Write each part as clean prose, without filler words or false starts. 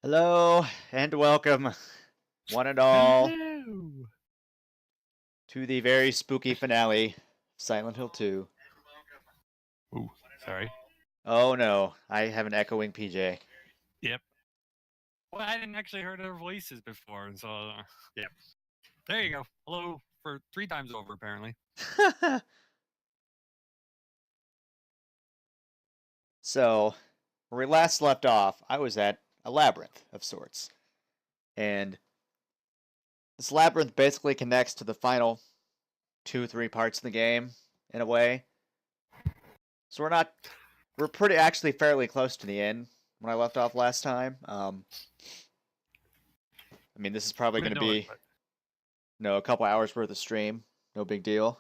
Hello and welcome, one and all, Hello. to the very spooky finale of Silent Hill 2. Ooh, sorry. Oh no, I have an echoing PJ. Yep. Well, I didn't actually heard their voices before, so yep. There you go. Hello for 3 times over, apparently. So, where we last left off, I was at a labyrinth of sorts. And this labyrinth basically connects to the final 2, 3 parts of the game, in a way. So we're pretty actually fairly close to the end when I left off last time. I mean, this is probably We going to know it, be but a couple hours worth of stream. No big deal.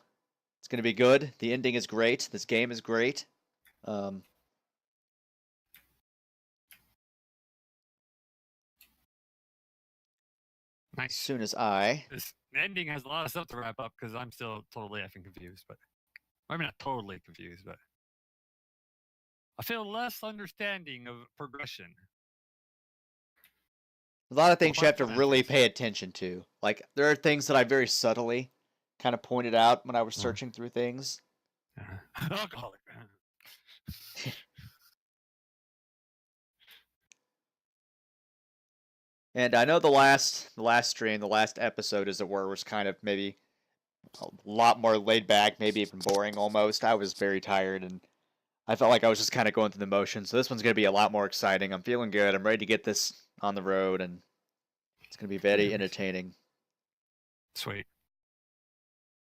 It's going to be good. The ending is great. This game is great. As nice. soon as I... This ending has a lot of stuff to wrap up because I'm still totally effing confused. But I mean, not totally confused, but I feel less understanding of progression. A lot of things you Apart have to from really entrance. pay attention to. Like, there are things that I very subtly kind of pointed out when I was searching through things. Alcoholic. And I know the last stream, the last episode, as it were, was kind of maybe a lot more laid back, maybe even boring almost. I was very tired and I felt like I was just kind of going through the motions. So this one's going to be a lot more exciting. I'm feeling good. I'm ready to get this on the road, and it's going to be very entertaining. Sweet.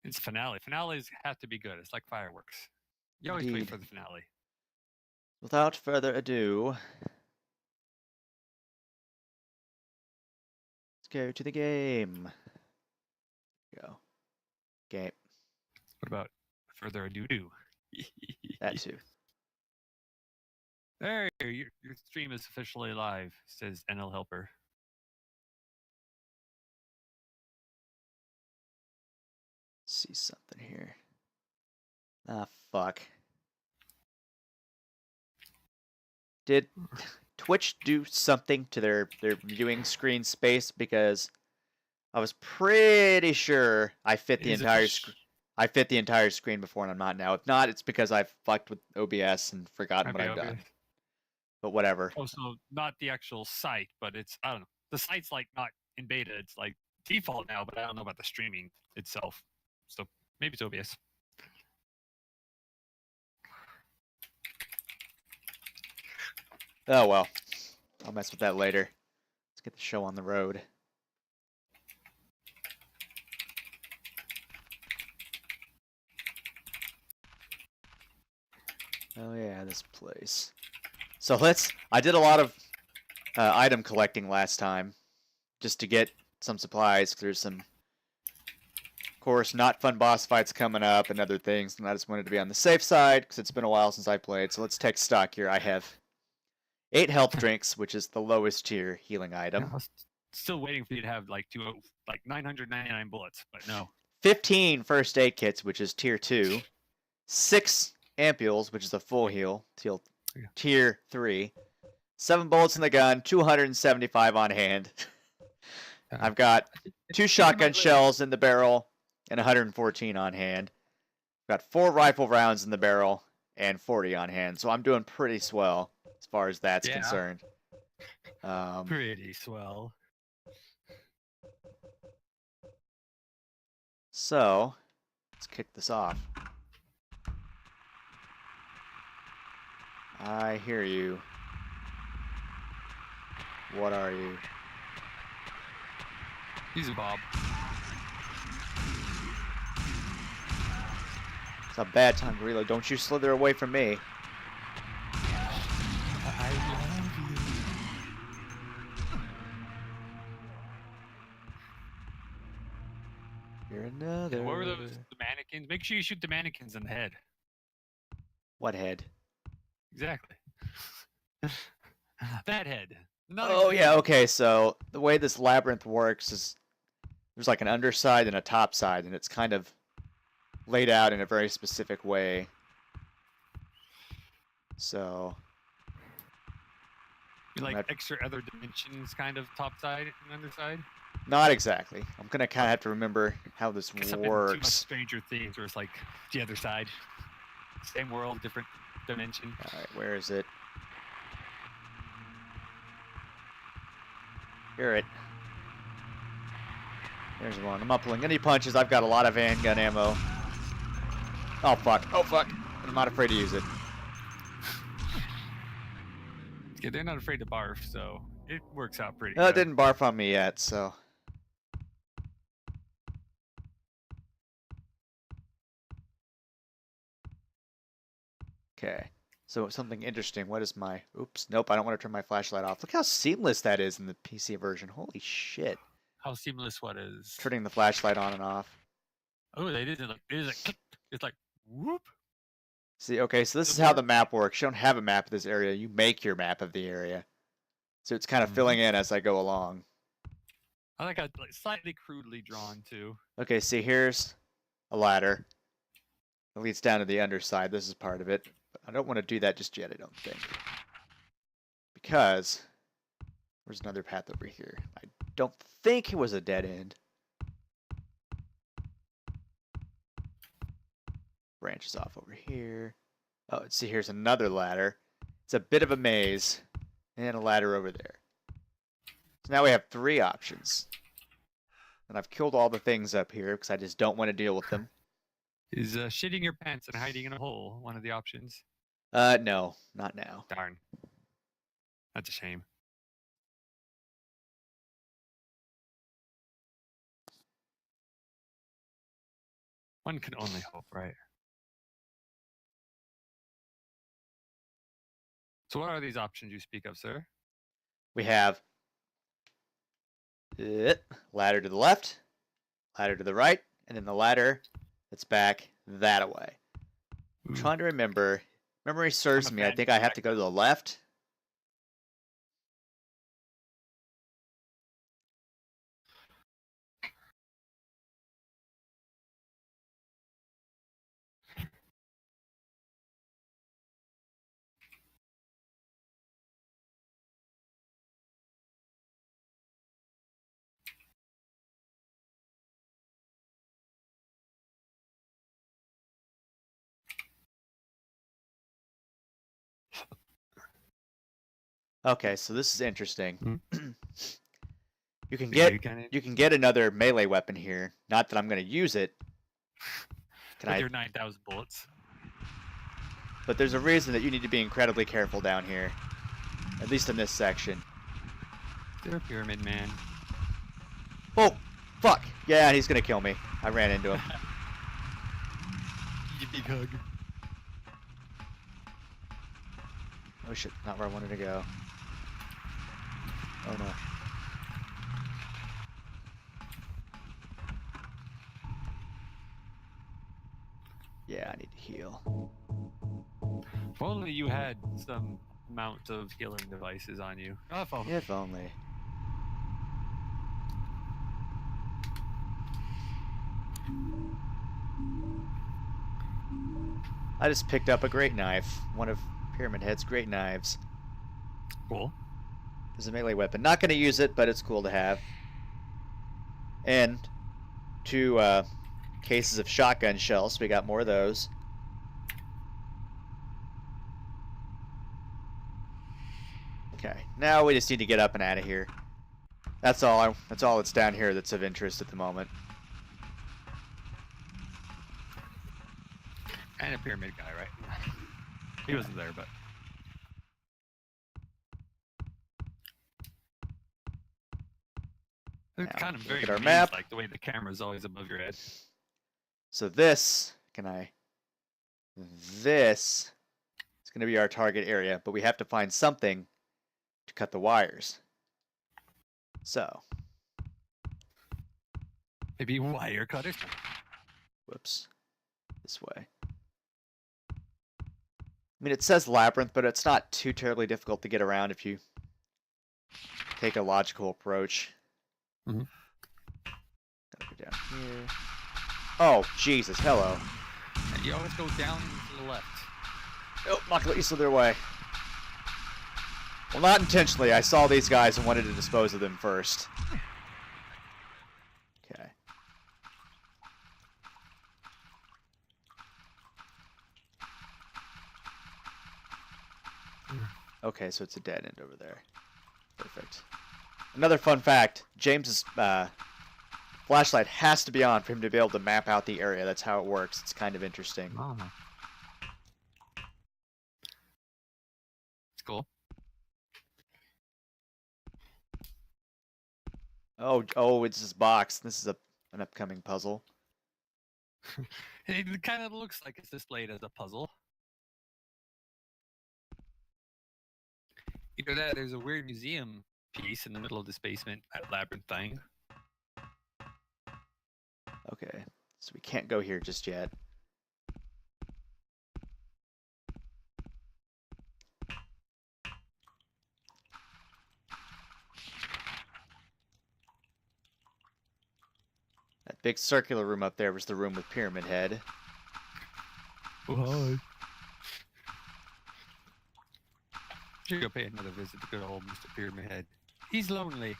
It's finale. Finales have to be good. It's like fireworks. You always wait Indeed. for the finale. Without further ado, let's go to the game. Go. Game. What about further ado? That too. There, your stream is officially live, says NL Helper. See something here. Ah, fuck. Did Twitch do something to their viewing screen space? Because I was pretty sure I fit the entire screen before, and I'm not now. If not, it's because I've fucked with OBS and forgotten what I've done. But whatever. Also, not the actual site, but it's, I don't know. The site's like not in beta. It's like default now, but I don't know about the streaming itself. So maybe it's OBS. Oh well. I'll mess with that later. Let's get the show on the road. Oh yeah, this place. So I did a lot of item collecting last time, just to get some supplies. There's some, of course, not fun boss fights coming up and other things, and I just wanted to be on the safe side because it's been a while since I played. So let's take stock here. I have 8 health drinks, which is the lowest tier healing item. I was still waiting for you to have like 999 bullets, but no. 15 first aid kits, which is tier 2. 6 ampules, which is a full heal, tier 3. 7 bullets in the gun, 275 on hand. I've got 2 shotgun shells in the barrel and 114 on hand. I've got 4 rifle rounds in the barrel and 40 on hand, so I'm doing pretty swell as far as that's concerned. Pretty swell. So, let's kick this off. I hear you. What are you? He's a Bob. It's a bad time to reload. Don't you slither away from me. I love you. You're another. And what were those the mannequins? Make sure you shoot the mannequins in the head. What head? Exactly. That head. Oh yeah, okay, so the way this labyrinth works is there's like an underside and a top side, and it's kind of laid out in a very specific way. So Like Not, extra other dimensions, kind of top side and underside. not exactly. I'm gonna kind of have to remember how this Something too much works. Stranger Things, where it's like the other side, same world, different dimension. All right, where is it? Hear it. There's one. I'm not pulling any punches. I've got a lot of handgun ammo. Oh fuck! Oh fuck! I'm not afraid to use it. Yeah, they're not afraid to barf, so it works out pretty No, it good. didn't barf on me yet, so. Okay. So something interesting. What is my... Oops. Nope, I don't want to turn my flashlight off. Look how seamless that is in the PC version. Holy shit. How seamless what is? Turning the flashlight on and off. Oh, they did it like click. It's like whoop. See, okay, so this is how the map works. You don't have a map of this area. You make your map of the area. So it's kind of filling in as I go along. I like how it's like slightly crudely drawn too. Okay, see, here's a ladder. It leads down to the underside. This is part of it. But I don't want to do that just yet, I don't think. Because there's another path over here. I don't think it was a dead end. Branches off over here. Oh, see, here's another ladder. It's a bit of a maze. And a ladder over there. So now we have 3 options. And I've killed all the things up here because I just don't want to deal with them. Is shitting your pants and hiding in a hole one of the options? No, not now. Darn. That's a shame. One can only hope, right? So what are these options you speak of, sir? We have ladder to the left, ladder to the right, and then the ladder that's back that way. I'm trying to remember. Memory serves me. I think I have to go to the left. Okay, so this is interesting. You can get another melee weapon here. Not that I'm going to use it. With your 9,000 bullets. But there's a reason that you need to be incredibly careful down here. At least in this section. They're a pyramid man. Oh, fuck. Yeah, he's going to kill me. I ran into him. You big hug. Oh shit, not where I wanted to go. Oh no. Yeah, I need to heal. If only you had some amount of healing devices on you. Oh, if only. If only. I just picked up a great knife. One of Pyramid Head's great knives. Cool. It's a melee weapon. Not going to use it, but it's cool to have. And 2 cases of shotgun shells. We got more of those. Okay, now we just need to get up and out of here. That's all. That's all that's down here that's of interest at the moment. And a pyramid guy, right? He wasn't there, but. It's kind of very look at our neat, map. like the way the camera's always above your head. So this, this is going to be our target area, but we have to find something to cut the wires. So. Maybe wire cutters? Whoops. This way. I mean, it says labyrinth, but it's not too terribly difficult to get around if you take a logical approach. Mm-hmm. Gotta go down here. Oh, Jesus, hello. And you always go down to the left. Oh, not let you slither away. Well, not intentionally. I saw these guys and wanted to dispose of them first. Okay. Okay, so it's a dead end over there. Perfect. Another fun fact, James's flashlight has to be on for him to be able to map out the area. That's how it works. It's kind of interesting. Oh. It's cool. Oh, it's this box. This is an upcoming puzzle. It kind of looks like it's displayed as a puzzle. Either that, there's a weird museum piece in the middle of this basement, that labyrinth thing. Okay, so we can't go here just yet. That big circular room up there was the room with Pyramid Head. Whoa. Should go pay another visit to good old Mr. Pyramid Head. He's lonely.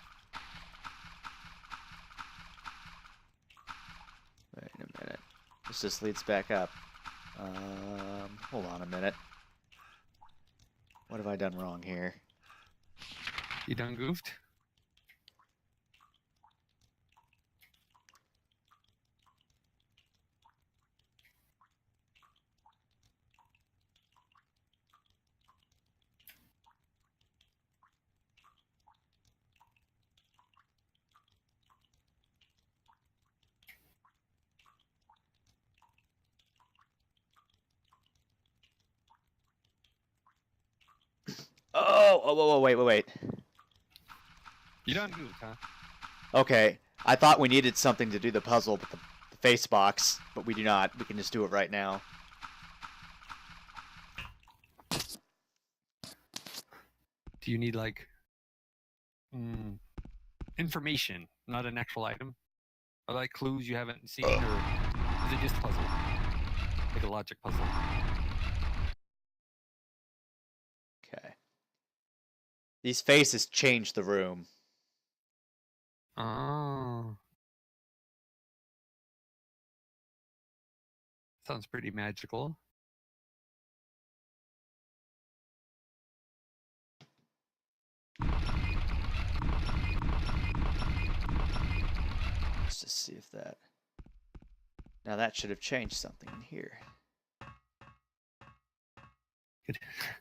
Wait a minute. This just leads back up. Hold on a minute. What have I done wrong here? You done goofed? Oh, wait. You done goofed, huh? Okay, I thought we needed something to do the puzzle with the face box, but we do not. We can just do it right now. Do you need, like, information, not an actual item? Are like clues you haven't seen, or is it just a puzzle? Like a logic puzzle? Okay. These faces change the room. Oh. Sounds pretty magical. Let's just see if that... Now that should have changed something in here.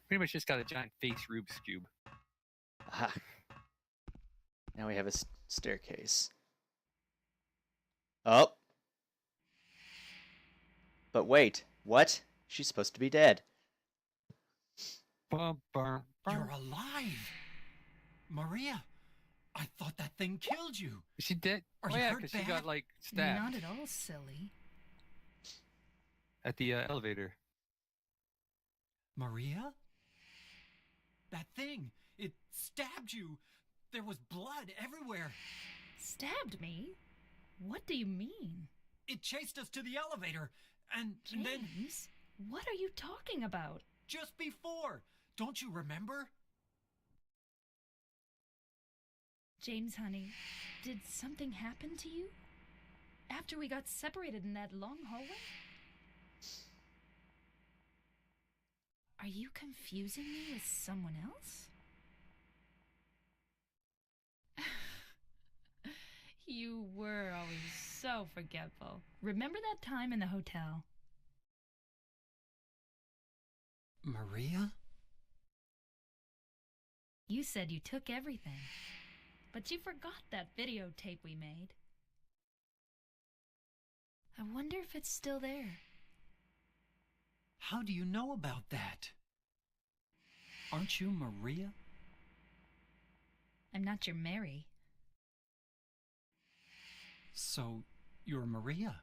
Pretty much just got a giant face Rubik's Cube. Aha. Now we have a staircase. Oh. But wait, what? She's supposed to be dead. Bum, bum, bum. You're alive! Maria, I thought that thing killed you. Is she dead? Are Oh you yeah, hurt because she bad? got like stabbed Not at all silly. at the elevator. Maria? That thing, it stabbed you. There was blood everywhere. Stabbed me? What do you mean? It chased us to the elevator, and then James, what are you talking about? just before, don't you remember? James, honey, did something happen to you? After we got separated in that long hallway? Are you confusing me with someone else? You were always so forgetful. Remember that time in the hotel? Maria? You said you took everything, but you forgot that videotape we made. I wonder if it's still there. How do you know about that? Aren't you Maria? I'm not your Mary. So, you're Maria.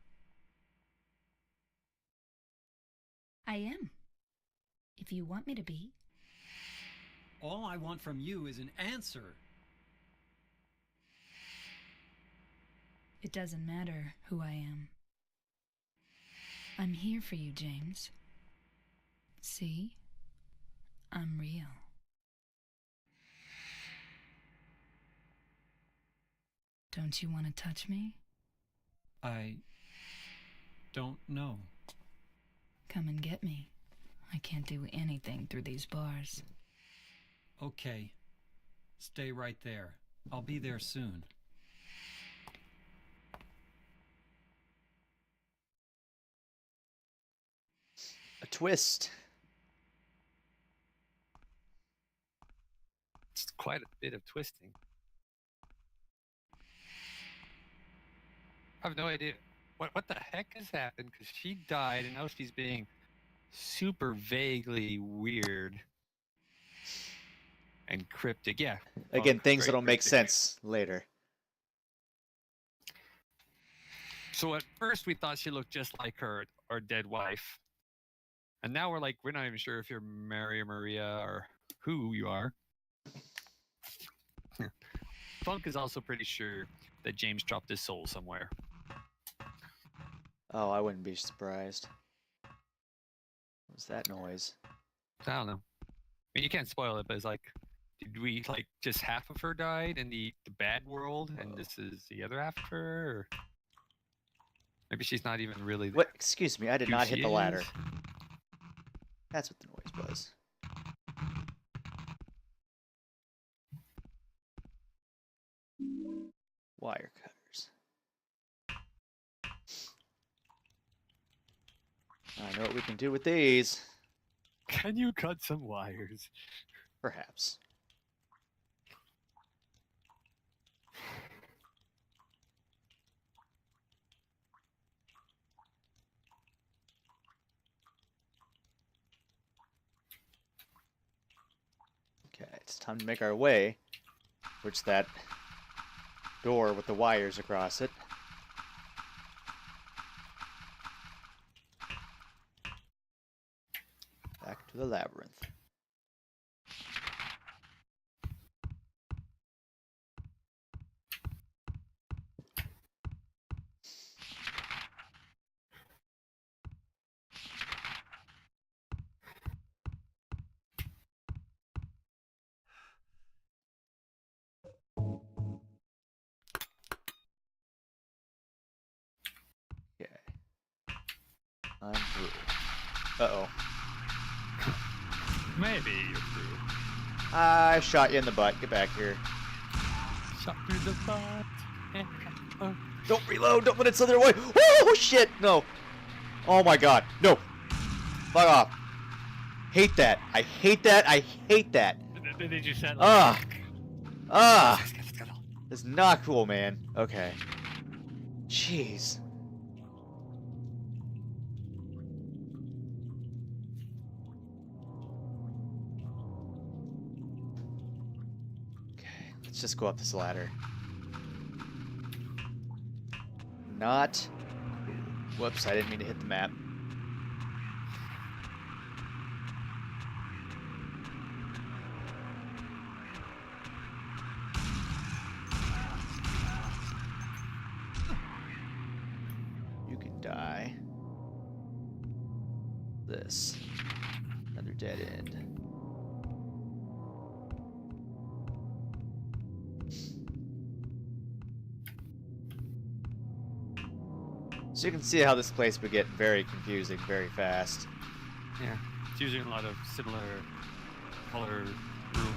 I am. If you want me to be. All I want from you is an answer. It doesn't matter who I am. I'm here for you, James. See? I'm real. Don't you want to touch me? I don't know. Come and get me. I can't do anything through these bars. Okay. Stay right there. I'll be there soon. A twist. It's quite a bit of twisting. I have no idea what the heck has happened, because she died and now she's being super vaguely weird and cryptic. Yeah. Again, things very that'll make cryptic. sense later. So at first we thought she looked just like her dead wife. And now we're not even sure if you're Mary or Maria or who you are. Funk is also pretty sure that James dropped his soul somewhere. Oh, I wouldn't be surprised. What was that noise? I don't know. I mean, you can't spoil it, but it's did we just half of her died in the bad world, and this is the other half of her? Or maybe she's not even really. What? Excuse me, I did who not she hit the ladder. is. That's what the noise was. Wire cutters. I know what we can do with these. Can you cut some wires? Perhaps. Okay, it's time to make our way towards that door with the wires across it. Back to the labyrinth. Okay. I'm through. Uh-oh. Maybe you're through. I shot you in the butt. Get back here. Shot through the butt. Don't reload. Don't let it slither away. Oh, shit. No. Oh, my God. No. Fuck off. Hate that. I hate that. I hate that. Did you set Ah. Ah. Let's go. It's not cool, man. Okay. Jeez. Okay, let's just go up this ladder. Not. Whoops, I didn't mean to hit the map. You can die. This. Another dead end. So you can see how this place would get very confusing very fast. Yeah, it's using a lot of similar color, room,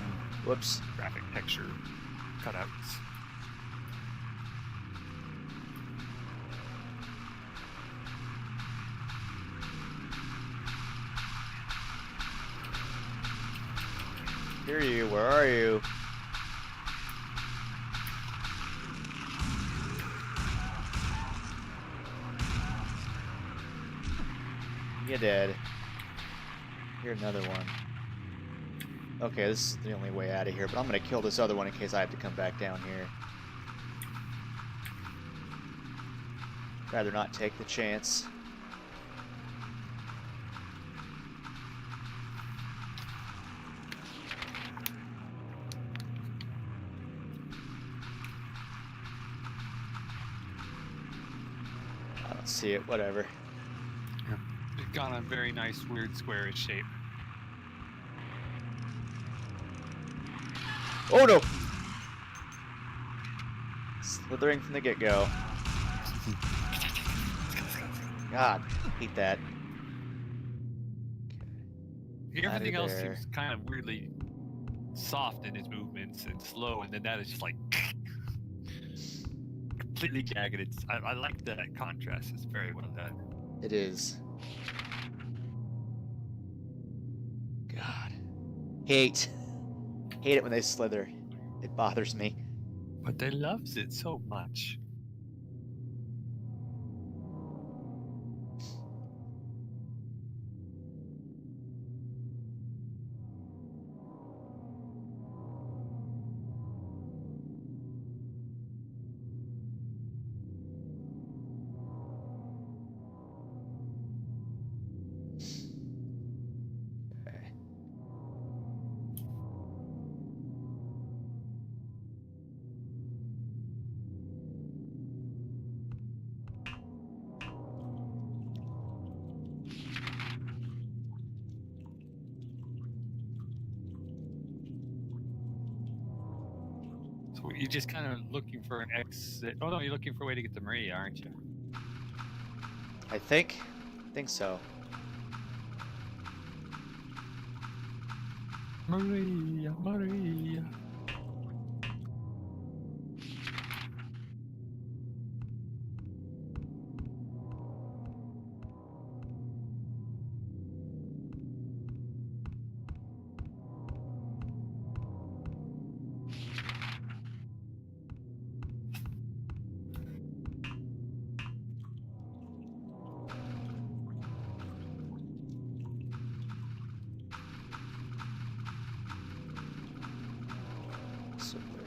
Whoops. graphic texture cutouts. Hear you, where are you? You're dead. Here's another one. Okay, this is the only way out of here, but I'm gonna kill this other one in case I have to come back down here. Rather not take the chance. I don't see it, whatever. It's got a very nice, weird, squarish shape. Oh no! Slithering from the get-go. God, hate that. Everything else there. seems kind of weirdly soft in its movements and slow, and then that is just like completely jagged. I like that contrast. It's very well done. It is. God. Hate it when they slither. It bothers me. But they loves it so much. Okay. So you're just kind of looking for an exit. Oh no, you're looking for a way to get to Maria, aren't you? I think so. Maria, Maria. So weird.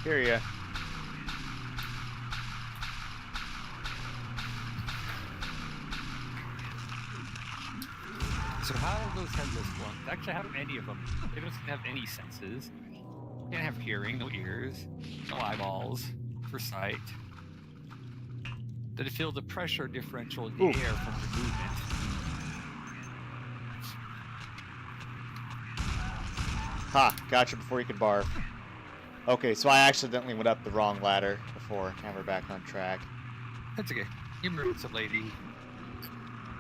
Hear ya. So how are those headless ones? Actually, how do any of them? They don't seem to have any senses. They don't have hearing, no ears, no eyeballs for sight. Do they feel the pressure differential in the Ooh. air from the movement? Ha! Gotcha before you could barf. Okay, so I accidentally went up the wrong ladder before. Now we're back on track. That's okay. You murdered some lady.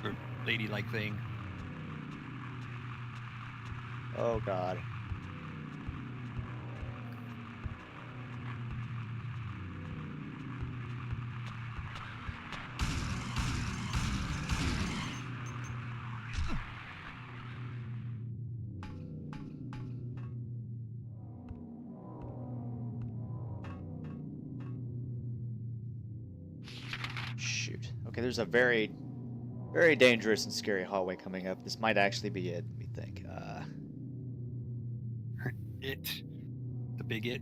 Or lady-like thing. Oh god. Shoot. Okay, there's a very, very dangerous and scary hallway coming up. This might actually be it. Let me think. It. The big it.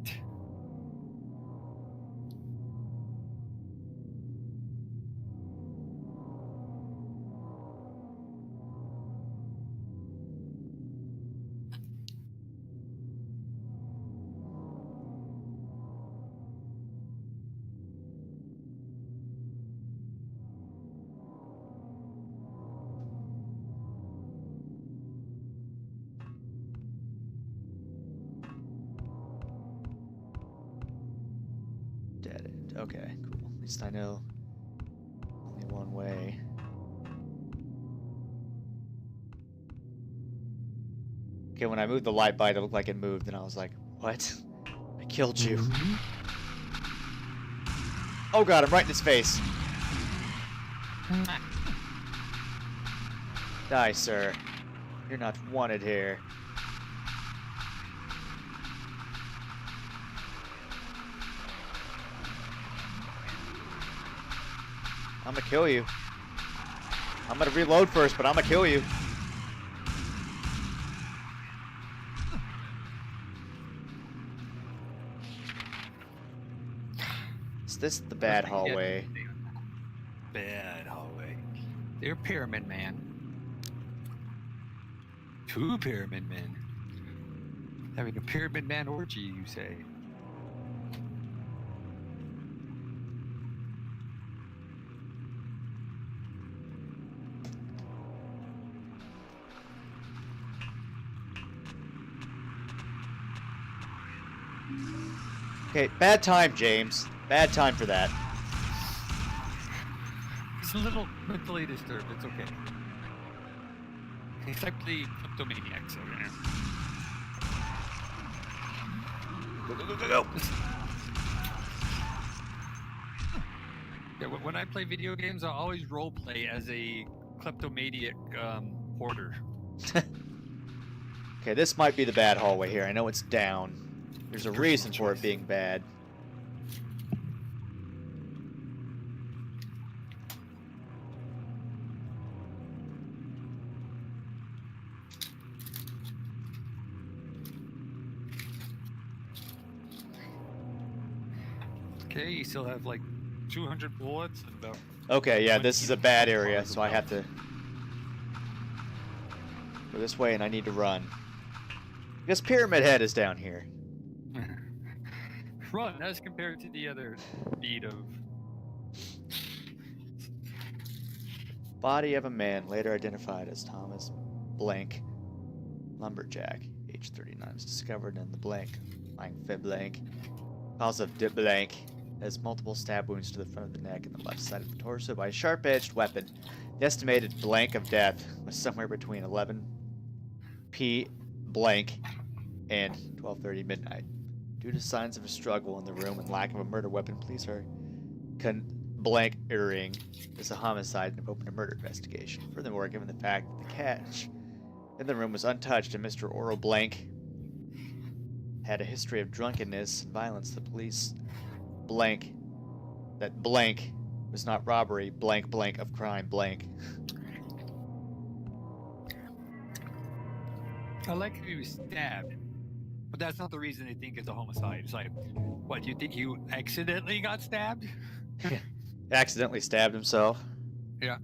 Dead end. Okay, cool. At least I know only one way. Okay, when I moved the light by, it looked like it moved, and I was like, what? I killed you. Oh god, I'm right in his face. Die, sir. You're not wanted here. I'm gonna kill you. I'm gonna reload first, but I'm gonna kill you. this the bad That's what you get. hallway? Bad hallway. They're Pyramid Man. 2 Pyramid Men. Having a Pyramid Man orgy, you say? Okay, bad time, James. Bad time for that. He's a little mentally disturbed. It's okay. He's like the kleptomaniac, so yeah. Go. Yeah, when I play video games, I always roleplay as a kleptomaniac hoarder. Okay, this might be the bad hallway here. I know it's down. There's a reason for it choice. being bad. Okay, you still have like 200 bullets and about. Okay, yeah, this is a bad area, Bullets so I have to go this way and I need to run. Because Pyramid Head is down here. Run as compared to the other beat of. Body of a man, later identified as Thomas Blank, lumberjack, age 39, was discovered in the blank, lying fib blank, cause of dip blank, has multiple stab wounds to the front of the neck and the left side of the torso by a sharp-edged weapon. The estimated blank of death was somewhere between 11 p blank and 12:30 midnight. Due to signs of a struggle in the room and lack of a murder weapon, police are blank earring is a homicide and have opened a murder investigation. Furthermore, given the fact that the cash in the room was untouched and Mr. Oral Blank had a history of drunkenness and violence, the police blank that blank was not robbery, blank blank of crime, blank. I like how he was stabbed, but that's not the reason they think it's a homicide. It's like, what, you think you accidentally got stabbed? Accidentally stabbed himself. Yeah.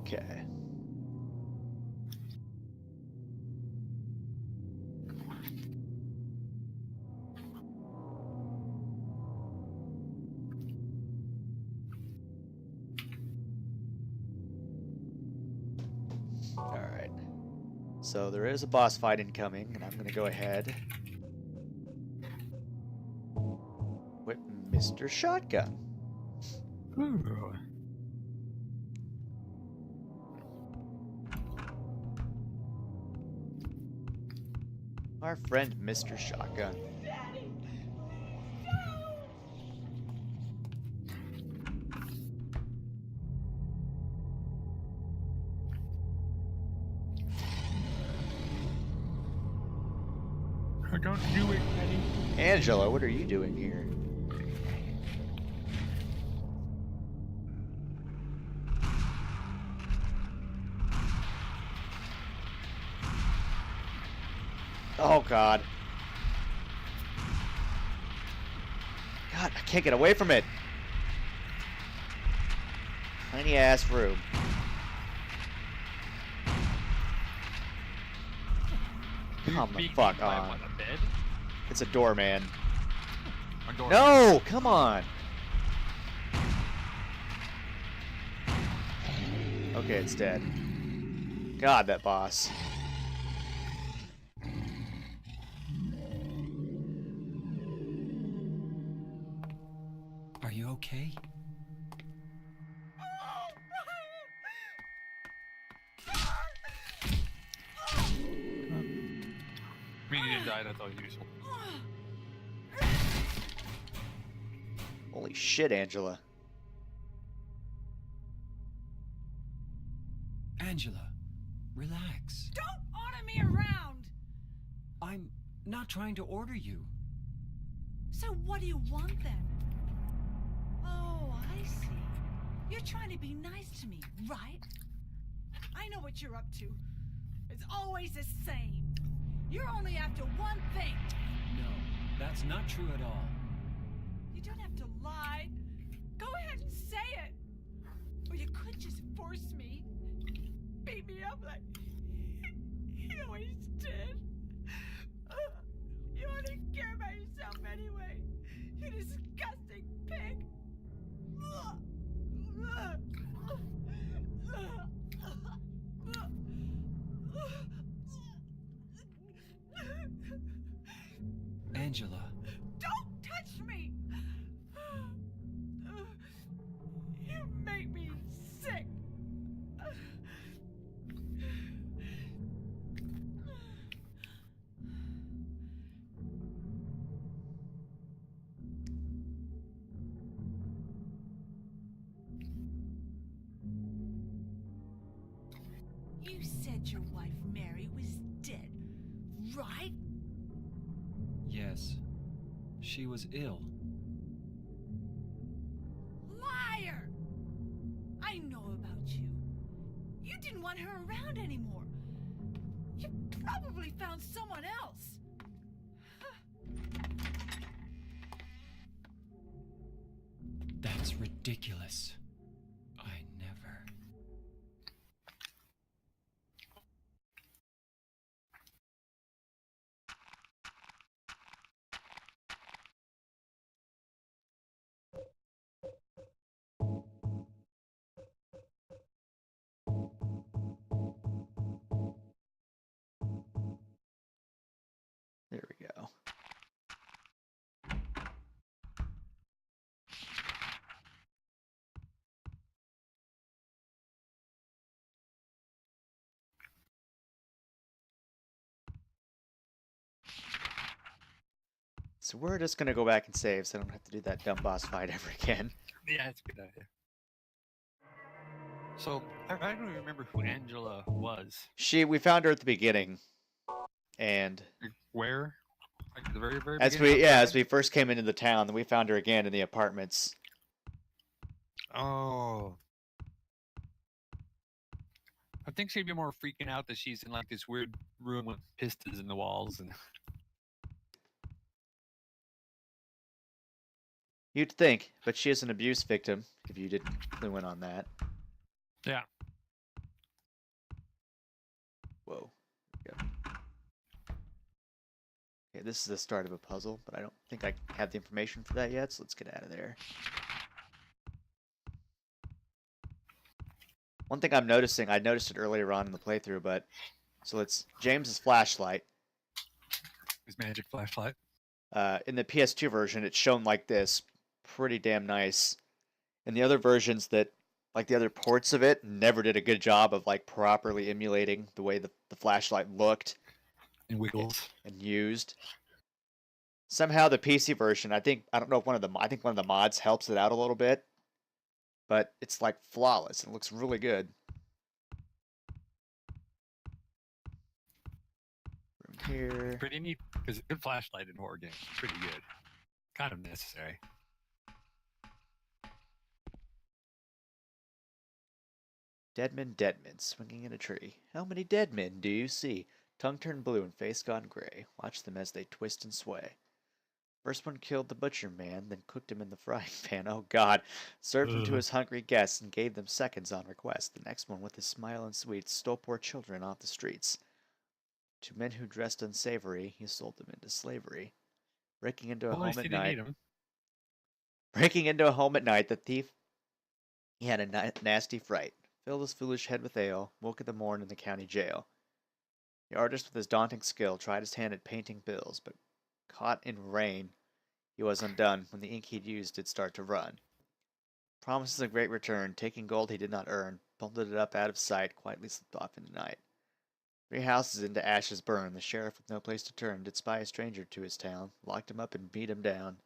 Okay. Alright. So there is a boss fight incoming, and I'm going to go ahead with Mr. Shotgun. Ooh. Our friend Mr. Shotgun. Don't do it, Eddie. Angela, what are you doing here? Oh, God. God, I can't get away from it. Tiny ass room. Come the Being fuck by on. what, a bed? It's a doorman. A door? No, come on. Okay, it's dead. God, that boss. Are you okay? I mean, he didn't die, that's always useful. Holy shit, Angela. Angela, relax. Don't order me around! I'm not trying to order you. So what do you want then? You're trying to be nice to me, right? I know what you're up to. It's always the same. You're only after one thing. No, that's not true at all. You don't have to lie. Go ahead and say it. Or you could just force me. Beat me up like you always did. You only care about yourself anyway. You disgusting pig. Angela. Don't touch me! You make me sick. You said your wife Mary was dead, right? Yes. She was ill. Liar! I know about you. You didn't want her around anymore. You probably found someone else. That's ridiculous. I never. There we go. So we're just gonna go back and save, so I don't have to do that dumb boss fight ever again. Yeah, it's a good idea. So I don't even remember who Angela was. We found her at the beginning, and Like, where? Like the very as beginning as outside? we first came into the town, then we found her again in the apartments. Oh. I think she'd be more freaking out that she's in like this weird room with pistons in the walls and You'd think, but she is an abuse victim. If you didn't clue in on that. yeah. Whoa. There we go. Okay, this is the start of a puzzle, but I don't think I have the information for that yet, so let's get out of there. One thing I'm noticing, I noticed it earlier on in the playthrough, but so it's James's flashlight. His magic flashlight. In the PS2 version, it's shown like this, pretty damn nice. In the other versions that, like the other ports of it, never did a good job of like properly emulating the way the flashlight looked And wiggles. and used. Somehow the PC version, I don't know if one of the mods helps it out a little bit, but it's like flawless. It looks really good. Room here. Pretty neat because a good flashlight in horror games is pretty good. Kind of necessary. Deadman, swinging in a tree. How many dead men do you see? Tongue turned blue and face gone gray. Watch them as they twist and sway. First one killed the butcher man, then cooked him in the frying pan. Oh God. Served him to his hungry guests and gave them seconds on request. The next one, with his smile and sweets, stole poor children off the streets. To men who dressed unsavory, he sold them into slavery. Breaking into a Well, at home least at he didn't night. eat 'em. Breaking into a home at night, the thief, he had a nasty fright. Filled his foolish head with ale, woke at the morn in the county jail. The artist with his daunting skill tried his hand at painting bills, but caught in rain, he was undone when the ink he'd used did start to run. Promises a great return, taking gold he did not earn, bolted it up out of sight, quietly slipped off into night. 3 houses into ashes burned, the sheriff with no place to turn did spy a stranger to his town, locked him up and beat him down.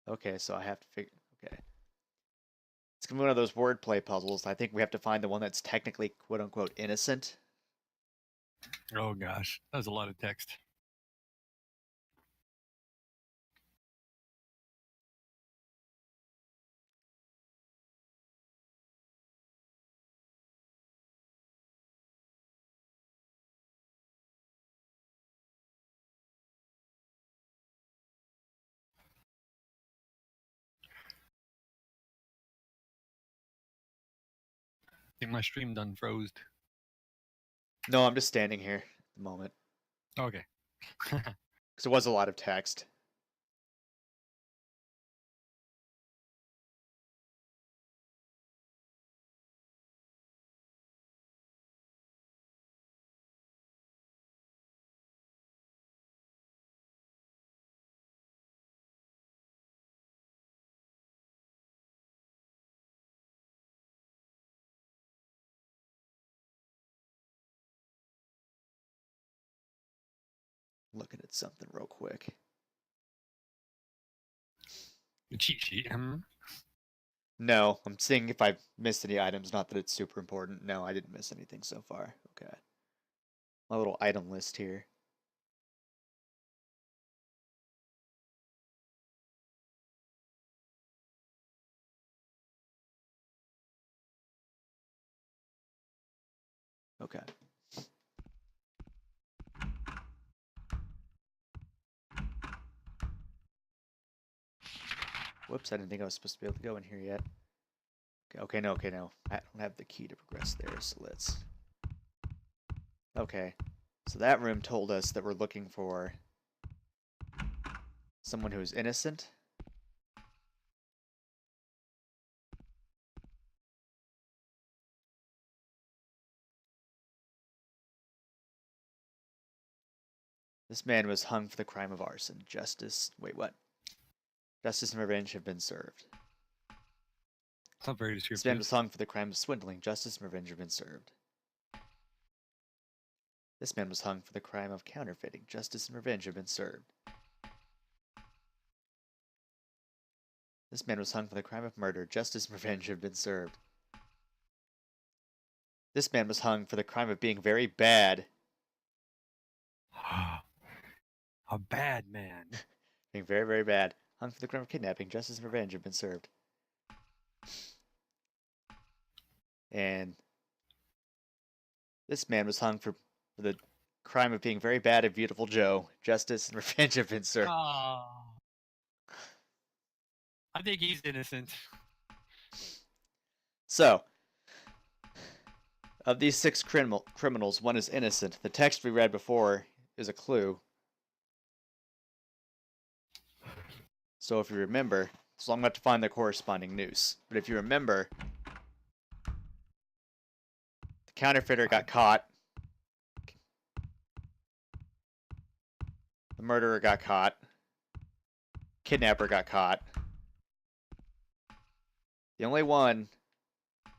Okay, so I have to figure... Okay. It's going to be one of those wordplay puzzles. I think we have to find the one that's technically quote-unquote innocent. Oh gosh, that was a lot of text. think my stream done froze. No, I'm just standing here at the moment. Okay. Because it was a lot of text. Looking at something real quick. The cheat sheet. No, I'm seeing if I missed any items. Not that it's super important. No, I didn't miss anything so far. Okay. My little item list here. Okay. Whoops, I didn't think I was supposed to be able to go in here yet. Okay, no. I don't have the key to progress there, so let's... Okay. So that room told us that we're looking for someone who's innocent. This man was hung for the crime of arson. Justice... Wait, what? Justice and revenge have been served. It's not very This man descriptive. was hung for the crime of swindling. Justice and revenge have been served. This man was hung for the crime of counterfeiting. Justice and revenge have been served. This man was hung for the crime of murder. Justice and revenge have been served. This man was hung for the crime of being very bad. A bad man. Being very, very bad. Hung for the crime of kidnapping. Justice and revenge have been served. And this man was hung for the crime of being very bad at Beautiful Joe. Justice and revenge have been served. Oh. I think he's innocent. So, of these 6 criminals, one is innocent. The text we read before is a clue. So if you remember, so I'm going to have to find the corresponding noose. But if you remember, the counterfeiter got caught. The murderer got caught. Kidnapper got caught. The only one that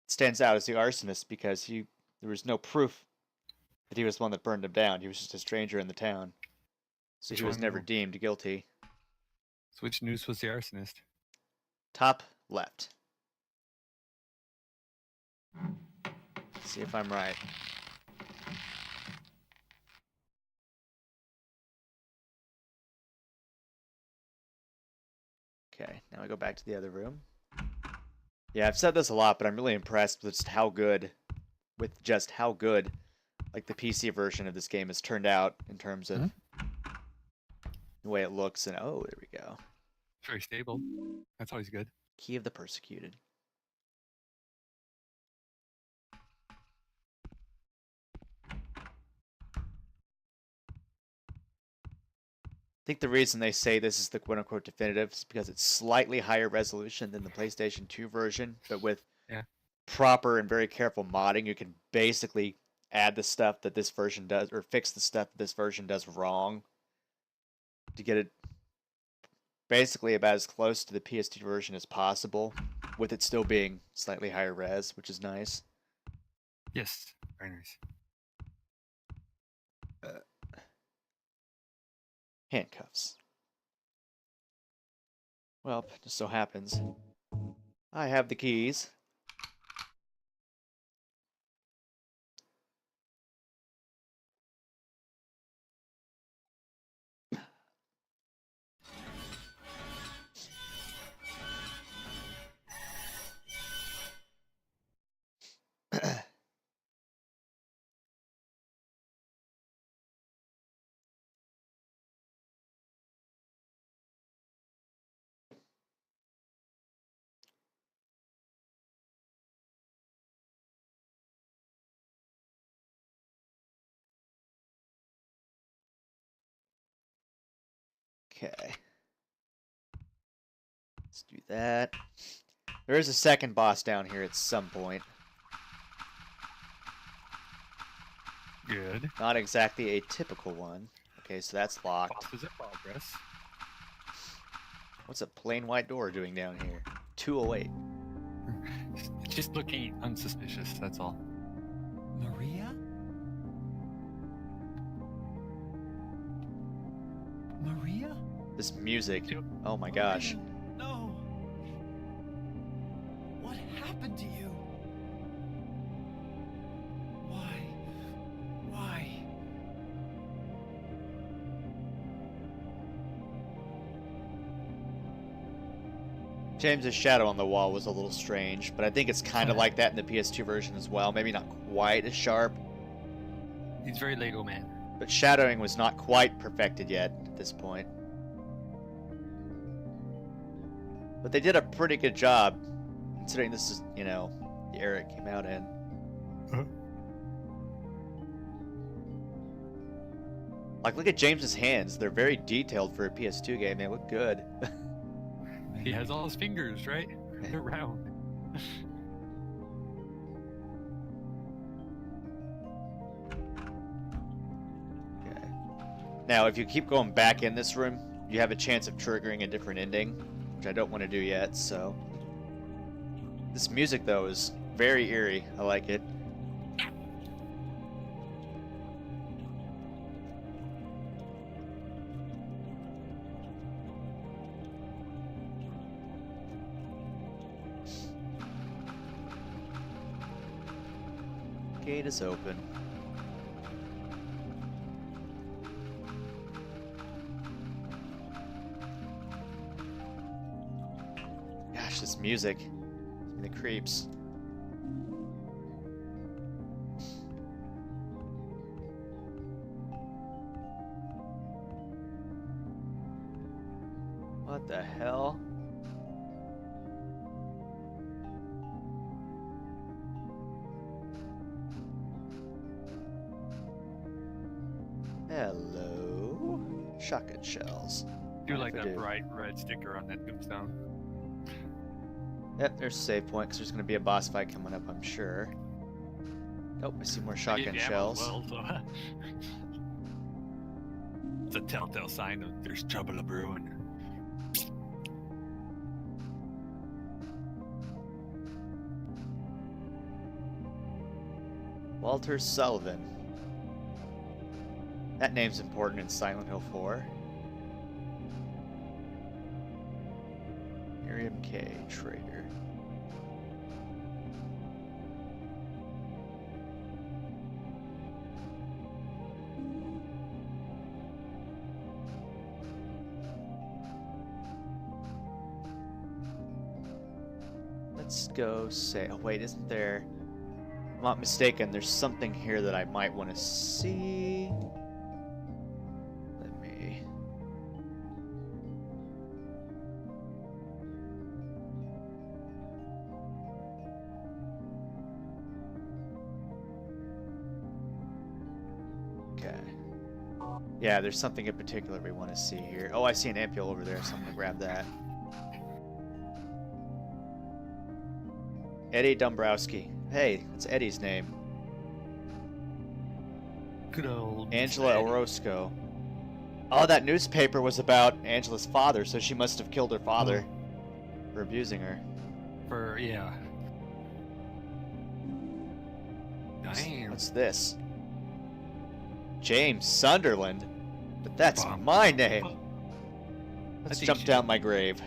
stands out is the arsonist because there was no proof that he was the one that burned him down. He was just a stranger in the town. So Which he was one? never deemed guilty. So which noose was the arsonist? Top left. See if I'm right. Okay, now I go back to the other room. Yeah, I've said this a lot, but I'm really impressed with just how good, like the PC version of this game has turned out in terms of the way it looks. And oh, there we go. Very stable. That's always good. Key of the Persecuted. I think the reason they say this is the quote-unquote definitive is because it's slightly higher resolution than the PlayStation 2 version, but with proper and very careful modding, you can basically add the stuff that this version does, or fix the stuff that this version does wrong to get it basically about as close to the PS2 version as possible, with it still being slightly higher res, which is nice. Yes, very nice. Handcuffs. Well, it just so happens I have the keys. Okay. Let's do that. There is a second boss down here at some point. Good. Not exactly a typical one. Okay, so that's locked. Bosses in progress. What's a plain white door doing down here? 208. It's just looking unsuspicious, that's all. Maria? Maria? This music. Yep. Oh my gosh. Maria, no. What happened to you? Why? Why? James's shadow on the wall was a little strange, but I think it's kind of like that in the PS2 version as well. Maybe not quite as sharp, He's very Lego man. but shadowing was not quite perfected yet at this point. But they did a pretty good job, considering this is, you know, the era it came out in. Like, look at James's hands. They're very detailed for a PS2 game. They look good. He has all his fingers, right? They're round. Okay. Now, if you keep going back in this room, you have a chance of triggering a different ending, which I don't want to do yet, so... This music, though, is very eerie. I like it. Gate is open. Gosh, this music. The creeps. What the hell? Hello. Shotgun shells. Do Mind like if I that do? bright red sticker on that tombstone. Yep, there's a save point because there's going to be a boss fight coming up, I'm sure. Nope, I see more I gave shotgun you ammo shells. as well, so it's a telltale sign that there's trouble a brewing. Walter Sullivan. That name's important in Silent Hill 4. Miriam K. Trader. Let's go say. Oh, wait, isn't there. If I'm not mistaken, there's something here that I might want to see. Let me. Okay. Yeah, there's something in particular we want to see here. Oh, I see an ampule over there, so I'm gonna grab that. Eddie Dombrowski. Hey, that's Eddie's name. Good old Angela Eddie. Orozco. Oh, that newspaper was about Angela's father, so she must have killed her father for abusing her. For yeah. Damn. What's this? James Sunderland? But that's Bomb. my name. Let's think jump you down my grave.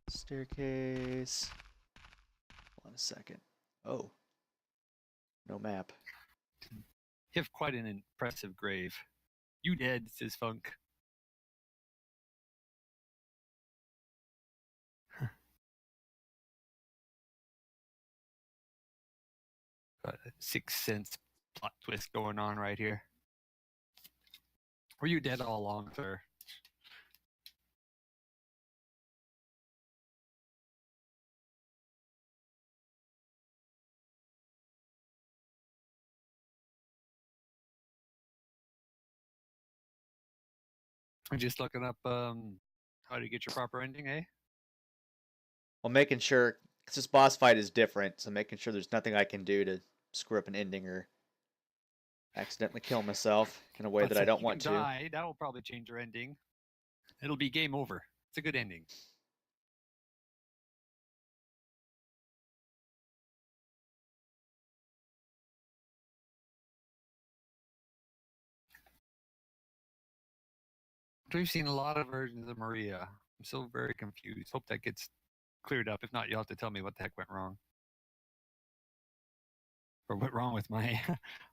Staircase. Hold on a second. Oh. No map. You have quite an impressive grave. You dead, says Funk. Got a Sixth Sense plot twist going on right here. Were you dead all along, sir? I'm just looking up how to get your proper ending, eh? Well, making sure, because this boss fight is different, so making sure there's nothing I can do to screw up an ending or accidentally kill myself in a way Let's that I say don't you want can to. die. That will probably change your ending. It'll be game over. It's a good ending. We've seen a lot of versions of Maria. I'm so very confused. Hope that gets cleared up. If not, you'll have to tell me what the heck went wrong. Or what wrong with my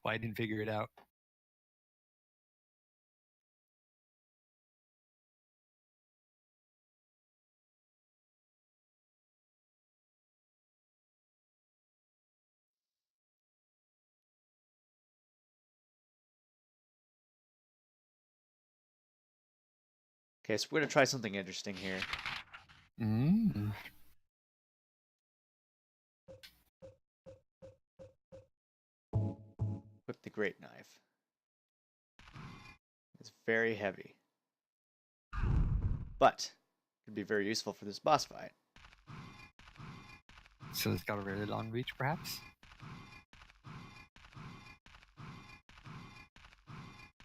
why I didn't figure it out. Okay, so we're going to try something interesting here. Mm. Whip the great knife. It's very heavy. But it could be very useful for this boss fight. So it's got a really long reach, perhaps?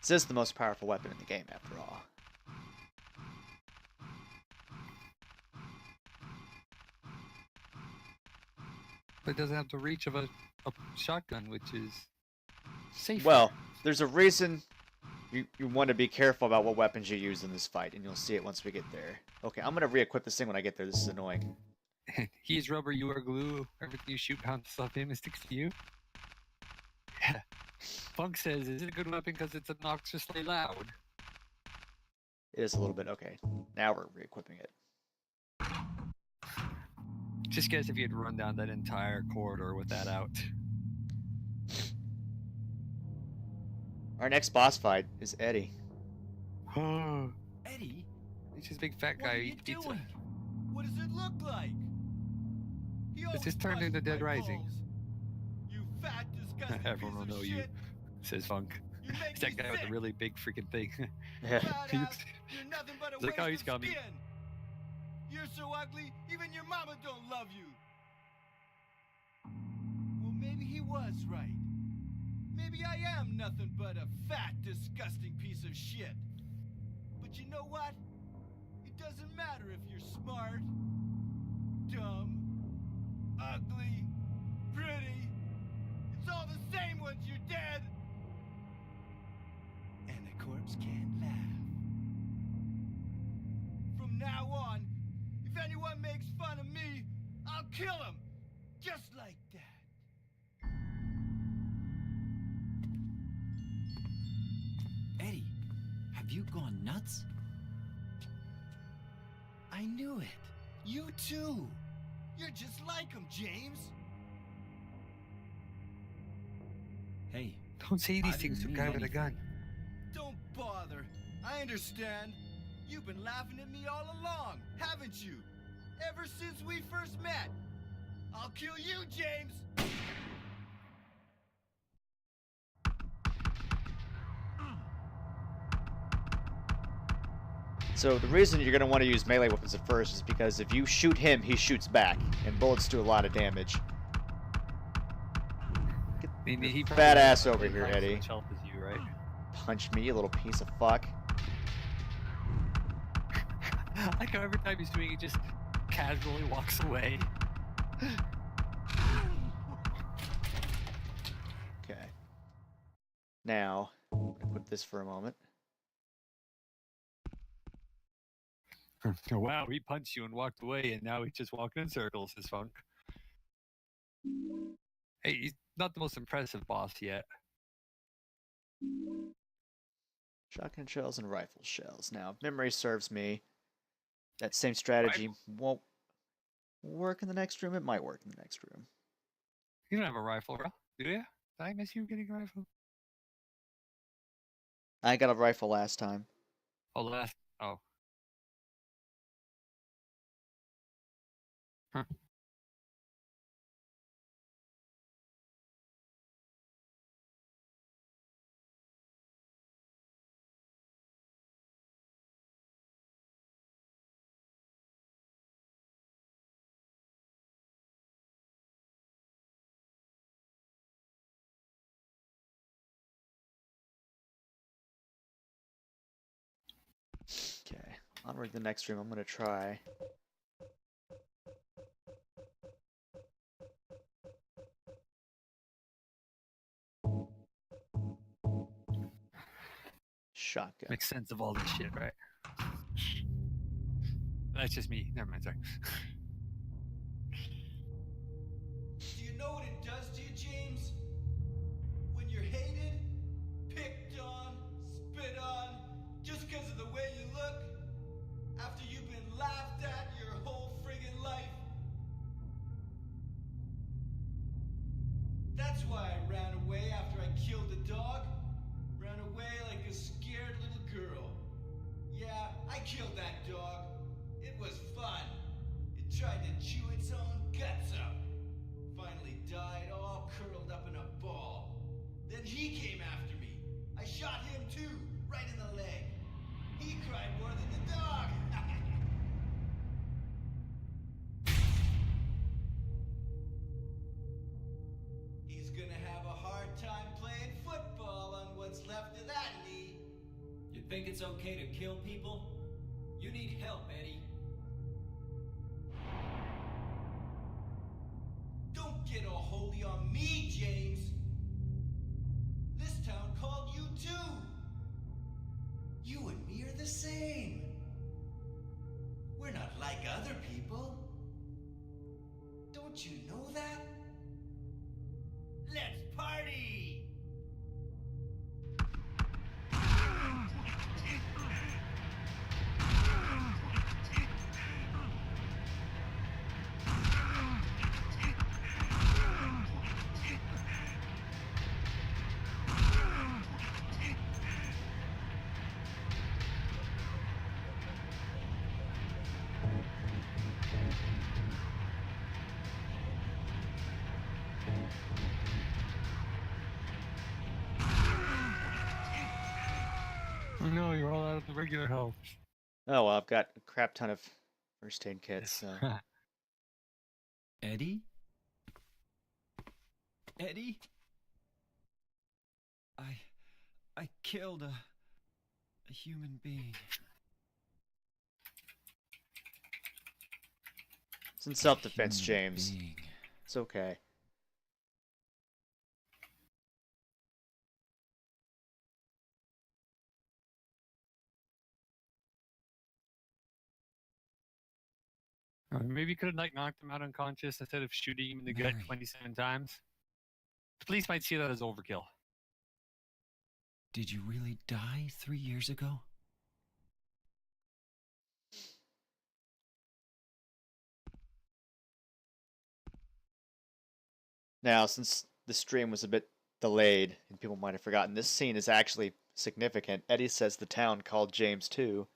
This is the most powerful weapon in the game, after all. But it doesn't have the reach of a shotgun, which is safer. Well, there's a reason you want to be careful about what weapons you use in this fight, and you'll see it once we get there. Okay, I'm going to re-equip this thing when I get there. This is annoying. He is rubber, you are glue. Everything you shoot bounces off him and sticks to you. Yeah. Funk says, is it a good weapon because it's obnoxiously loud? It is a little bit. Okay, now we're re-equipping it. Just guess if you had run down that entire corridor with that out. Our next boss fight is Eddie. Eddie, He's just a big fat what guy are who you eats pizza. doing? What does it look like? He It's always just turned busts into Dead my Rising. balls. You fat, disgusting Everyone will piece know of you, shit. says Funk. You make It's that me guy with the sick. really big freaking thing. Yeah. Fat He ass, looks- you're nothing but a It's like, waste oh, he's of coming. skin. You're so ugly, even your mama don't love you. Well, maybe he was right. Maybe I am nothing but a fat, disgusting piece of shit. But you know what? It doesn't matter if you're smart, dumb, ugly, pretty. It's all the same once you're dead. And the corpse can't laugh. From now on, if anyone makes fun of me, I'll kill him. Just like that. Eddie, have you gone nuts? I knew it. You too. You're just like him, James. Hey, Don't say I these things to a didn't guy mean with a gun. anything. Don't bother. I understand. You've been laughing at me all along, haven't you? Ever since we first met. I'll kill you, James. So the reason you're going to want to use melee weapons at first is because if you shoot him, he shoots back, and bullets do a lot of damage. I mean, he Fat probably ass has over like here, twice as Eddie. much health as you, right? Punch me, you little piece of fuck. I like how every time he's doing it, he just casually walks away. Okay. Now, equip this for a moment. Wow, he punched you and walked away, and now he's just walking in circles, his Funk. Hey, he's not the most impressive boss yet. Shotgun shells and rifle shells. Now, if memory serves me, that same strategy won't work in the next room. It might work in the next room. You don't have a rifle, bro, do you? Did I miss you getting a rifle? I got a rifle last time. Oh, last. Oh. Huh. Onward the next stream, I'm gonna try. Shotgun. Makes sense of all this shit, right? That's just me. Never mind, sorry. Do you know what it does to you, James? When you're hated, picked on, spit on, just because of the way you look, after you've been laughed at your whole friggin' life. That's why I ran away after I killed the dog. Ran away like a scared little girl. Yeah, I killed that dog. It was fun. It tried to chew its own guts up. Finally died all curled up in a ball. Then he came after me. I shot him too, right in the leg. He cried more than the dog. He's gonna have a hard time playing football on what's left of that knee. You think it's okay to kill people? You need help, Eddie. Don't get all holy on me, James. This town called you too. You and me are the same. We're not like other people. Don't you know that? Let's party! Oh no, you're all out of the regular health. Oh well, I've got a crap ton of first aid kits, so Eddie? Eddie? I killed a human being. it's in self-defense, Human James. being. It's okay. Maybe you could have like knocked him out unconscious instead of shooting him in the gut Mary. 27 times. The police might see that as overkill. Did you really die 3 years ago? Now, since the stream was a bit delayed and people might have forgotten, this scene is actually significant. Eddie says the town called James too.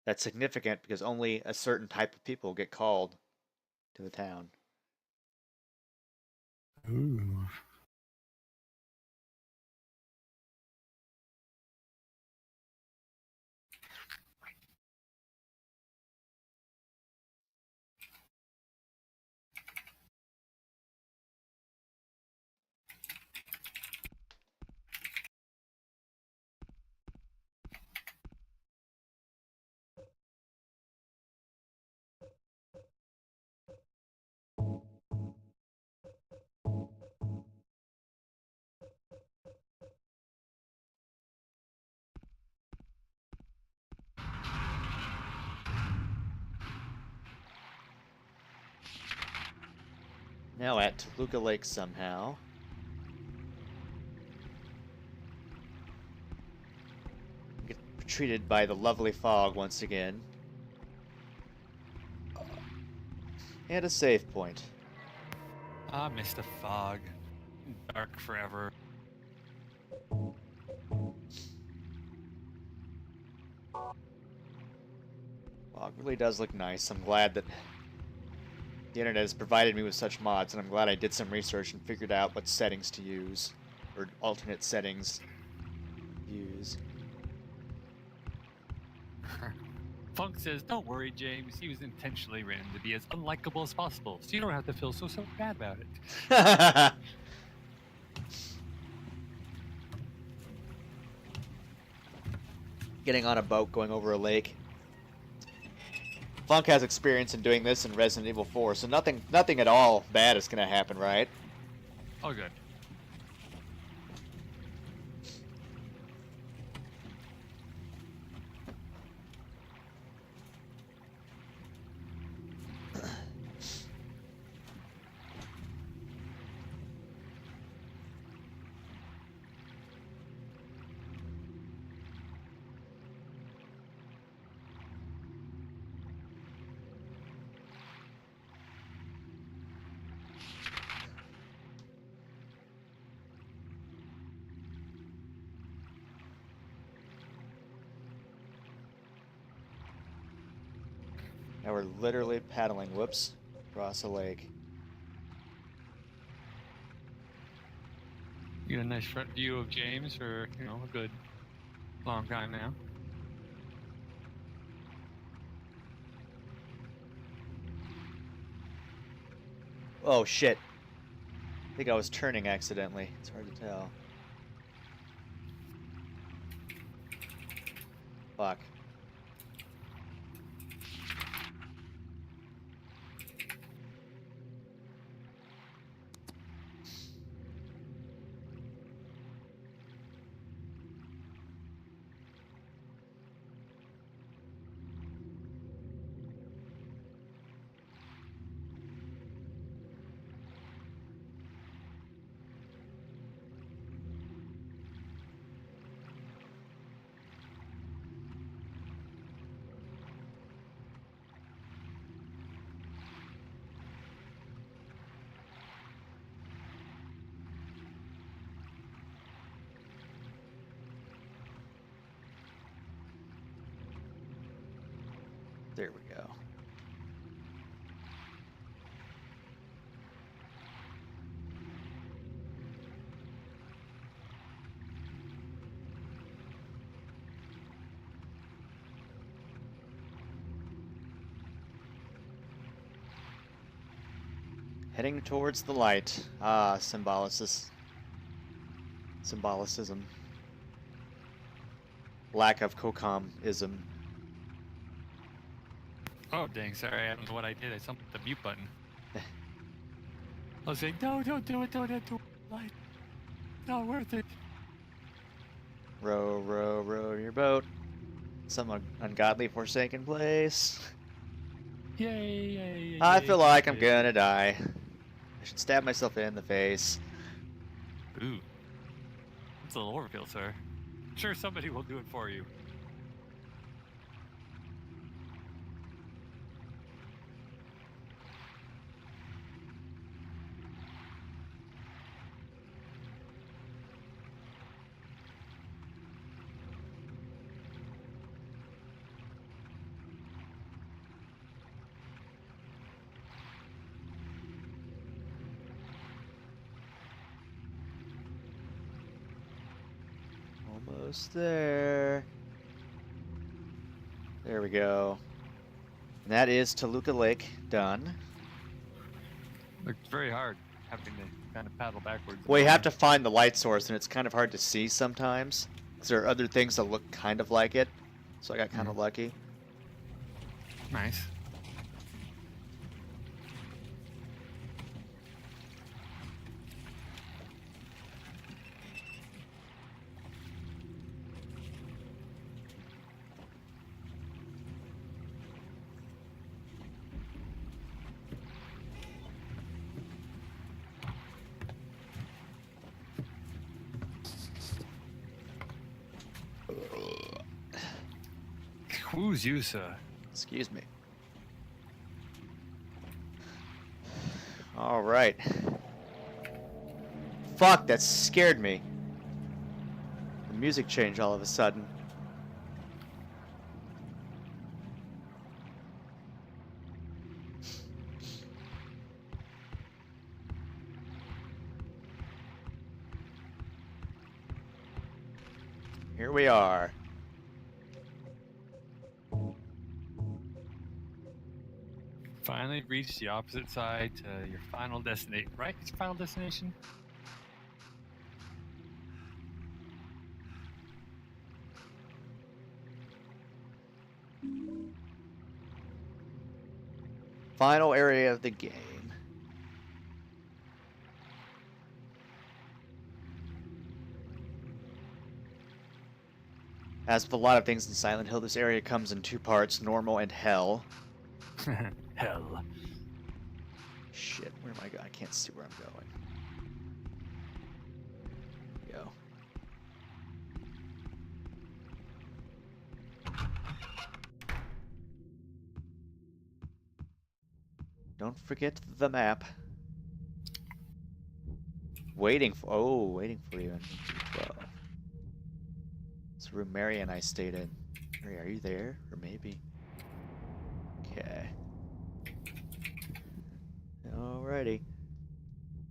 That's significant because only a certain type of people get called to the town. Ooh. Now at Toluca Lake somehow. Get treated by the lovely fog once again. And a save point. Ah, Mr. Fog. Dark forever. Fog really does look nice. I'm glad that the internet has provided me with such mods, and I'm glad I did some research and figured out what settings to use, or alternate settings to use. Funk says, don't worry, James. He was intentionally written to be as unlikable as possible, so you don't have to feel so bad about it. getting on a boat, going over a lake. Funk has experience in doing this in Resident Evil 4, so nothing at all bad is gonna happen, right? Oh, good. Now we're literally paddling, whoops, across a lake. You get a nice front view of James for, you know, a good long time now. Oh shit. I think I was turning accidentally. It's hard to tell. Fuck. There we go. Heading towards the light. Ah, symbolicism. Lack of Kokam-ism. Oh, dang, sorry, I don't know what I did. I thumped the mute button. I was saying, no, don't do it, don't do it. Like, not worth it. Row, row, row your boat. Some ungodly forsaken place. Yay, yay, yay. I yay, feel like I'm yay. gonna die. I should stab myself in the face. Ooh. That's a little overkill, sir. I'm sure somebody will do it for you. Almost there. There we go. And that is Toluca Lake done. It's very hard having to kind of paddle backwards. Well, you have to find the light source, and it's kind of hard to see sometimes. 'Cause there are other things that look kind of like it. So I got kind of lucky. Nice. Who's you, sir? Excuse me. All right. Fuck, that scared me. The music changed all of a sudden. Here we are. Finally reached the opposite side to your final destination. Right? It's your final destination? Final area of the game. As with a lot of things in Silent Hill, this area comes in 2 parts, normal and hell. Hell. Shit, where am I going? I can't see where I'm going. There we go. Don't forget the map. Waiting for you in 12. It's the room Mary and I stayed in. Mary, are you there? Or maybe. Okay. Alrighty.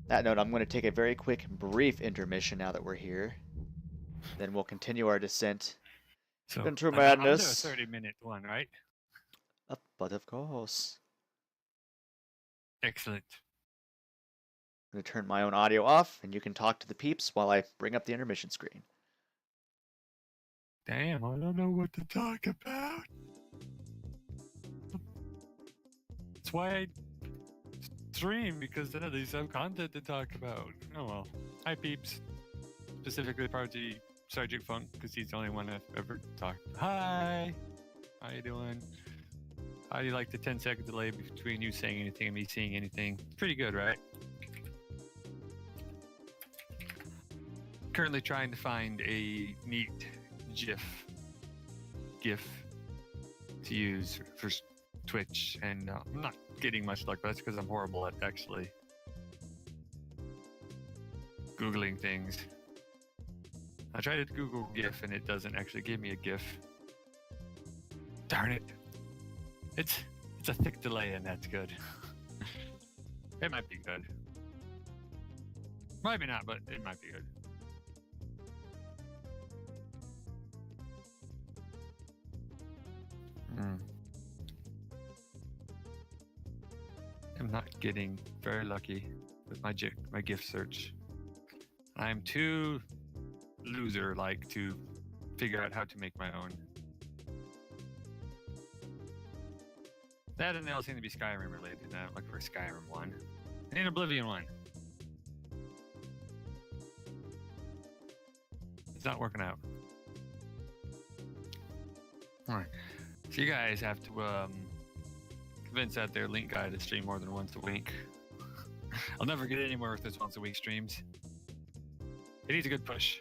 That note, I'm going to take a very quick, brief intermission now that we're here. Then we'll continue our descent So, into under madness. a 30-minute one, right? But of course. Excellent. I'm going to turn my own audio off, and you can talk to the peeps while I bring up the intermission screen. Damn, I don't know what to talk about. That's why I stream, because then at least I have content to talk about. Oh well. Hi peeps. Specifically Party Sergeant Funk, because he's the only one I've ever talked to. Hi! How you doing? How do you like the 10-second delay between you saying anything and me seeing anything? Pretty good, right? Currently trying to find a neat GIF to use for Twitch, and I'm not getting much luck, but that's because I'm horrible at actually Googling things. I tried to Google GIF and it doesn't actually give me a GIF. Darn it. It's a thick delay and that's good. It might be good. Maybe not, but it might be good. I'm not getting very lucky with my GIF search. I'm too loser-like to figure out how to make my own. That and they all seem to be Skyrim related, and I'm looking for a Skyrim one. And an Oblivion one. It's not working out. Alright. So you guys have to convince that their link guy to stream more than once a week. I'll never get anywhere with this once a week streams. It needs a good push.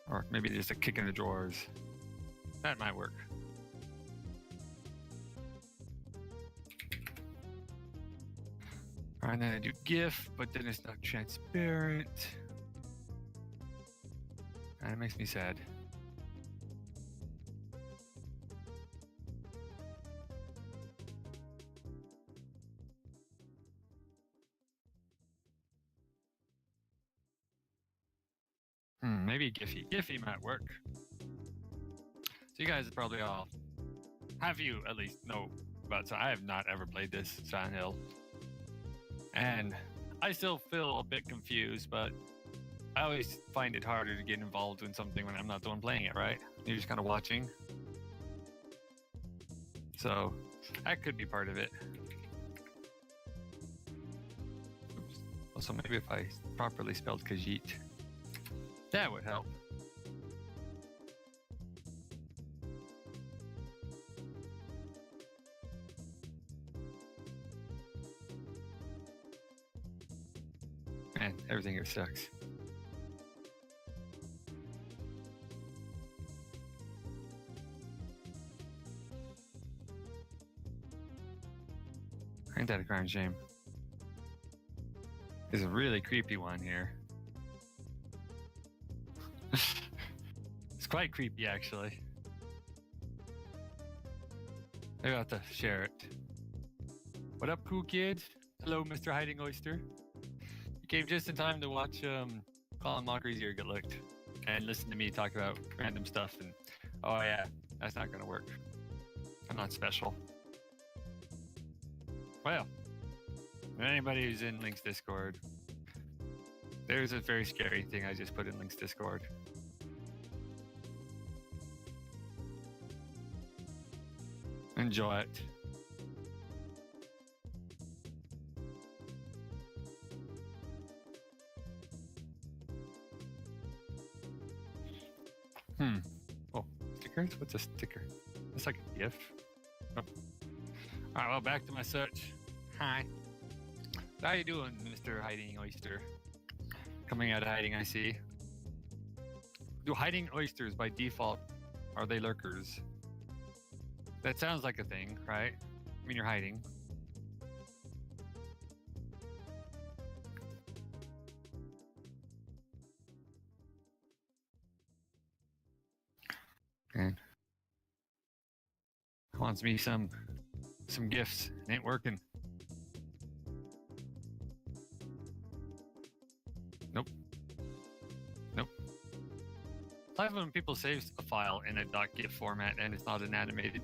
Or maybe just a kick in the drawers. That might work. Alright, then I do GIF, but then it's not transparent. And it makes me sad. Maybe Giphy. Giphy might work. So you guys probably all have you at least know about. So I have not ever played this Silent Hill, and I still feel a bit confused. But I always find it harder to get involved in something when I'm not the one playing it. Right? You're just kind of watching. So that could be part of it. Oops. Also, maybe if I properly spelled Khajiit. That would help. Man, everything here sucks. Ain't that a crime shame? There's a really creepy one here. It's quite creepy, actually. I got to share it. What up, cool kid? Hello, Mr. Hiding Oyster. You came just in time to watch Colin Mockery's ear get licked and listen to me talk about random stuff. And oh yeah, that's not gonna work. I'm not special. Well, anybody who's in Link's Discord There's a very scary thing I just put in Link's Discord. Enjoy it. Oh, stickers? What's a sticker? It's like a GIF. Oh. Alright, well, back to my search. Hi. How you doing, Mr. Hiding Oyster? Coming out of hiding, I see. Do hiding oysters by default, are they lurkers? That sounds like a thing, right? I mean, you're hiding. Okay. Wants me some gifts. It ain't working. Nope. Nope. I love when people save a file in a .gif format and it's not an animated.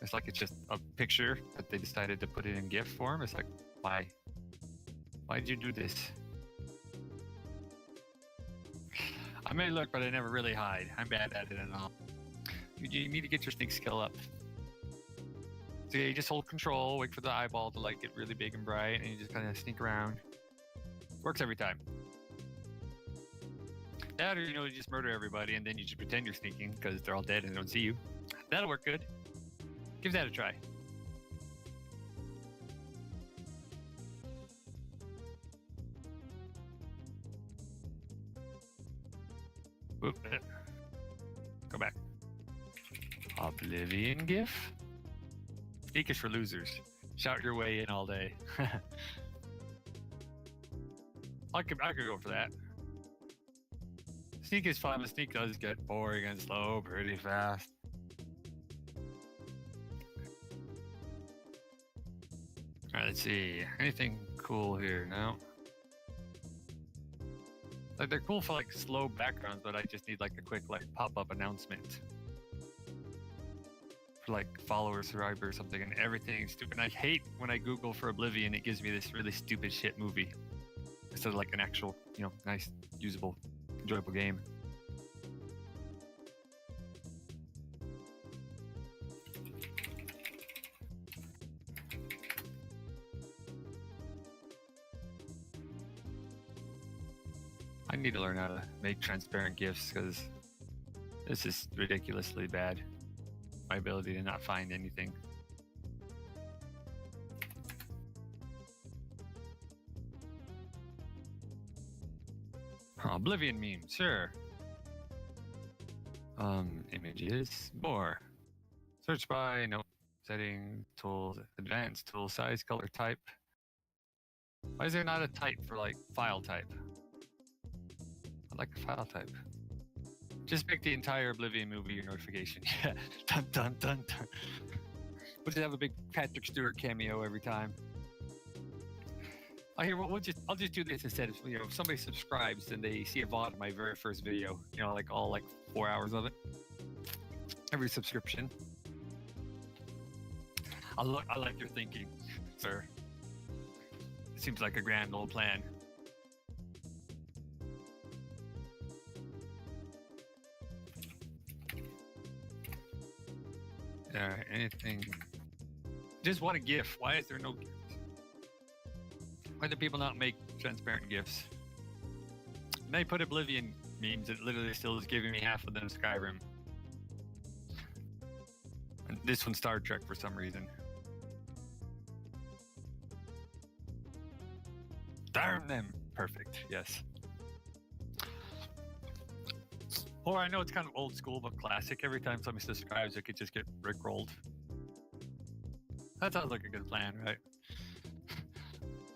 It's like it's just a picture that they decided to put it in GIF form. It's like, why? Why did you do this? I may look, but I never really hide. I'm bad at it and all. You need to get your sneak skill up. So yeah, you just hold control, wait for the eyeball to like get really big and bright, and you just kind of sneak around. Works every time. That or, you just murder everybody and then you just pretend you're sneaking because they're all dead and they don't see you. That'll work good. Give that a try. Oop. Go back. Oblivion GIF? Sneak is for losers. Shout your way in all day. I could go for that. Sneak is fun, but sneak does get boring and slow pretty fast. Alright, let's see. Anything cool here? No. Like, they're cool for like slow backgrounds, but I just need like a quick like pop-up announcement. For like follower subscriber or something, and everything stupid. And I hate when I Google for Oblivion, it gives me this really stupid shit movie. Instead of like an actual, nice, usable, enjoyable game. I need to learn how to make transparent GIFs because this is ridiculously bad. My ability to not find anything. Oblivion meme, sure. Images, more. Search by, nope. Setting, tools, advanced tool, size, color, type. Why is there not a type for like file type? I like a file type. Just make the entire Oblivion movie your notification. Yeah, dun dun dun dun. We'll just have a big Patrick Stewart cameo every time. I'll just do this instead. If somebody subscribes, then they see a VOD of my very first video. Like all 4 hours of it. Every subscription. I like your thinking, sir. It seems like a grand old plan. Anything? Just want a GIF. Why is there no GIFs? Why do people not make transparent GIFs? And they put Oblivion memes, it literally still is giving me half of them Skyrim. And this one's Star Trek for some reason. Darn them! Perfect, yes. Or I know it's kind of old school, but classic. Every time somebody subscribes, it could just get rickrolled. That sounds like a good plan, right?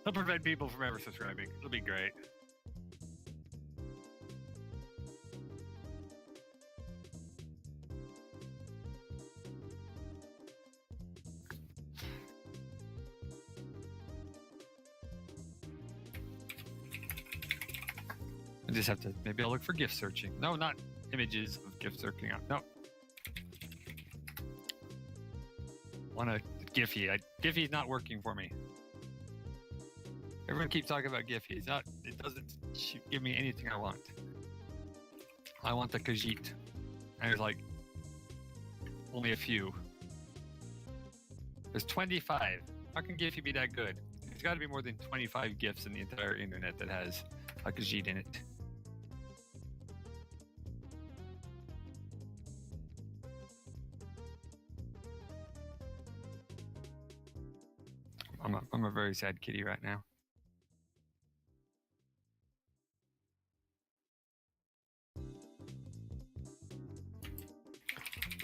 They'll prevent people from ever subscribing. It'll be great. I just have to, maybe I'll look for gift searching. No, not images of gift searching. No. Want a Giphy. Giphy's not working for me. Everyone keeps talking about Giphy. It doesn't Give me anything I want. I want the Khajiit. And there's like only a few. There's 25. How can Giphy be that good? There's got to be more than 25 gifts in the entire internet that has a Khajiit in it. I'm a very sad kitty right now.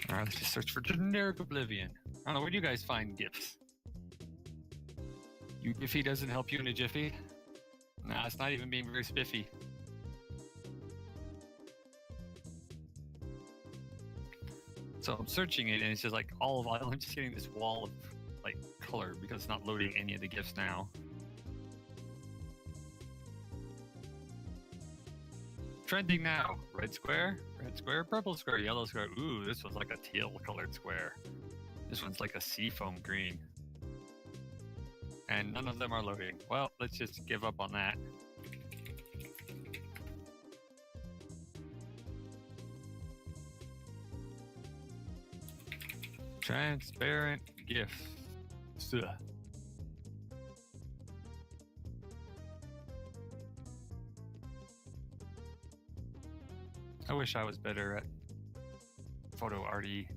Alright, let's just search for generic Oblivion. I don't know, where do you guys find gifts? Jiffy doesn't help you in a jiffy? Nah, it's not even being very spiffy. So I'm searching it and it's just like I'm just getting this wall of like color because it's not loading any of the gifts now. Trending now. Red square, purple square, yellow square. Ooh, this one's like a teal colored square. This one's like a seafoam green. And none of them are loading. Well, let's just give up on that. Transparent gifts. Ugh. I wish I was better at photo arty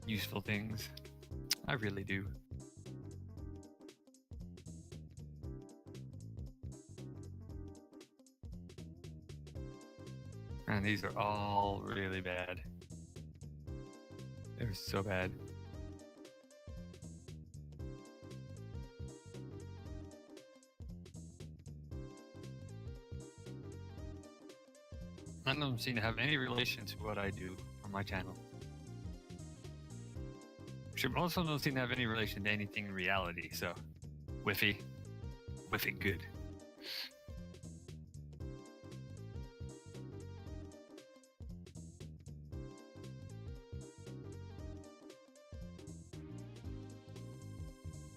useful things. I really do. And these are all really bad. They're so bad. None of them seem to have any relation to what I do on my channel. Most of them don't seem to have any relation to anything in reality, so whiffy good.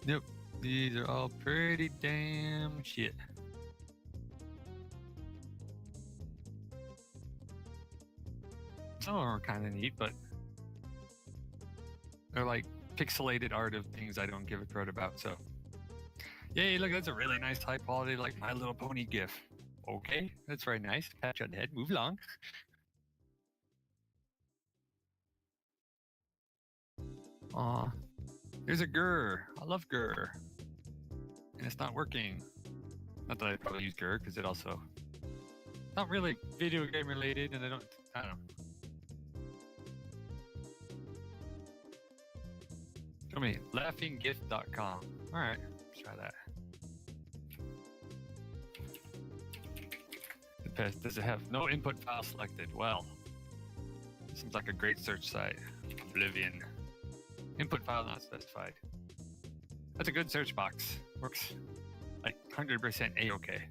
Nope, these are all pretty damn shit. Some of them are kind of neat, but they're like pixelated art of things I don't give a crud about, so. Yay, look, that's a really nice high quality, like My Little Pony gif. Okay, that's very nice. Pat you on the head, move along. Aw, there's a Grr. I love Grr. And it's not working. Not that I probably use Grr, because it also not really video game related, and I don't know. Show me, laughinggift.com. Alright, let's try that. Does it have no input file selected? Well, seems like a great search site. Oblivion. Input file not specified. That's a good search box. Works like 100% A-okay.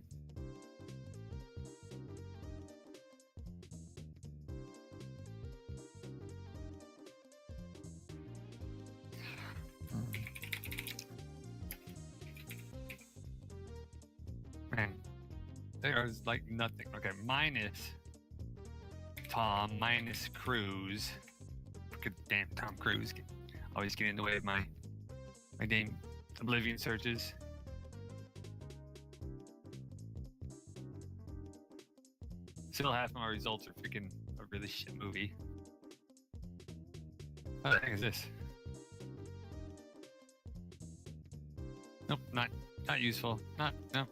Man, there's like nothing. Okay, minus Tom, minus Cruise. Good damn Tom Cruise. Always getting in the way of my damn Oblivion searches. Still half my results are freaking a really shit movie. What the heck is this? Nope, not useful. No.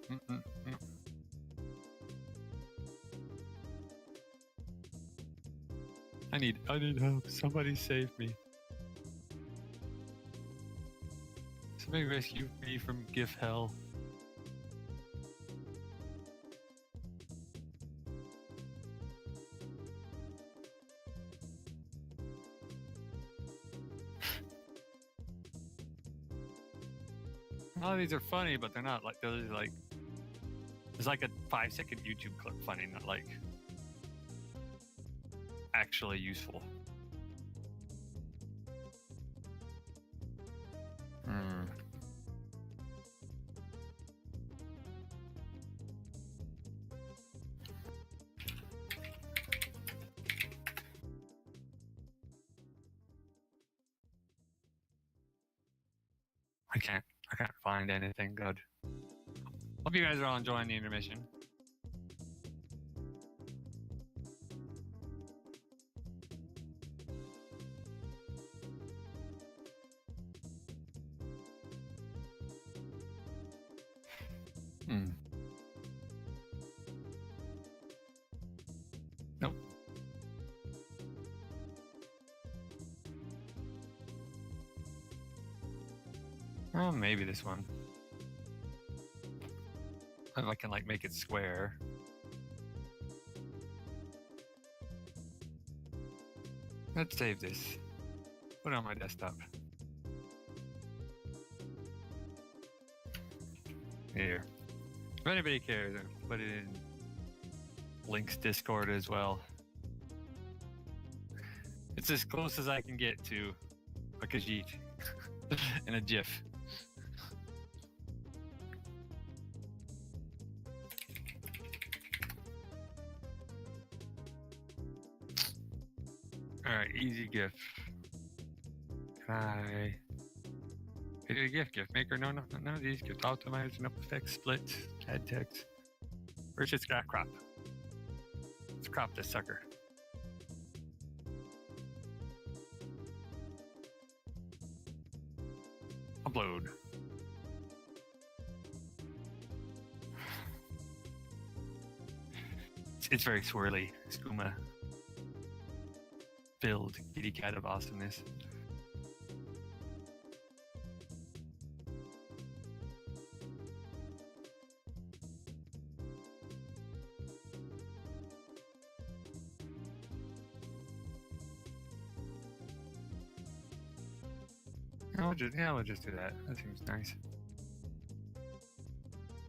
I need help. Somebody save me. Somebody rescue me from GIF hell. A lot of these are funny, but they're not like those. Like, it's like a 5-second YouTube clip funny, not like actually useful. Hmm. I can't find anything good. Hope you guys are all enjoying the intermission. Nope. Oh, maybe this one. If I can like make it square. Let's save this. Put it on my desktop. Here. If anybody cares, I'll put it in Link's Discord as well. It's as close as I can get to a Khajiit and a GIF. Alright, easy GIF. Hi. Hey, a GIF maker. No, none of these. GIF optimize, no effects, split, add text. Where's this guy? Crop. Let's crop this sucker. Upload. It's very swirly. Skooma filled kitty cat of awesomeness. We'll just do that. That seems nice.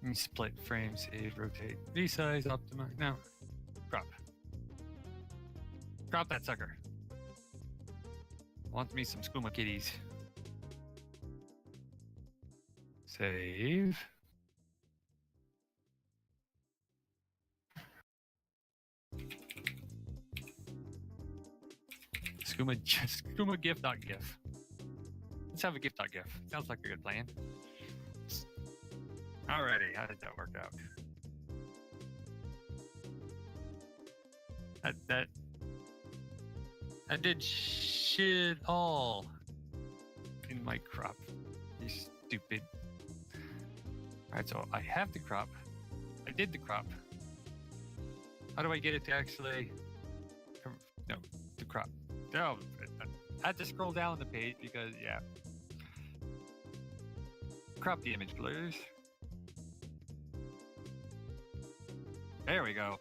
Let me split, frame, save, rotate, resize, optimize. No. Crop. Crop that sucker. Want me some skooma kitties. Save. Skooma gif.gif. Let's have a gif.gif. Sounds like a good plan. Alrighty, how did that work out? That did shit all in my crop. You stupid. Alright, so I have the crop. I did the crop. How do I get it to actually... No, the crop. No, I had to scroll down the page because, yeah. Crop the image, please. There we go.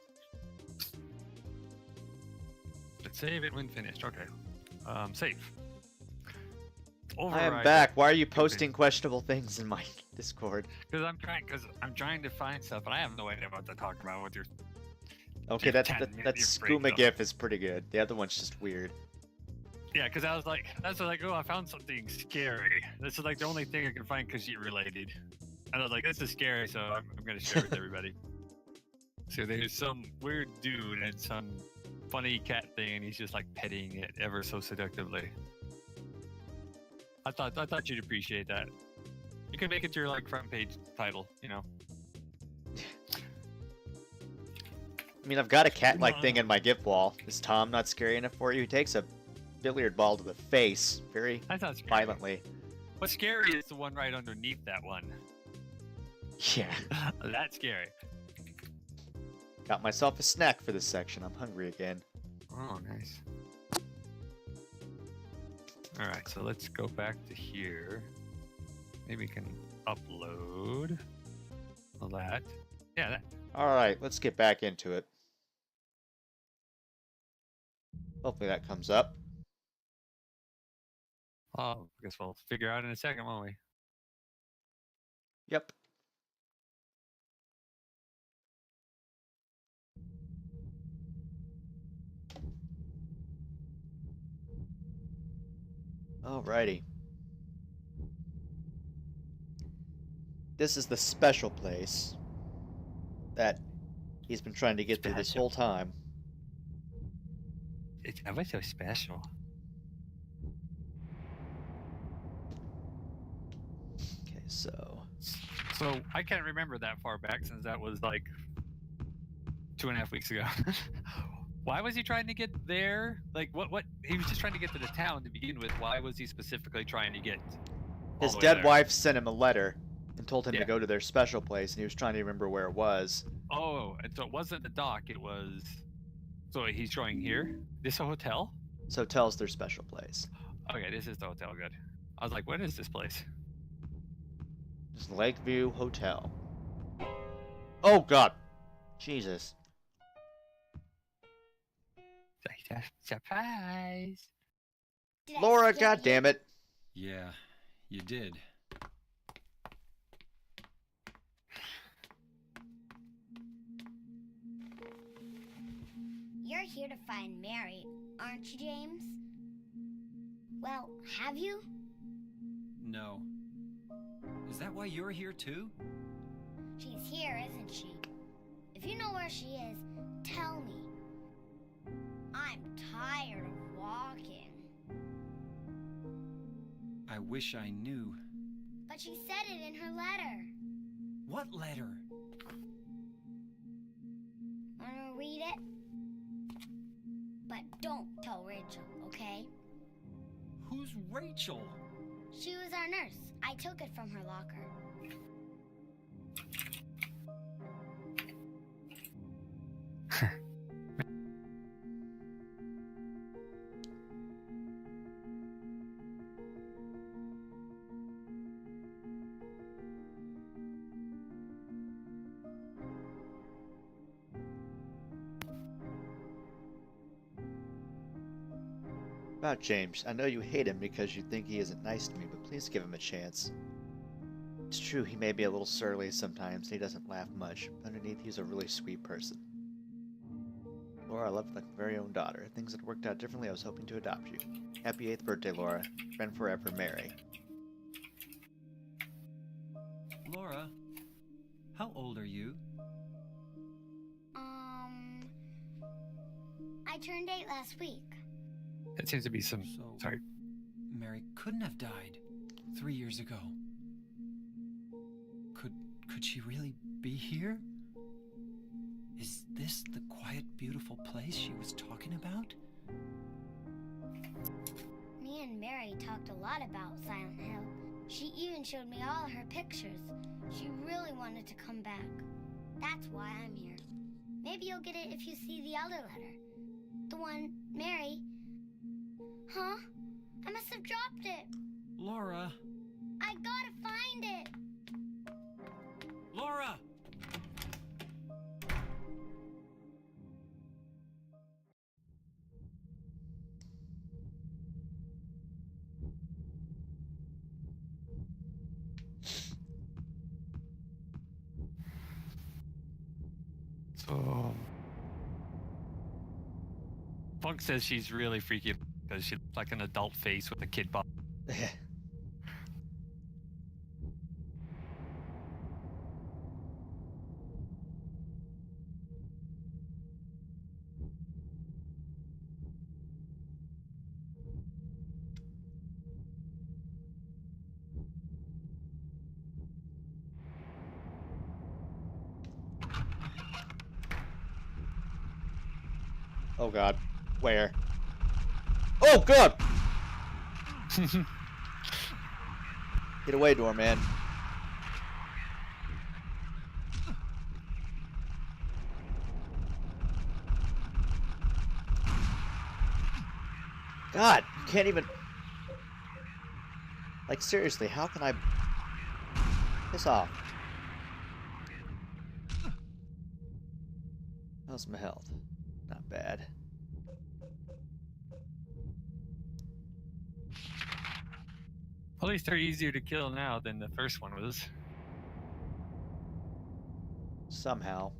Let's save it when finished. Okay. Save. I am back. Why are you posting questionable things in my Discord? Because I'm trying to find stuff, and I have no idea what to talk about with your. Okay, that skooma gif is pretty good. The other one's just weird. Yeah, because I was like, oh, I found something scary. This is like the only thing I can find Khajiit related. And I was like, this is scary, so I'm gonna share it with everybody. So there's some weird dude and some funny cat thing, and he's just like petting it ever so seductively. I thought you'd appreciate that. You can make it your like front page title, you know. I mean, I've got a cat-like thing in my GIF wall. Is Tom not scary enough for you? He takes a billiard ball to the face very violently. What's scary is the one right underneath that one. Yeah. That's scary. Got myself a snack for this section. I'm hungry again. Oh, nice. Alright, so let's go back to here. Maybe we can upload all that. Yeah, that. Alright, let's get back into it. Hopefully that comes up. Oh, I guess we'll figure out in a second, won't we? Yep. Alrighty. This is the special place that he's been trying to get through this whole time. It's ever so special. So So I can't remember that far back since that was like 2.5 weeks ago. Why was he trying to get there? Like, what? He was just trying to get to the town to begin with. Why was he specifically trying to get all his the way dead there? wife sent him a letter and told him to Yeah. go to their special place, and he was trying to remember where it was. Oh, and so it wasn't the dock. It was. So he's showing here. This a hotel? So tells their special place. Okay, this is the hotel. Good. I was like, what is this place? It's Lakeview Hotel. Oh God, Jesus! Surprise! Did I Laura, scare God you? damn it! Yeah, you did. You're here to find Mary, aren't you, James? Well, have you? No. Is that why you're here too? She's here, isn't she? If you know where she is, tell me. I'm tired of walking. I wish I knew. But she said it in her letter. What letter? Wanna read it? But don't tell Rachel, okay? Who's Rachel? She was our nurse. I took it from her locker. About James, I know you hate him because you think he isn't nice to me, but please give him a chance. It's true, he may be a little surly sometimes, and he doesn't laugh much. Underneath, he's a really sweet person. Laura, I love you like my very own daughter. If things had worked out differently, I was hoping to adopt you. Happy 8th birthday, Laura. Friend forever, Mary. Laura, how old are you? I turned 8 last week. It seems to be some. So, Sorry. Mary couldn't have died 3 years ago. Could she really be here? Is this the quiet, beautiful place she was talking about? Me and Mary talked a lot about Silent Hill. She even showed me all her pictures. She really wanted to come back. That's why I'm here. Maybe you'll get it if you see the other letter. The one Mary... Huh? I must have dropped it. Laura! I gotta find it. Laura! So. Funk says she's really freaky because she looks like an adult face with a kid body. Oh God, where? Oh God! Get away, doorman. God, you can't even... Like, seriously, how can I... Piss off. How's my health? Not bad. At least they're easier to kill now than the first one was. Somehow.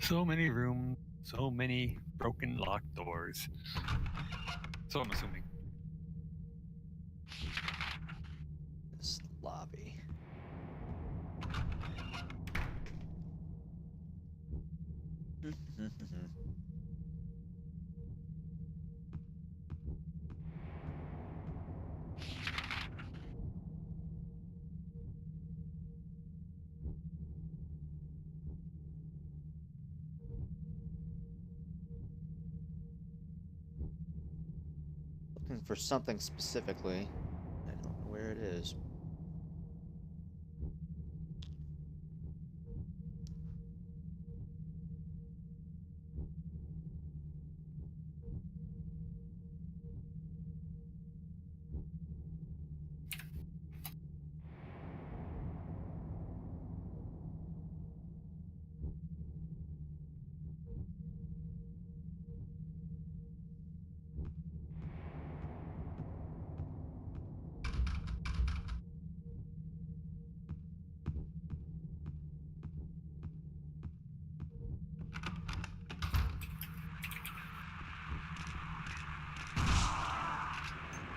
So many rooms, so many broken locked doors. So I'm assuming. This lobby. Looking for something specifically. I don't know where it is.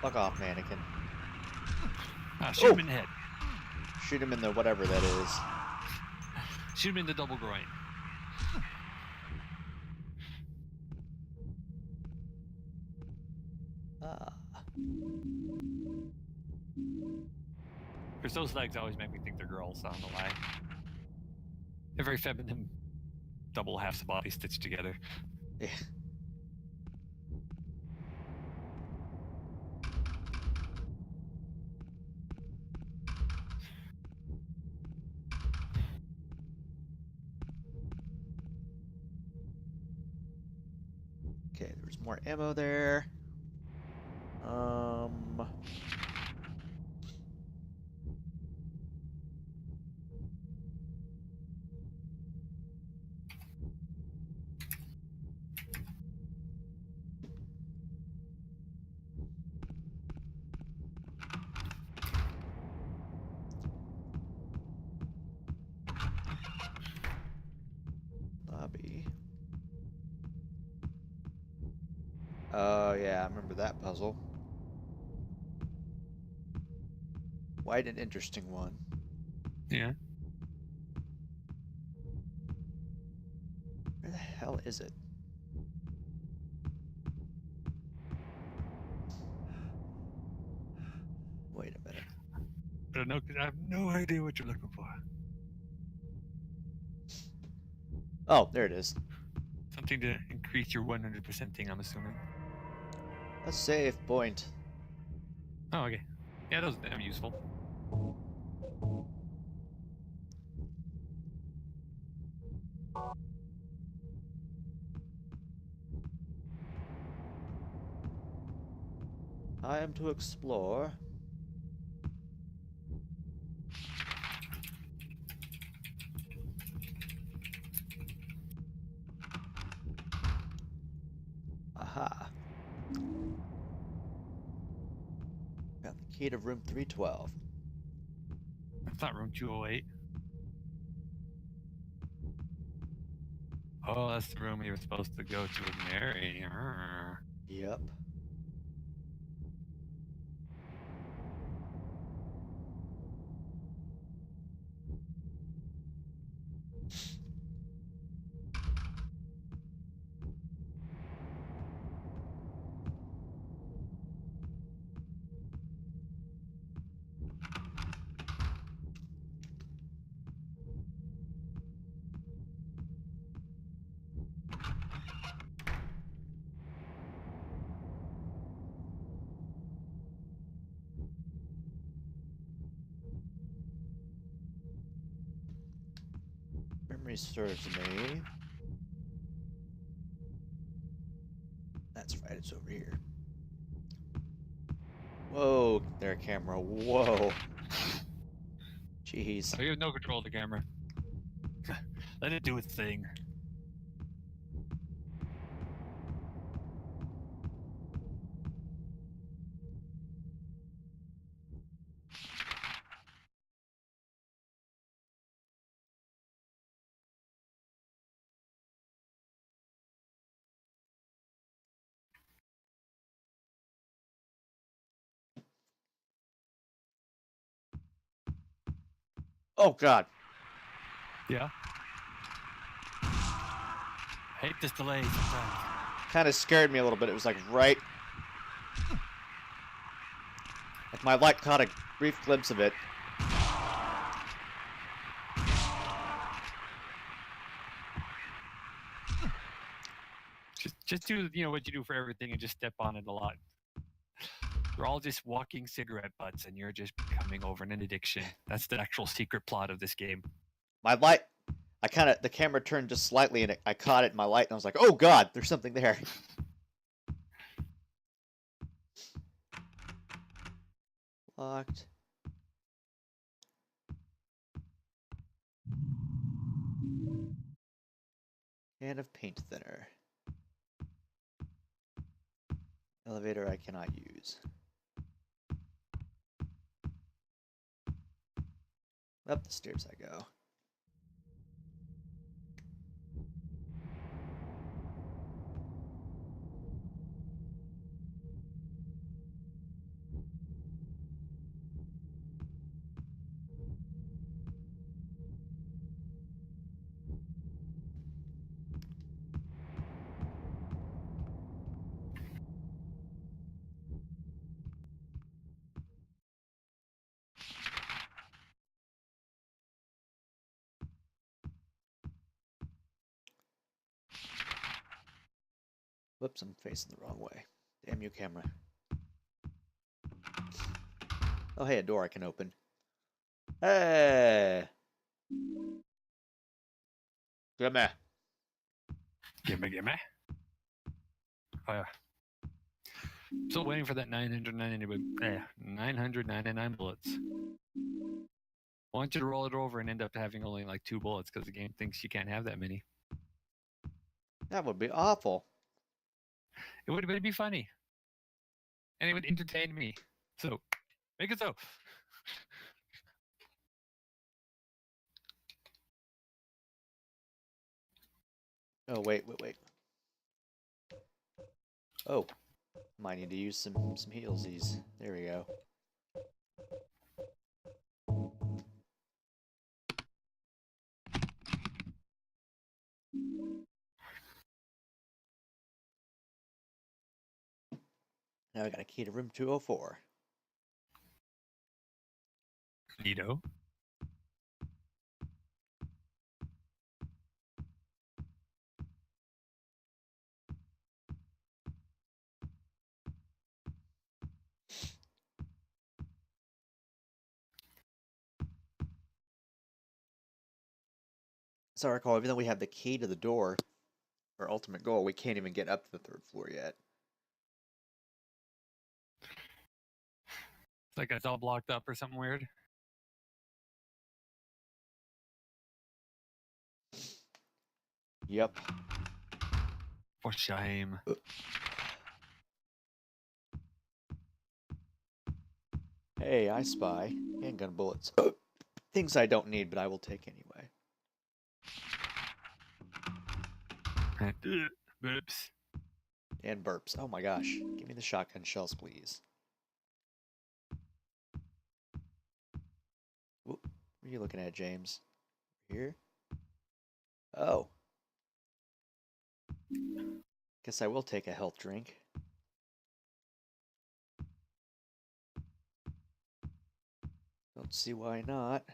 Fuck off, mannequin. Ah, shoot Oh! him in the head. Shoot him in the whatever that is. Shoot him in the double groin. Ah. Because those legs always make me think they're girls, I don't know why. They're very feminine, double halves the body stitched together. Yeah. Okay, there's more ammo there. Lobby. Oh yeah, I remember that puzzle. Quite an interesting one. Yeah. Where the hell is it? Wait a minute. I don't know, because I have no idea what you're looking for. Oh, there it is. Something to increase your 100% thing, I'm assuming. A save point. Oh, okay. Yeah, those are useful. I am to explore. Aha. Got the key to room 312. That's not room 208. Oh, that's the room you were supposed to go to with Mary. Arr. Yep. Memory serves me. That's right, it's over here. Whoa, there, camera. Whoa. Jeez. Oh, you have no control of the camera. Let it do its thing. Oh God. Yeah. Hate this delay sometimes. Kind of scared me a little bit. It was like right. Like my light caught a brief glimpse of it. Just do what you do for everything and just step on it a lot. They're all just walking cigarette butts, and you're just becoming over an addiction. That's the actual secret plot of this game. My light, the camera turned just slightly, and I caught it in my light, and I was like, oh God, there's something there. Locked. Can of paint thinner. Elevator I cannot use. Up the stairs I go. Whoops, I'm facing the wrong way. Damn you, camera. Oh, hey, a door I can open. Hey! Gimme. Gimme. Oh, yeah. Still waiting for that 999 bullets. I want you to roll it over and end up having only like 2 bullets because the game thinks you can't have that many. That would be awful. It would be funny. And it would entertain me. So, make it so. Oh, wait. Oh. Might need to use some healsies. There we go. Now I got a key to room 204. Neato. As I recall, even though we have the key to the door, our ultimate goal, we can't even get up to the 3rd floor yet. It's like it's all blocked up or something weird. Yep. For shame. Hey, I spy. Handgun bullets. Things I don't need, but I will take anyway. Oops. And burps. Oh my gosh. Give me the shotgun shells, please. What are you looking at, James? Here? Oh. Guess I will take a health drink. Don't see why not.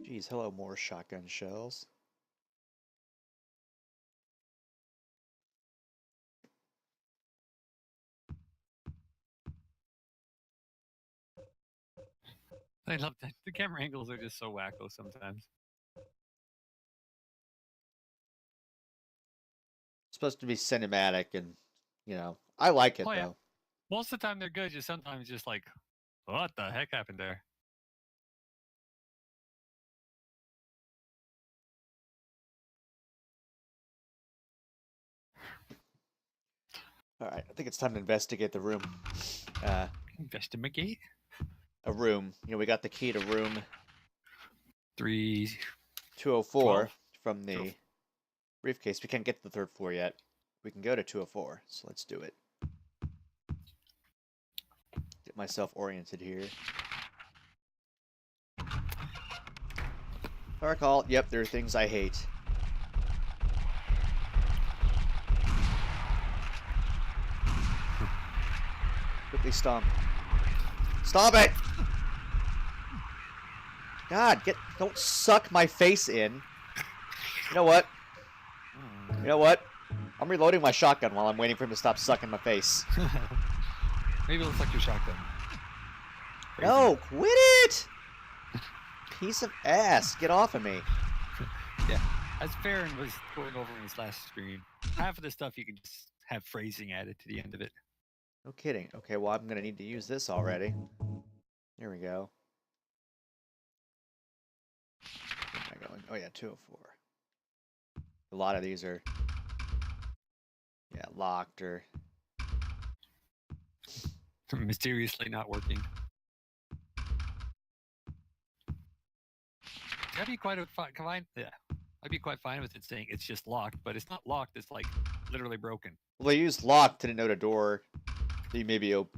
Geez, hello, more shotgun shells. I love that. The camera angles are just so wacko sometimes. It's supposed to be cinematic and, I like it, Oh, yeah. though. Most of the time they're good, just sometimes just like, what the heck happened there? Alright, I think it's time to investigate the room. Investigate? A room. We got the key to room 204 12? from the briefcase. We can't get to the 3rd floor yet. We can go to 204, so let's do it. Get myself oriented here. If I recall, yep, there are things I hate. Quickly stomp. Stop it! God, don't suck my face in. You know what? You know what? I'm reloading my shotgun while I'm waiting for him to stop sucking my face. Maybe it'll suck your shotgun. Crazy. No, quit it! Piece of ass, get off of me. Yeah, as Farron was going over in his last stream, half of the stuff you can just have phrasing added to the end of it. No kidding. Okay, well, I'm gonna need to use this already. There we go. Where am I going? Oh yeah, 204. A lot of these are, yeah, locked or... Mysteriously not working. That'd be quite fine. Yeah, I'd be quite fine with it saying it's just locked, but it's not locked. It's like literally broken. Well, they use locked to denote a door that you may be able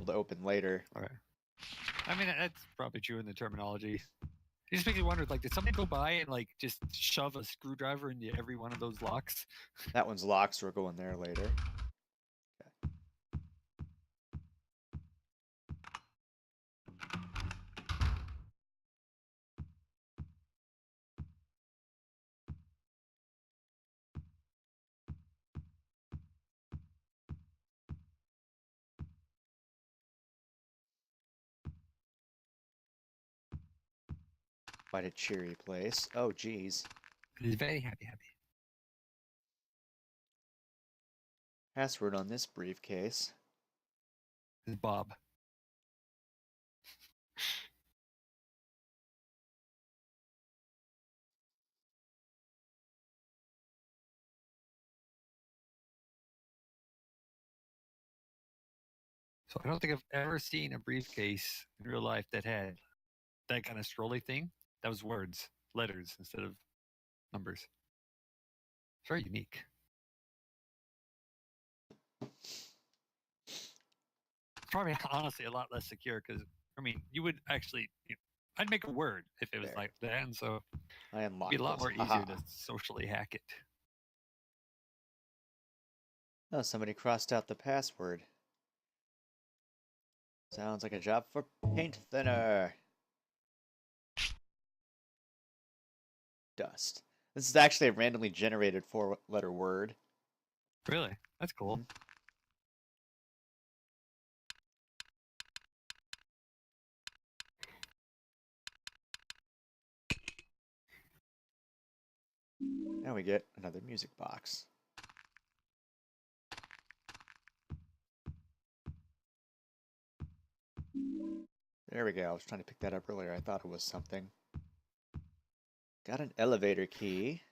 to open later. All right. I mean, that's probably true in the terminology. It just makes me wonder, like, did somebody go by and like just shove a screwdriver into every one of those locks? That one's locked, so we're going there later. Quite a cheery place. Oh, geez. It is very happy. Password on this briefcase. This is Bob. So I don't think I've ever seen a briefcase in real life that had that kind of scrolly thing. That was words, letters instead of numbers. It's very unique. It's probably honestly a lot less secure because I mean you would actually I'd make a word if it was There. like that, and so I it'd unlocked be a lot this. more Haha. easier to socially hack it. Oh, somebody crossed out the password. Sounds like a job for paint thinner. Dust. This is actually a randomly generated 4-letter word. Really, that's cool. Mhm. Now we get another music box. There we go. I was trying to pick that up earlier. I thought it was something. Got an elevator key.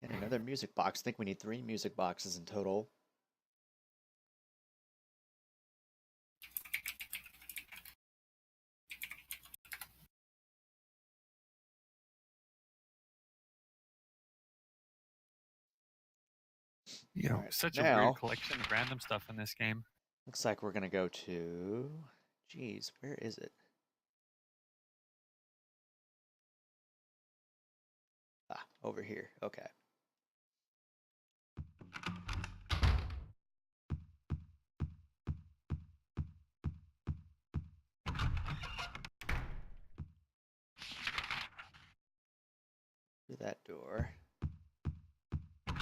And another music box. I think we need 3 music boxes in total. You know, Alright, such a now- weird collection of random stuff in this game. Looks like we're gonna go to... Geez, where is it? Ah, over here. Okay. Through that door. I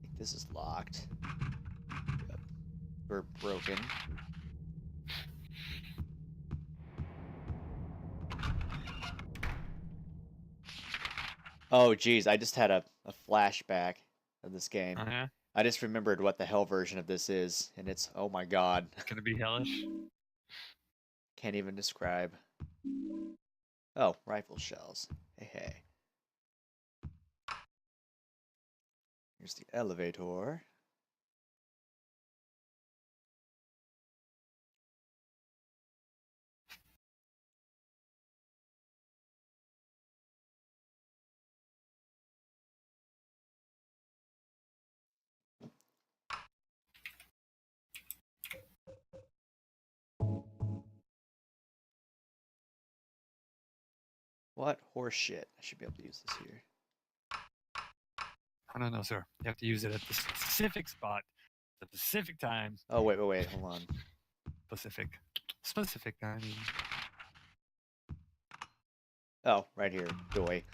think this is locked. Yep. We're broken. Oh, geez, I just had a flashback of this game. Uh-huh. I just remembered what the hell version of this is, and it's, oh my god. It's gonna be hellish. Can't even describe. Oh, rifle shells. Hey, hey. Here's the elevator. What horse shit? I should be able to use this here. I don't know, sir. You have to use it at the specific spot, the specific time. Oh, wait, hold on. Specific time. Oh, right here. Doy.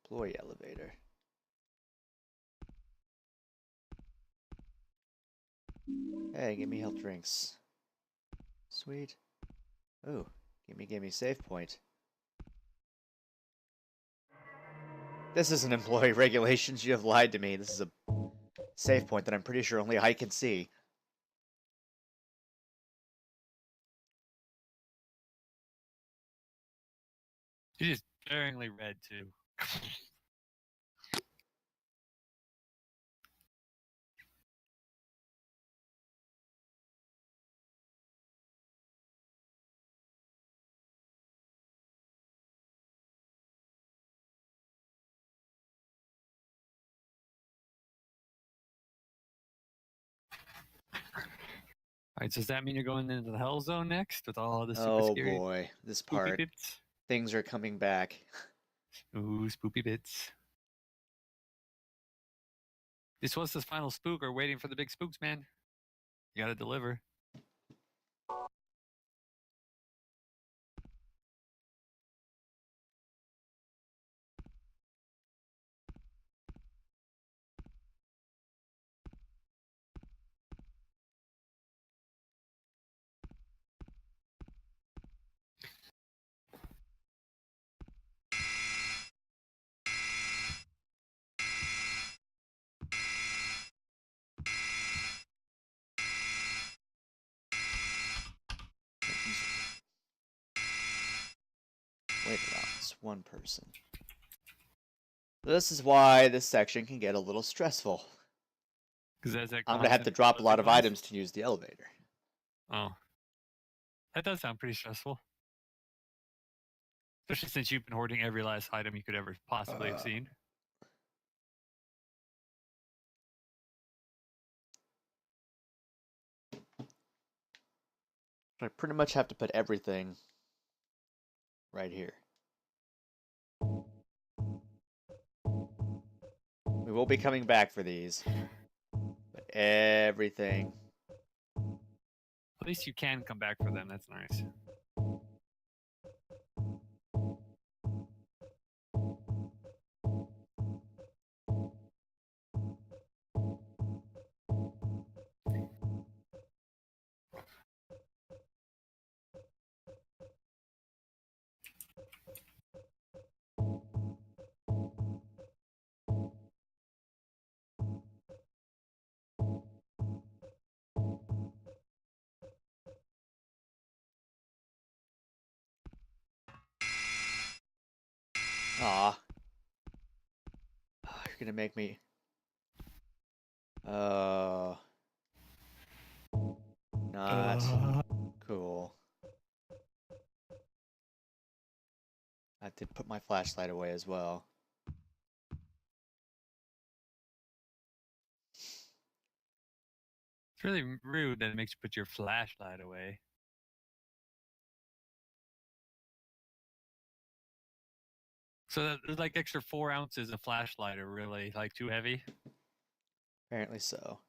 Employee elevator. Hey, give me health drinks. Sweet. Ooh, give me save point. This isn't employee regulations. You have lied to me. This is a save point that I'm pretty sure only I can see. You just glaringly red too. Alright, so does that mean you're going into the hell zone next with all the super Oh scary boy, this spoopy part. bits? Things are coming back. Ooh, spoopy bits. This was the final spook or waiting for the big spooks, man. You gotta deliver. Wait around, it's one person. This is why this section can get a little stressful. Because I'm gonna have to drop a lot of items to use the elevator. Oh. That does sound pretty stressful. Especially since you've been hoarding every last item you could ever possibly have seen. I pretty much have to put everything right here. We will be coming back for these. But everything. At least you can come back for them. That's nice. Aw. You're gonna make me... Not cool. I did put my flashlight away as well. It's really rude that it makes you put your flashlight away. So there's like extra 4 ounces of flashlight are really like too heavy. Apparently so.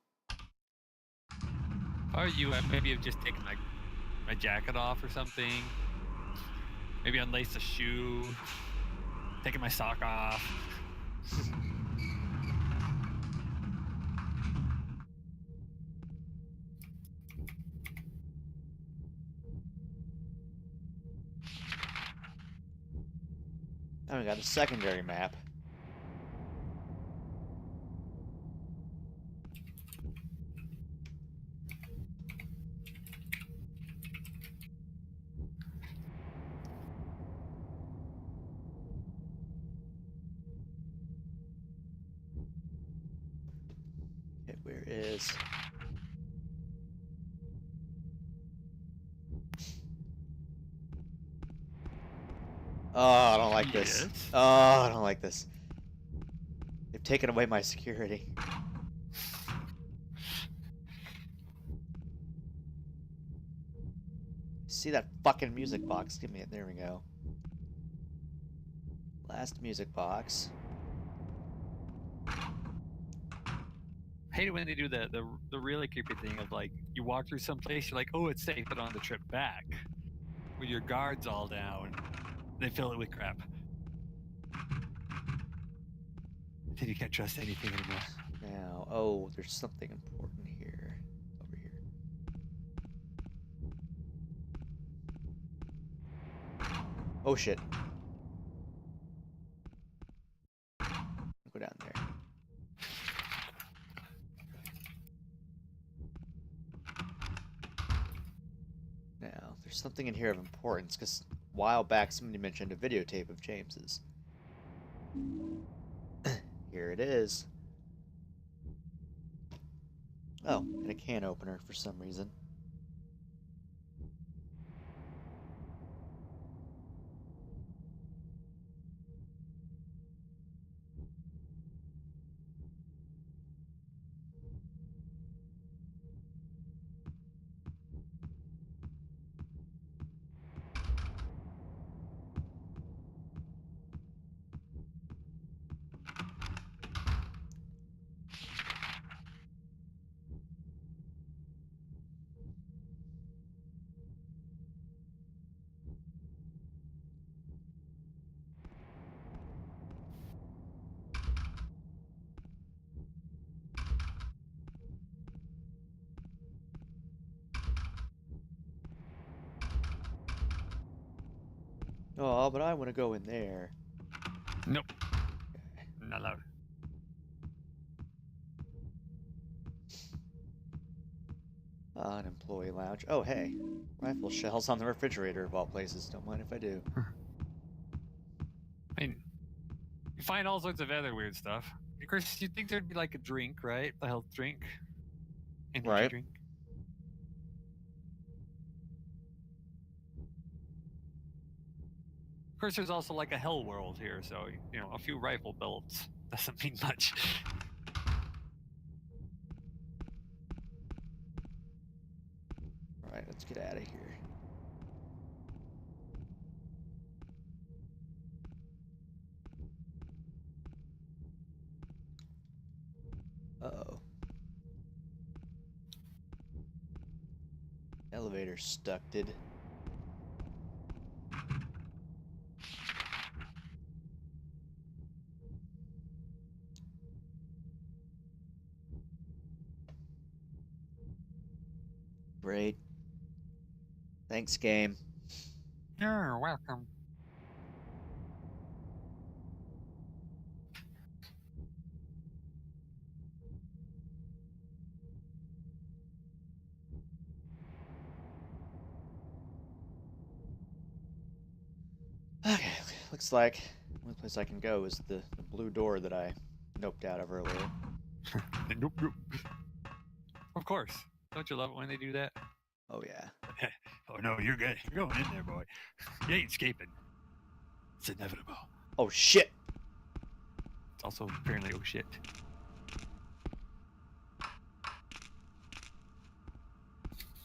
Or you maybe have just taken like my jacket off or something. Maybe unlace a shoe. Taking my sock off. Now we got a secondary map. Okay, where is... Oh, I don't like this. Yes. Oh, I don't like this. They've taken away my security. See that fucking music box? Give me it. There we go. Last music box. I hate it when they do the really creepy thing of like you walk through some place, you're like, oh, it's safe, but on the trip back, with your guards all down, they fill it with crap. Then you can't trust anything anymore. Now, oh, there's something important here. Over here. Oh shit. Go down there. Now, there's something in here of importance, because a while back somebody mentioned a videotape of James's. Here it is. Oh, and a can opener for some reason. Oh, but I want to go in there. Nope. Not allowed. An employee lounge. Oh, hey. Rifle shells on the refrigerator of all places. Don't mind if I do. I mean, you find all sorts of other weird stuff. Of course, you'd think there'd be like a drink, right? A health drink. Energy Right. drink. Of course, there's also like a hell world here, so, you know, a few rifle belts doesn't mean much. Alright, let's get out of here. Uh-oh. Elevator stuck, did. Great. Thanks, game. You're welcome. Okay, looks like the only place I can go is the blue door that I noped out of earlier. Nope, nope. Of course. Don't you love it when they do that? Oh, yeah. Oh no, you're good. You're going in there, boy. You ain't escaping. It's inevitable. Oh, shit! It's also apparently oh shit.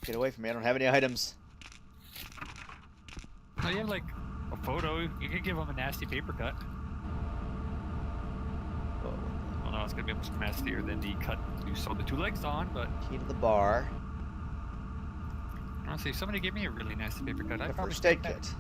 Get away from me, I don't have any items. Oh, you have like a photo. You could give them a nasty paper cut. Whoa, Well, no, it's gonna be much nastier than the cut you sewed the two legs on, but key to the bar. honestly, if somebody gave me a really nasty paper cut, I'd A probably first aid take that. kit.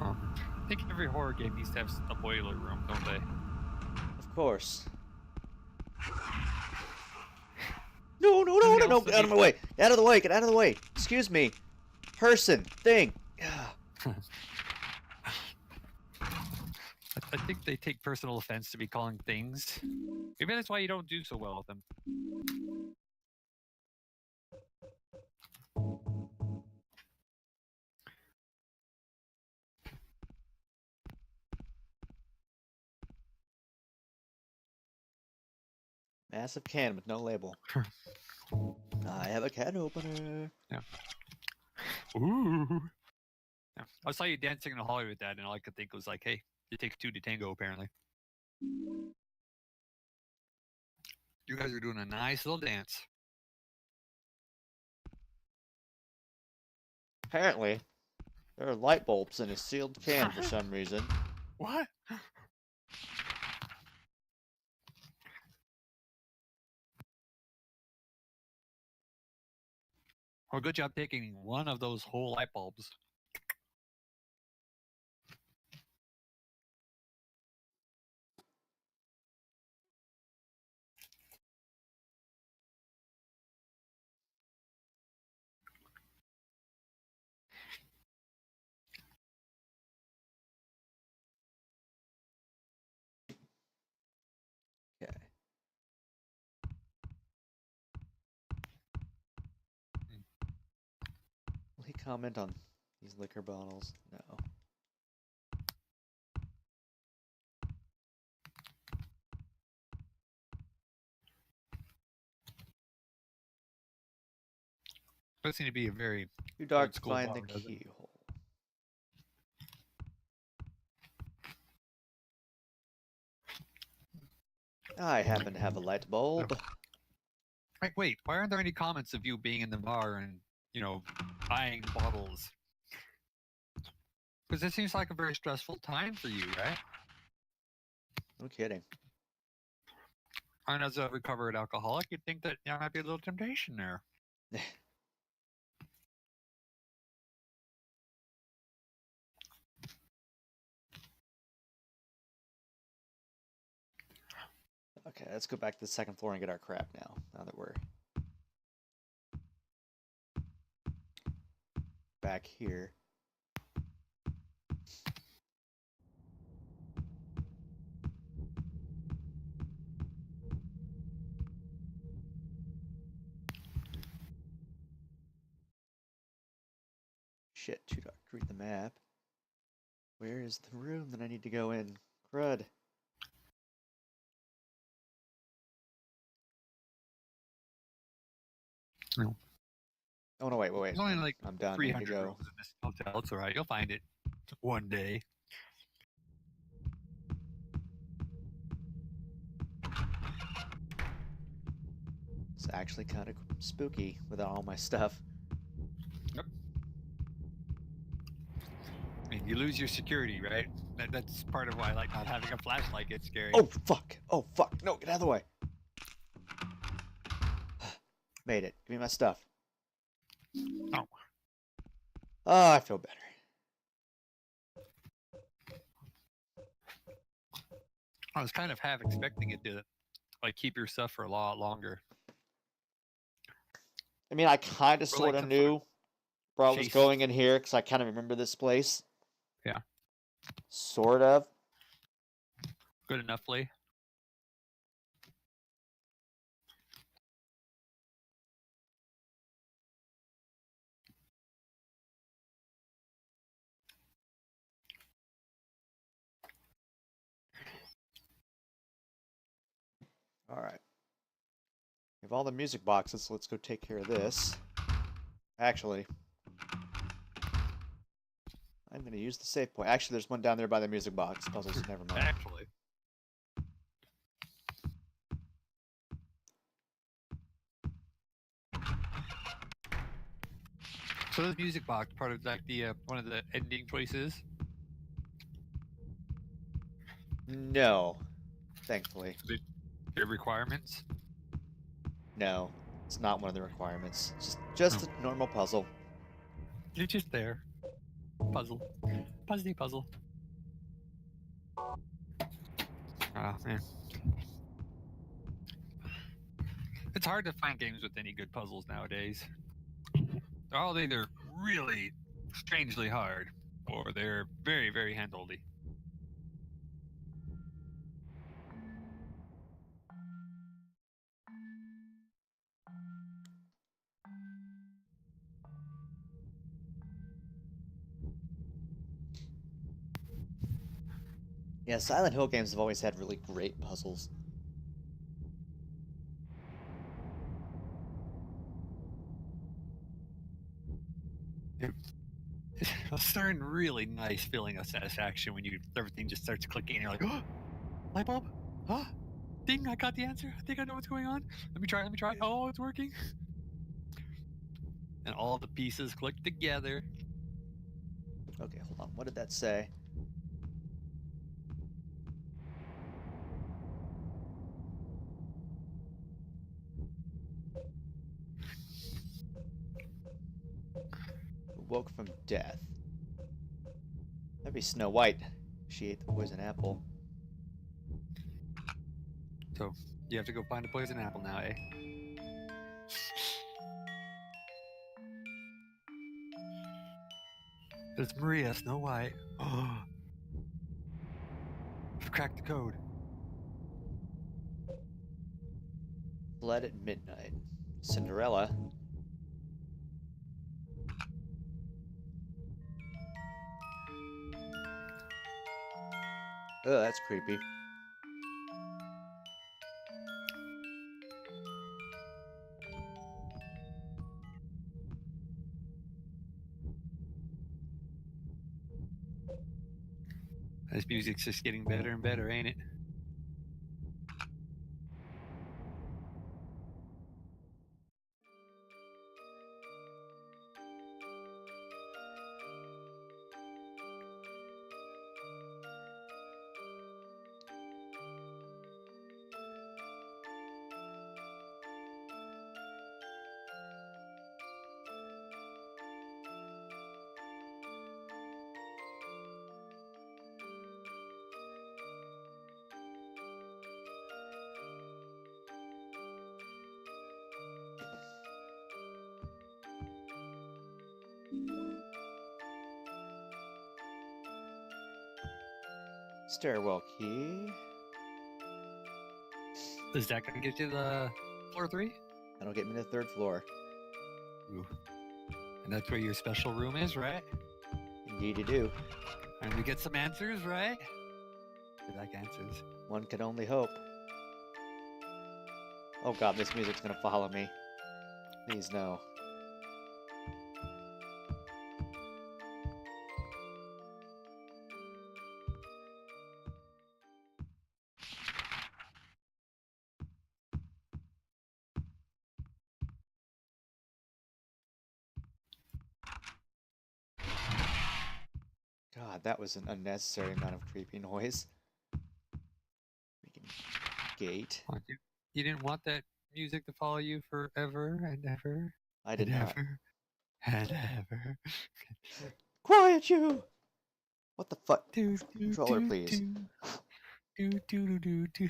I think every horror game needs to have a boiler room, don't they? Of course. No, no, no, no, no, get out of my way! Get out of the way, get out of the way! Excuse me. Person, thing. I think they take personal offense to be calling things. Maybe that's why you don't do so well with them. Massive can with no label. I have a can opener. Ooh. Yeah. I saw you dancing in the hallway with that, and all I could think was like, hey, it takes two to tango, apparently. You guys are doing a nice little dance. Apparently, there are light bulbs in a sealed can for some reason. What? Well, good job taking one of those whole light bulbs. Okay. Will he comment on these liquor bottles? No. Does seem to be a very Too dark old to school find bar, the doesn't it? keyhole. I happen to have a light bulb. Like, wait, why aren't there any comments of you being in the bar and, buying bottles? Because it seems like a very stressful time for you, right? No kidding. And as a recovered alcoholic, you'd think that there might be a little temptation there. Okay, let's go back to the second floor and get our crap now. Now that we're back here. Shit, too dark to read the map. Where is the room that I need to go in? Crud. No. Oh no, wait. There's only like I'm done. I need to 300 go. rooms in this hotel. It's all right. You'll find it one day. It's actually kind of spooky without all my stuff. Yep. I mean, you lose your security, right? That's part of why, like, not having a flashlight gets scary. Oh fuck! Oh fuck! No, get out of the way! Made it. Give me my stuff. Oh. Oh, I feel better. I was kind of half expecting it to, like, keep your stuff for a lot longer. I mean, I kind of Or, sort like, of some sort knew of where I was chase. going in here because I kind of remember this place. Yeah. Sort of. Good enough, Lee. All right. We have all the music boxes, so let's go take care of this. Actually, I'm going to use the save point. Actually, there's one down there by the music box puzzles. Never mind. Actually. So this music box part of like the one of the ending choices. No, thankfully. Your requirements. No, it's not one of the requirements. It's just a normal puzzle. You're just there. Puzzle. Puzzle. Oh, man. It's hard to find games with any good puzzles nowadays. They're all either really strangely hard, or they're very, very handholdy. Yeah, Silent Hill games have always had really great puzzles. It's a certain really nice feeling of satisfaction when everything just starts clicking and you're like, oh, light bulb? Huh? Ding, I got the answer. I think I know what's going on. Let me try. Oh, it's working. And all the pieces click together. Okay, hold on. What did that say? Woke from death. That'd be Snow White. She ate the poison apple. So you have to go find a poison apple now, eh? It's Maria, Snow White. Oh, I've cracked the code. Fled at midnight. Cinderella. Oh, that's creepy. This music's just getting better and better, ain't it? Stairwell key. Is that gonna get you the floor 3? That'll get me to the 3rd floor. Ooh. And that's where your special room is, right? Indeed you do. And we get some answers, right? We like answers. One can only hope. Oh god, this music's gonna follow me. Please no. God, that was an unnecessary amount of creepy noise. Freaking gate. You didn't want that music to follow you forever and ever I did and not. ever and ever. Quiet you! What the fuck? Do, do, Controller, do, please. do, do, do, do, do.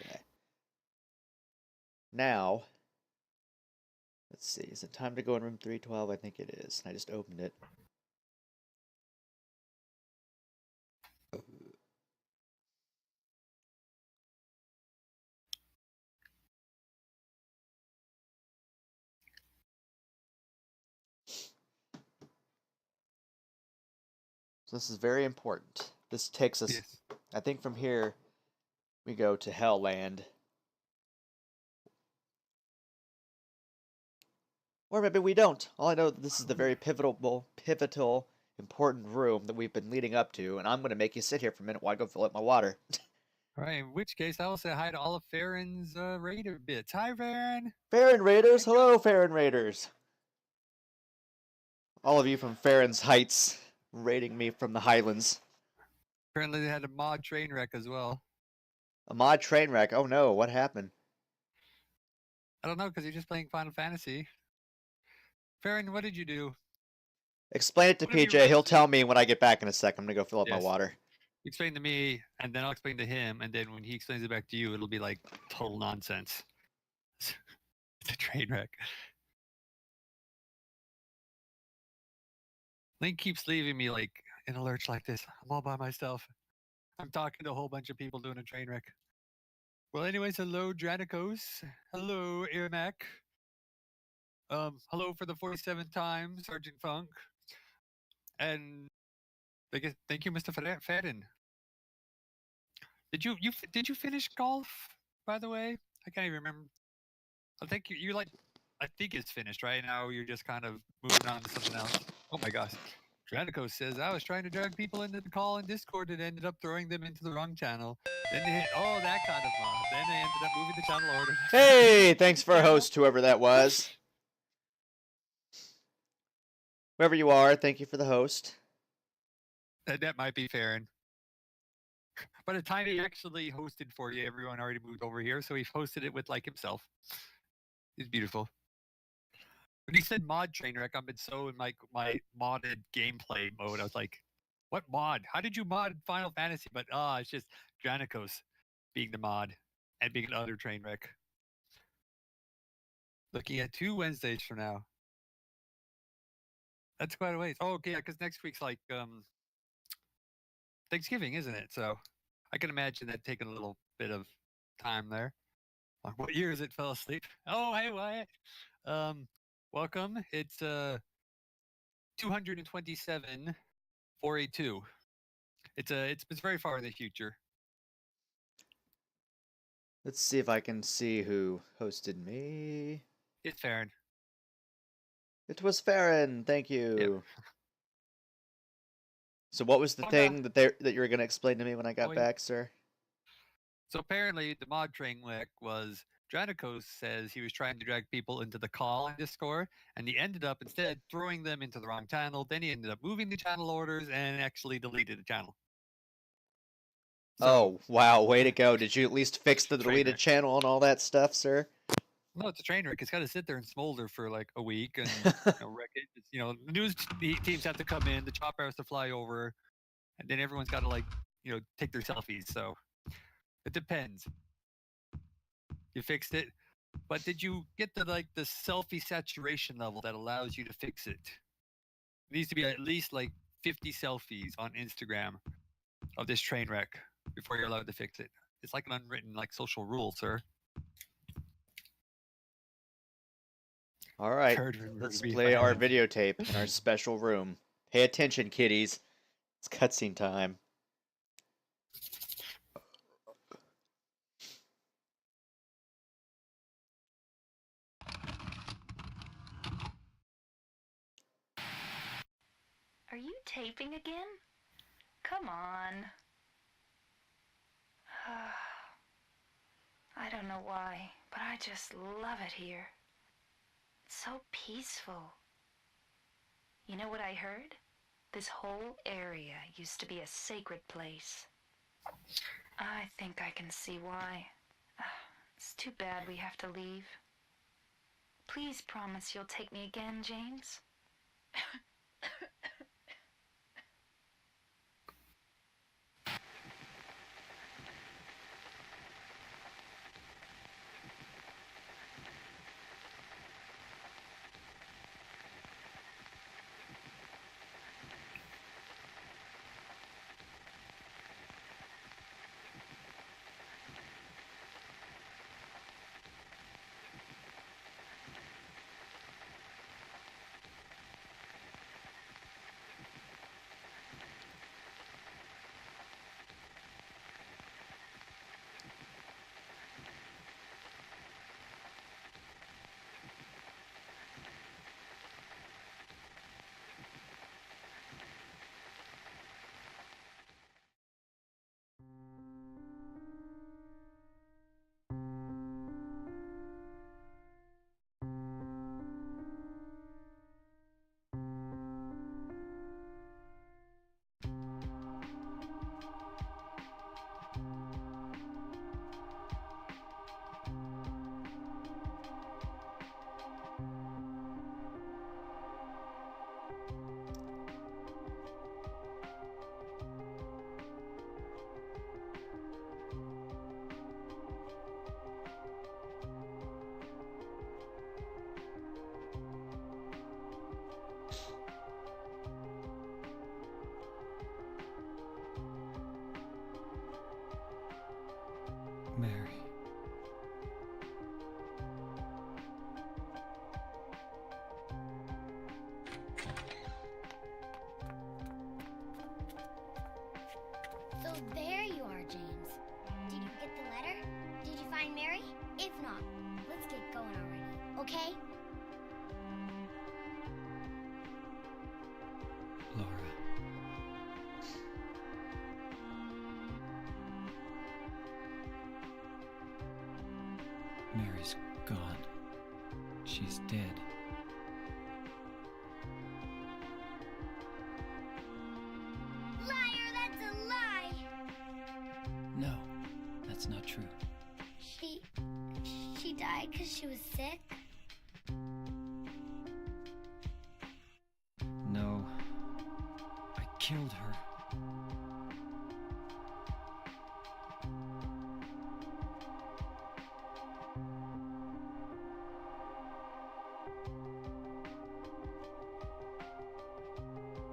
Okay. Now, let's see. Is it time to go in room 312? I think it is. I just opened it. So this is very important. This takes us, Yes. I think from here, we go to Hell Land. Or maybe we don't. All I know, this is the very pivotal, important room that we've been leading up to, and I'm going to make you sit here for a minute while I go fill up my water. All right, in which case, I will say hi to all of Farron's Raider bits. Hi, Farron! Farron Raiders! Hello, Farron Raiders! All of you from Farron's Heights raiding me from the Highlands. Apparently, they had a mod train wreck as well. A mod train wreck. Oh no, what happened? I don't know, because you're just playing Final Fantasy. Farron, what did you do? Explain it to What have you PJ. read? He'll tell me when I get back in a second. I'm going to go fill up my Yes. water. Explain to me, and then I'll explain to him, and then when he explains it back to you, it'll be like total nonsense. It's a train wreck. Link keeps leaving me like in a lurch like this. I'm all by myself. I'm talking to a whole bunch of people doing a train wreck. Well, anyways, hello, Dranicos. Hello, Irmac. Hello for the 47th time, Sergeant Funk. And thank you, Mr. Fadden. Did you finish golf, by the way? I can't even remember. I think you like I think it's finished right now. You're just kind of moving on to something else. Oh my gosh. Dranico says, I was trying to drag people into the call in Discord and ended up throwing them into the wrong channel. Then they hit, oh, that kind of mod. Then they ended up moving the channel order. Hey, thanks for host, whoever that was. Whoever you are, thank you for the host. That might be Farron. By the time he actually hosted for you, everyone already moved over here, so he hosted it with like himself. It's beautiful. When he said mod train wreck, I've been so in my modded gameplay mode. I was like, what mod? How did you mod Final Fantasy? But it's just Dranicos being the mod and being an utter train wreck. Looking at 2 Wednesdays from now. That's quite a ways. Oh, okay, yeah, because next week's like Thanksgiving, isn't it? So I can imagine that taking a little bit of time there. Like, what year is it? Fell asleep. Oh, hey, Wyatt. Welcome. It's 227 482. It's very far in the future. Let's see if I can see who hosted me. It's Farron. It was Farron. Thank you. Yep. So what was the Oh, thing that you were going to explain to me when I got Oh, back, sir? So apparently the mod train wreck was Dranicos says he was trying to drag people into the call in Discord, and he ended up instead throwing them into the wrong channel. Then he ended up moving the channel orders and actually deleted the channel. So, Oh, wow, way to go. Did you at least fix the Train deleted wreck. channel and all that stuff, sir? no, it's a train wreck. It's got to sit there and smolder for like a week and wreck it. It's, the news teams have to come in, the chopper has to fly over, and then everyone's got to take their selfies. So it depends. You fixed it, but did you get the selfie saturation level that allows you to fix it? It needs to be at least like 50 selfies on Instagram of this train wreck before you're allowed to fix it. It's like an unwritten social rule, sir. All right, Heard rumor let's to be play our violent. videotape in our special room. Pay attention, kiddies. It's cutscene time. Are you taping again? Come on. I don't know why, but I just love it here. It's so peaceful. You know what I heard? This whole area used to be a sacred place. I think I can see why. It's too bad we have to leave. Please promise you'll take me again, James. she's dead. Liar, that's a lie! No, that's not true. She died because she was sick? No, I killed her.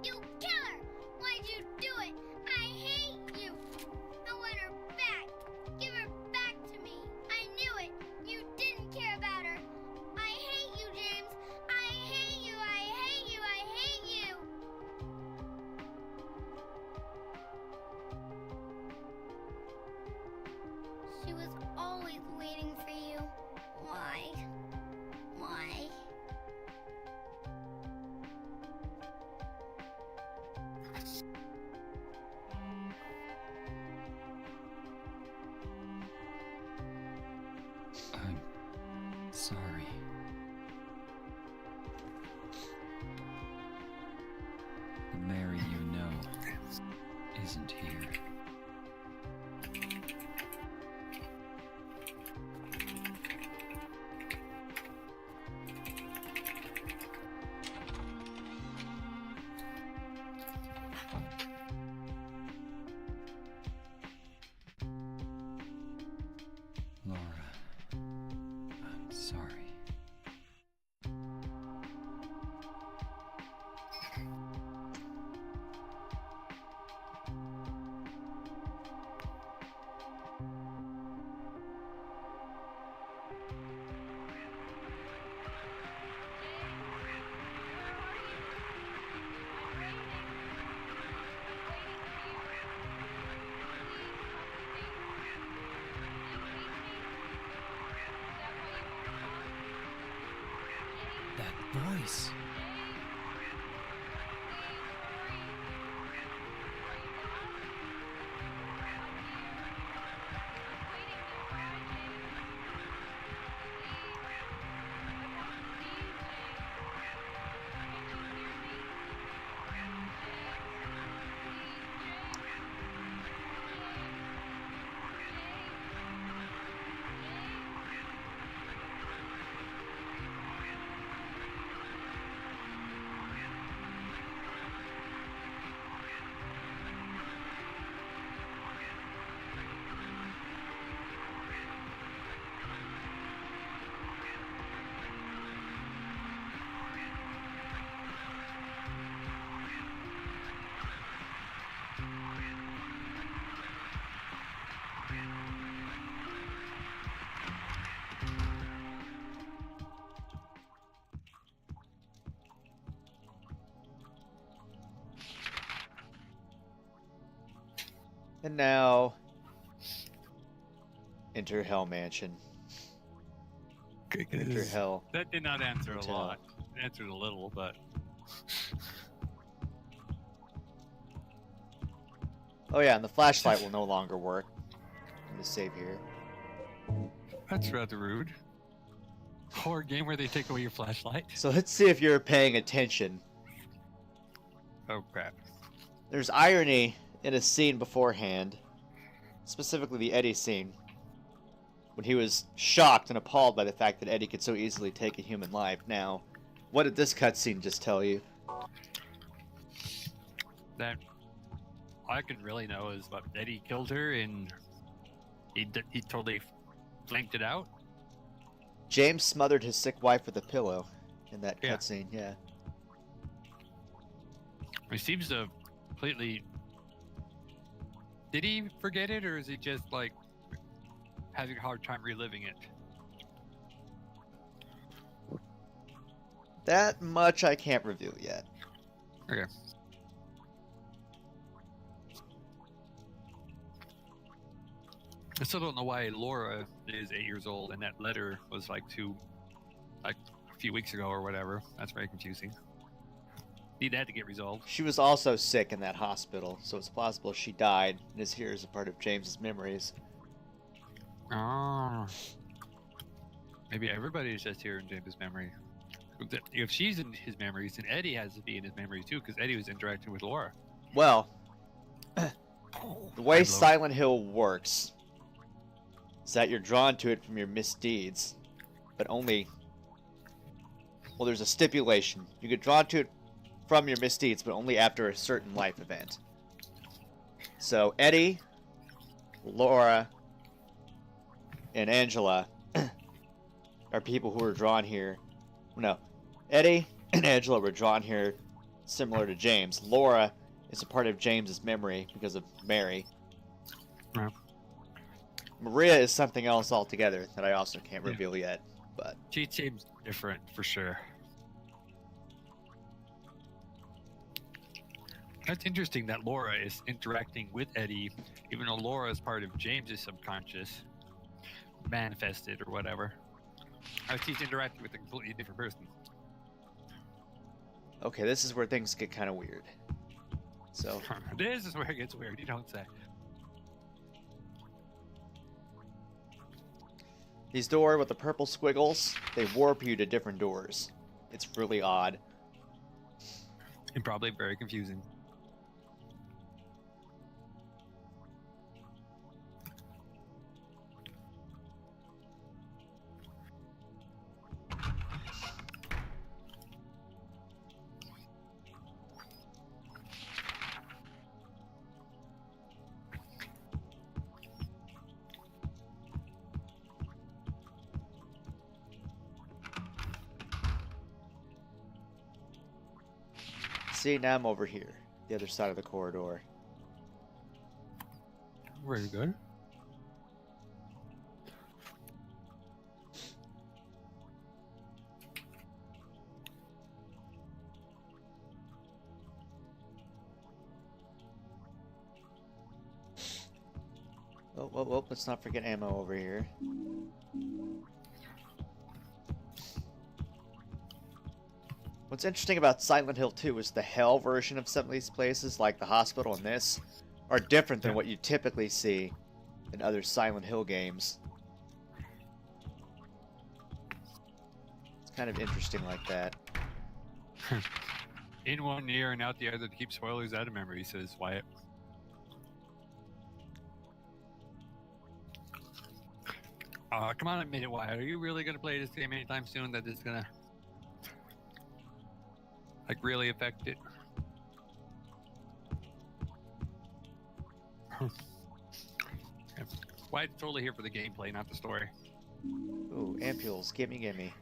You killer! Why'd you do it? I hate you! I want her back! Give her back to me! I knew it! You didn't care about her! I hate you, James! I hate you! I hate you! I hate you! She was always waiting for you. Why? Why? I'm sorry. The Mary you know isn't here. Laura, I'm sorry. That voice. And now, enter Hell Mansion. Enter Hell. That did not answer Hotel. a lot. It answered a little, but Oh yeah, and the flashlight will no longer work. I'm gonna save here. that's rather rude. Horror game where they take away your flashlight. So let's see if you're paying attention. Oh crap. There's irony in a scene beforehand, specifically the Eddie scene, when he was shocked and appalled by the fact that Eddie could so easily take a human life. Now, what did this cutscene just tell you? That all I can really know is what Eddie killed her and he totally blanked it out. James smothered his sick wife with a pillow in that Yeah. cutscene, yeah. He seems to completely. Did he forget it, or is he just like having a hard time reliving it? That much I can't reveal yet. Okay. I still don't know why Laura is 8 years old and that letter was like a few weeks ago or whatever. That's very confusing. Need that to get resolved. She was also sick in that hospital, so it's possible she died and is here as a part of James's memories. Oh. Maybe everybody's just here in James's memory. If she's in his memories, then Eddie has to be in his memory too, because Eddie was interacting with Laura. Well, the way I'm low. Silent Hill works is that you're drawn to it from your misdeeds, but only. Well, there's a stipulation. You get drawn to it from your misdeeds, but only after a certain life event. So Eddie, Laura, and Angela are people who were drawn here. No, Eddie and Angela were drawn here similar to James. Laura is a part of James's memory because of Mary. Yeah. Maria is something else altogether that I also can't reveal yet. But She seems different for sure. That's interesting that Laura is interacting with Eddie, even though Laura is part of James's subconscious, manifested or whatever. She's interacting with a completely different person. okay, this is where things get kind of weird. So This is where it gets weird. You don't say. these doors with the purple squiggles, they warp you to different doors. It's really odd. And probably very confusing. See, now I'm over here, the other side of the corridor. Very good. Oh, let's not forget ammo over here. What's interesting about Silent Hill 2 is the hell version of some of these places, like the hospital and this, are different than what you typically see in other Silent Hill games. It's kind of interesting like that. In one ear and out the other to keep spoilers out of memory, says Wyatt. Come on, admit it, Wyatt. Are you really going to play this game anytime soon that it's going to, like, really affect it? Yeah. Wyatt's totally here for the gameplay, not the story. Ooh, ampules, gimme, gimme.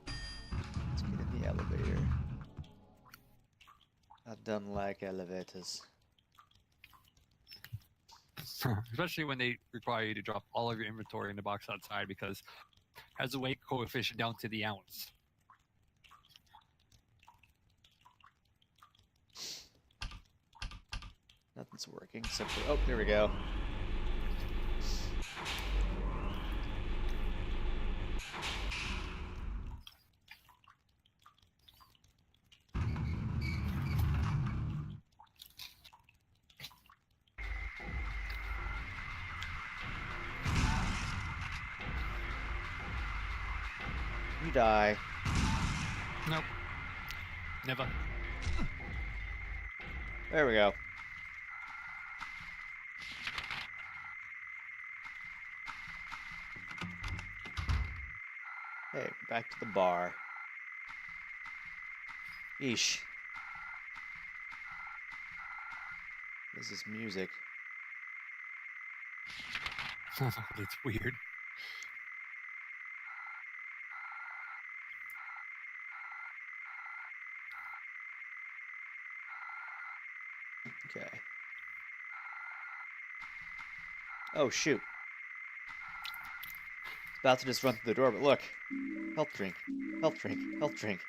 Let's get in the elevator. I don't like elevators. Especially when they require you to drop all of your inventory in the box outside because it has a weight coefficient down to the ounce. Nothing's working except for... Oh, there we go. You die. Nope. Never. There we go. Hey, back to the bar. Eesh. This is music. That's weird. Okay. Oh, shoot. It's about to just run through the door, but look. Health drink. Health drink. Health drink.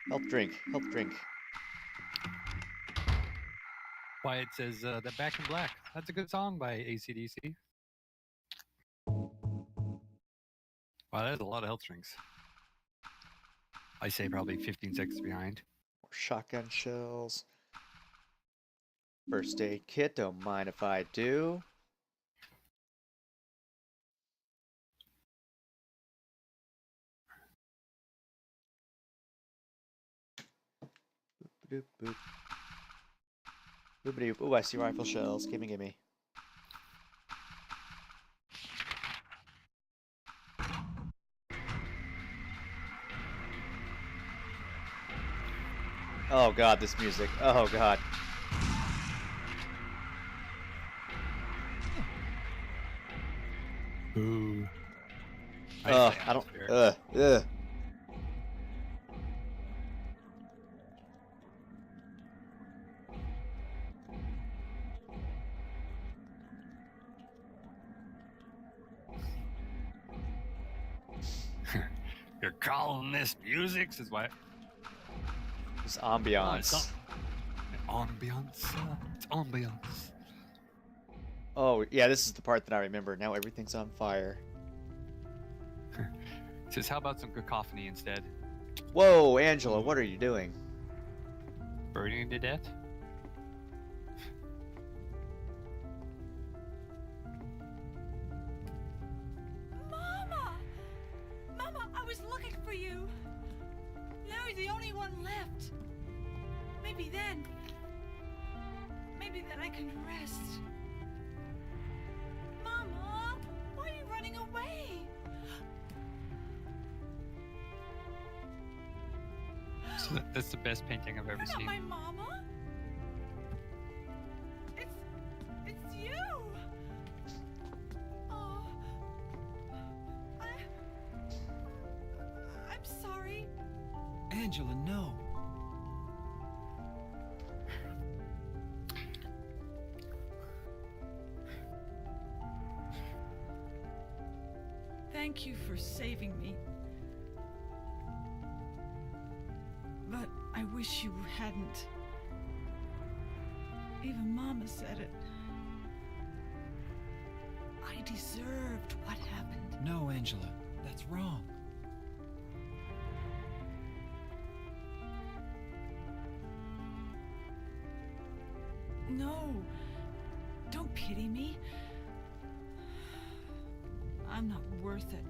Health drink. Health drink. Wyatt says that Back in Black. That's a good song by AC/DC. Wow, that's a lot of health drinks. I say probably 15 seconds behind. More shotgun shells. First aid kit, don't mind if I do. Boop, boop. Boopity boop. Ooh, I see rifle shells. Gimme, gimme. Oh god, this music. Oh god. Ooh. I don't. Ugh. You're calling this music? Is what? This Oh, it's ambiance. ambiance. It's ambiance. Oh yeah, this is the part that I remember. Now everything's on fire. It says, how about some cacophony instead? Whoa, Angela, what are you doing? Burning to death? Mama! Mama, I was looking for you. Now you're the only one left. Maybe then I can rest. Mama, why are you running away? So that's the best painting I've ever You're not seen. my mama. It's you. Oh, I'm sorry. Angela, no. Thank you for saving me. But I wish you hadn't. Even Mama said it. I deserved what happened. No, Angela, that's wrong. No, don't pity me. I'm not worth it.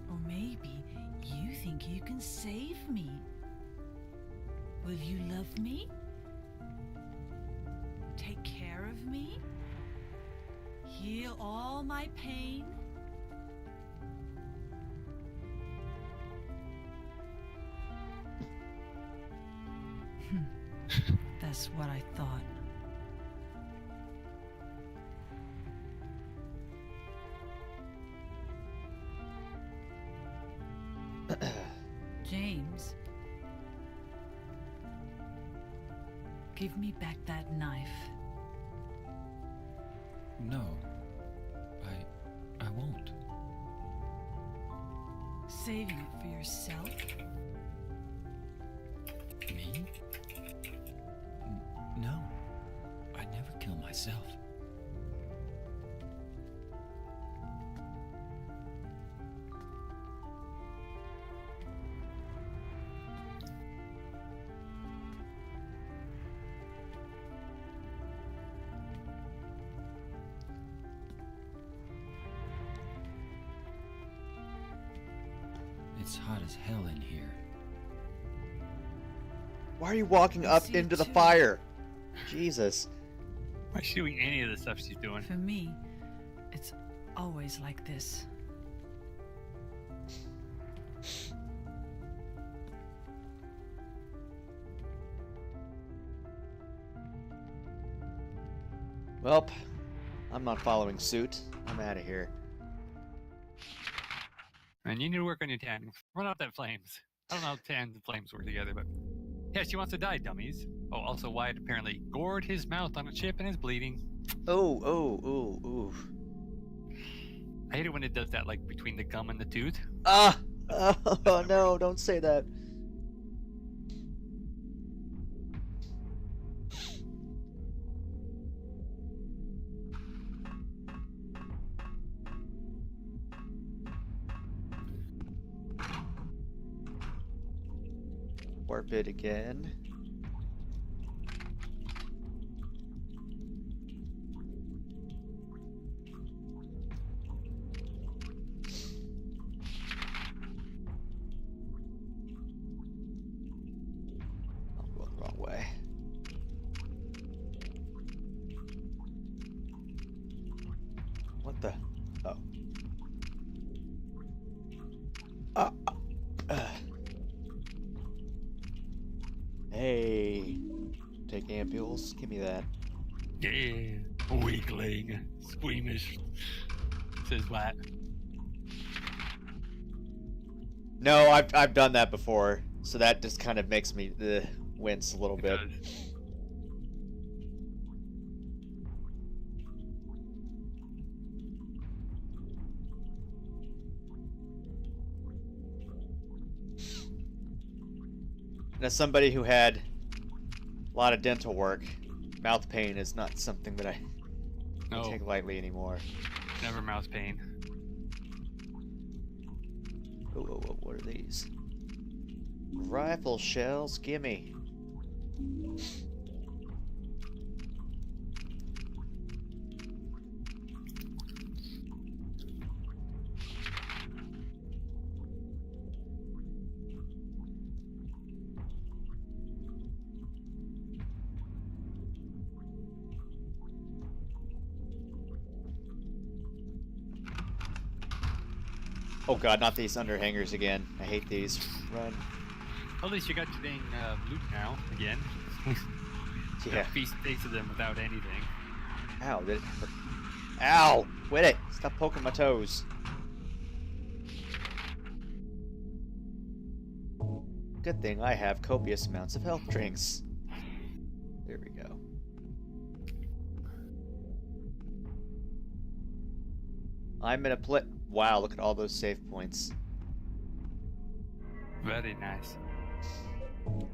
Or maybe you think you can save me. Will you love me? Take care of me? Heal all my pain? That's what I thought. James, give me back that knife. No, I won't. Saving it for yourself? Me? No, I'd never kill myself. It's hot as hell in here. Why are you walking I up see it into the too. fire? Jesus. Why is she doing any of the stuff she's doing? For me, it's always like this. Welp, I'm not following suit. I'm out of here. And you need to work on your tan. Run out that flames. I don't know how tan and flames work together, but yeah, she wants to die, dummies. Oh, also Wyatt apparently gored his mouth on a chip and is bleeding. Oh, oh, oh, ooh. I hate it when it does that, like between the gum and the tooth. Ah! Oh no, don't say that. Warp it again. What the? Oh. Uh, uh. Hey. Take ampules. Give me that. Yeah, weakling, squeamish. Says what? No, I've done that before, so that just kind of makes me wince a little It bit. does. And as somebody who had a lot of dental work, mouth pain is not something that I No, take lightly anymore. never mouth pain. Oh, what are these? Rifle shells, gimme. Oh god, not these underhangers again. I hate these. Run. At least you got your dang loot now again. Yeah. Feast taste of them without anything. Ow, did it hurt? Ow! Quit it! Stop poking my toes. Good thing I have copious amounts of health drinks. There we go. I'm in a Wow, look at all those save points. Very nice.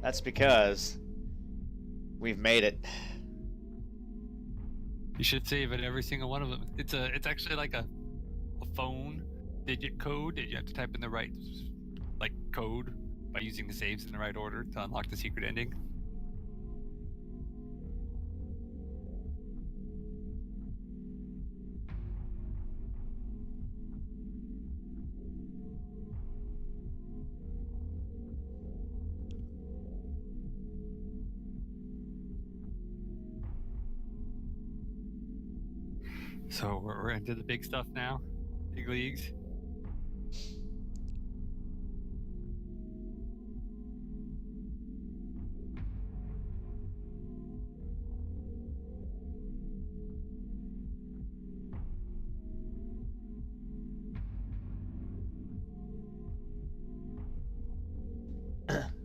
That's because we've made it. You should save it every single one of them. It's actually like a phone digit code that you have to type in the right code by using the saves in the right order to unlock the secret ending. So we're into the big stuff now, big leagues.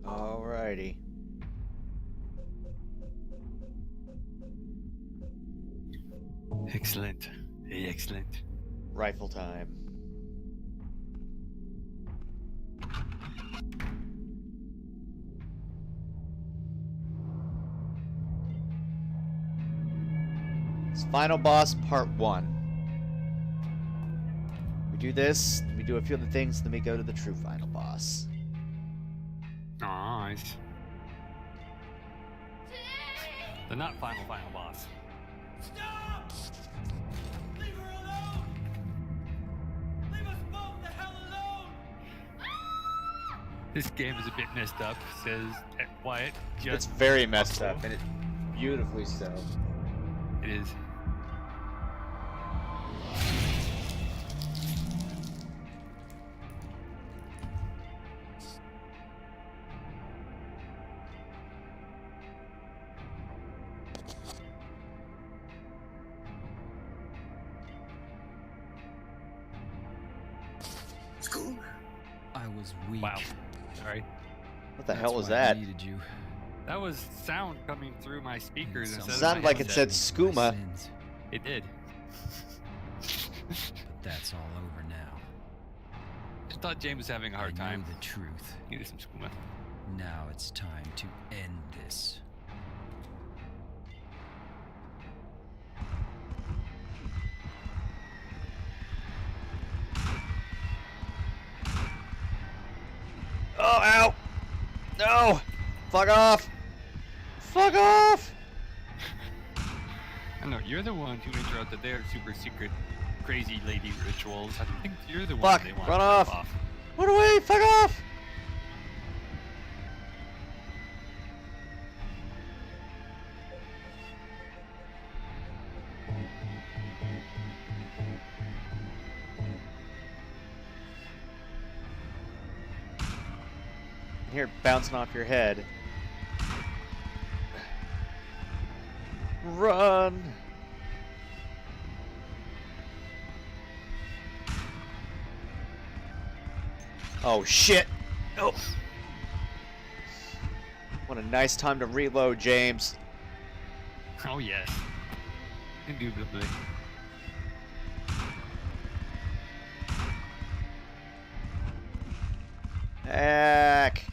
Alrighty. Excellent, excellent. Rifle time. It's Final Boss Part 1. We do this, we do a few other things, then we go to the true final boss. Nice. The not final boss. Stop! Leave her alone! Leave us both the hell alone! This game is a bit messed up. Says Wyatt. It's Just very messed up, and it beautifully so. it is. I was weak. Wow. Sorry. What the That's hell was why I that? needed you. That was sound coming through my speakers It instead of Sounded my like it said headset. My skooma. sins, It did. but that's all over now. Just thought James was having a hard I know time. the truth. Needed some skooma. Now it's time to end this. Oh, ow! No! Fuck off! Fuck off! I know you're the one who interrupted their super secret, crazy lady rituals. I think you're the Fuck, one they want run to off. rip off. Run away! Fuck off! I hear it bouncing off your head. Run! Oh shit! Oh! What a nice time to reload, James. Oh yes. Indubitably. Heck!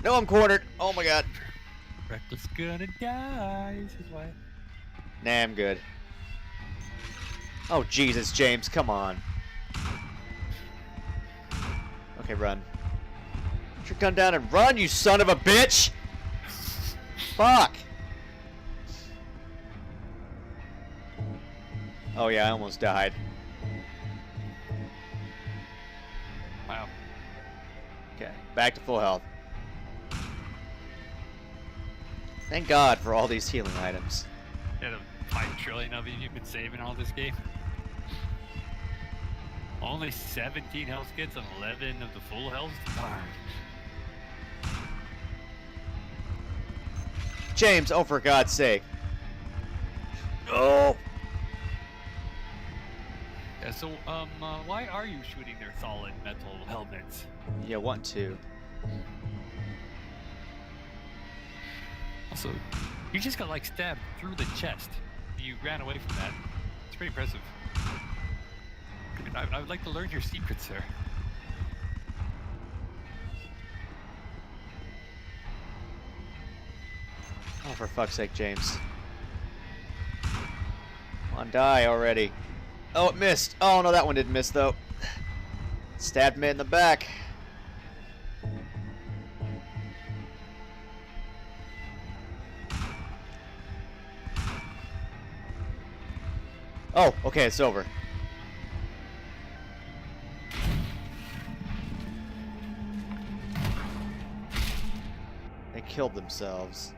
No, I'm cornered! Oh my god. Reckless gonna die, is his wife. Nah, I'm good. Oh Jesus, James, come on. Okay, run. Put your gun down and run, you son of a bitch! Fuck! Oh yeah, I almost died. Wow. Okay, back to full health. Thank God for all these healing items. Yeah, the 5 trillion of you you've been saving all this game. Only 17 health kits and 11 of the full health? Darn. James, oh for God's sake. Oh! Yeah, so, why are you shooting their solid metal helmets? Yeah, want to. Also, you just got, like, stabbed through the chest. You ran away from that. It's pretty impressive. I would like to learn your secrets, sir. Oh, for fuck's sake, James. Come on, die already. Oh, it missed. Oh, no, that one didn't miss, though. Stabbed me in the back. Oh, okay, it's over. They killed themselves.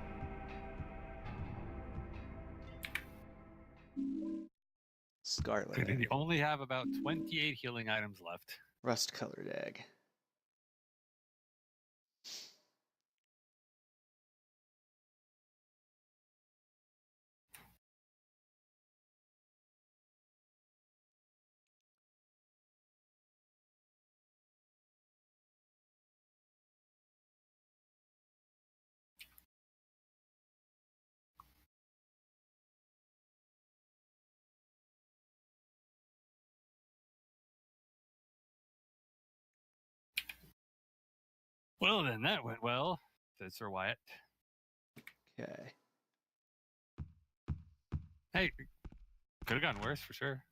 Scarlet They egg. only have about 28 healing items left. Rust-colored egg. Well, then that went well, said Sir Wyatt. Okay. Hey, could have gone worse for sure.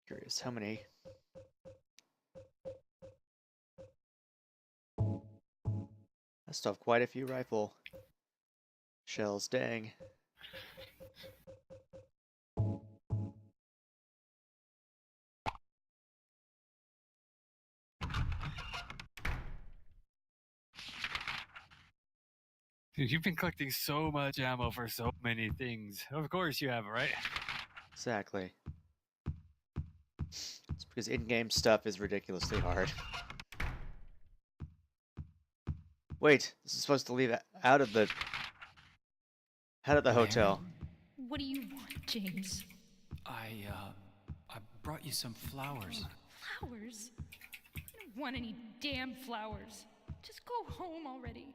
Curious, how many? I still have quite a few rifle shells, dang. Dude, you've been collecting so much ammo for so many things. Of course you have, right? Exactly. It's because in-game stuff is ridiculously hard. Wait, this is supposed to leave out of the hotel. What do you want, James? I brought you some flowers. Flowers? I don't want any damn flowers. Just go home already.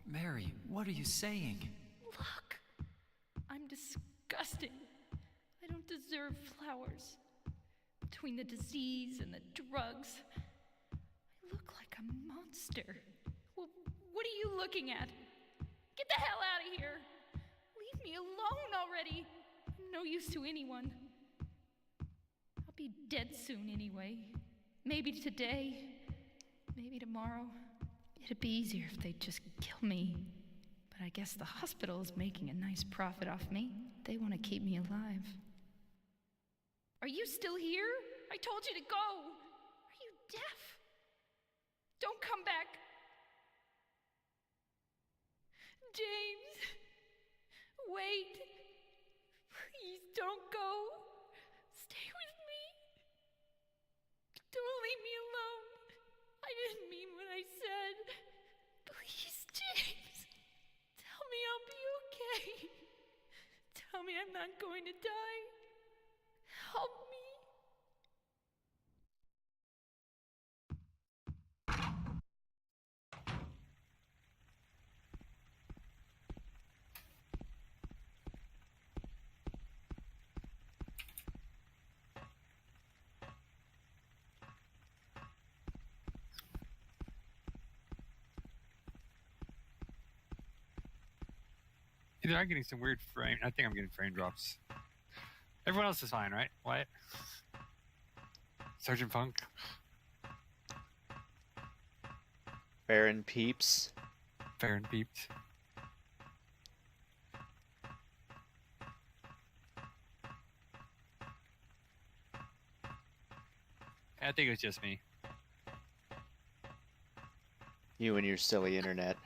Mary, what are you saying? Look, I'm disgusting. I don't deserve flowers. Between the disease and the drugs, I look like a monster. Well, what are you looking at? Get the hell out of here! Leave me alone already! I'm no use to anyone. I'll be dead soon anyway. Maybe today, maybe tomorrow. It'd be easier if they'd just kill me. But I guess the hospital is making a nice profit off me. They want to keep me alive. Are you still here? I told you to go. Are you deaf? Don't come back. James, wait. Please don't go. Stay with me. Don't leave me alone. I didn't mean what I said. Please, James. Tell me I'll be okay. Tell me I'm not going to die. Help me. Either I'm getting some weird frame. I think I'm getting frame drops. Everyone else is fine, right? Wyatt? Sergeant Funk? Baron Peeps. Fair and peeped. I think it was just me. You and your silly internet.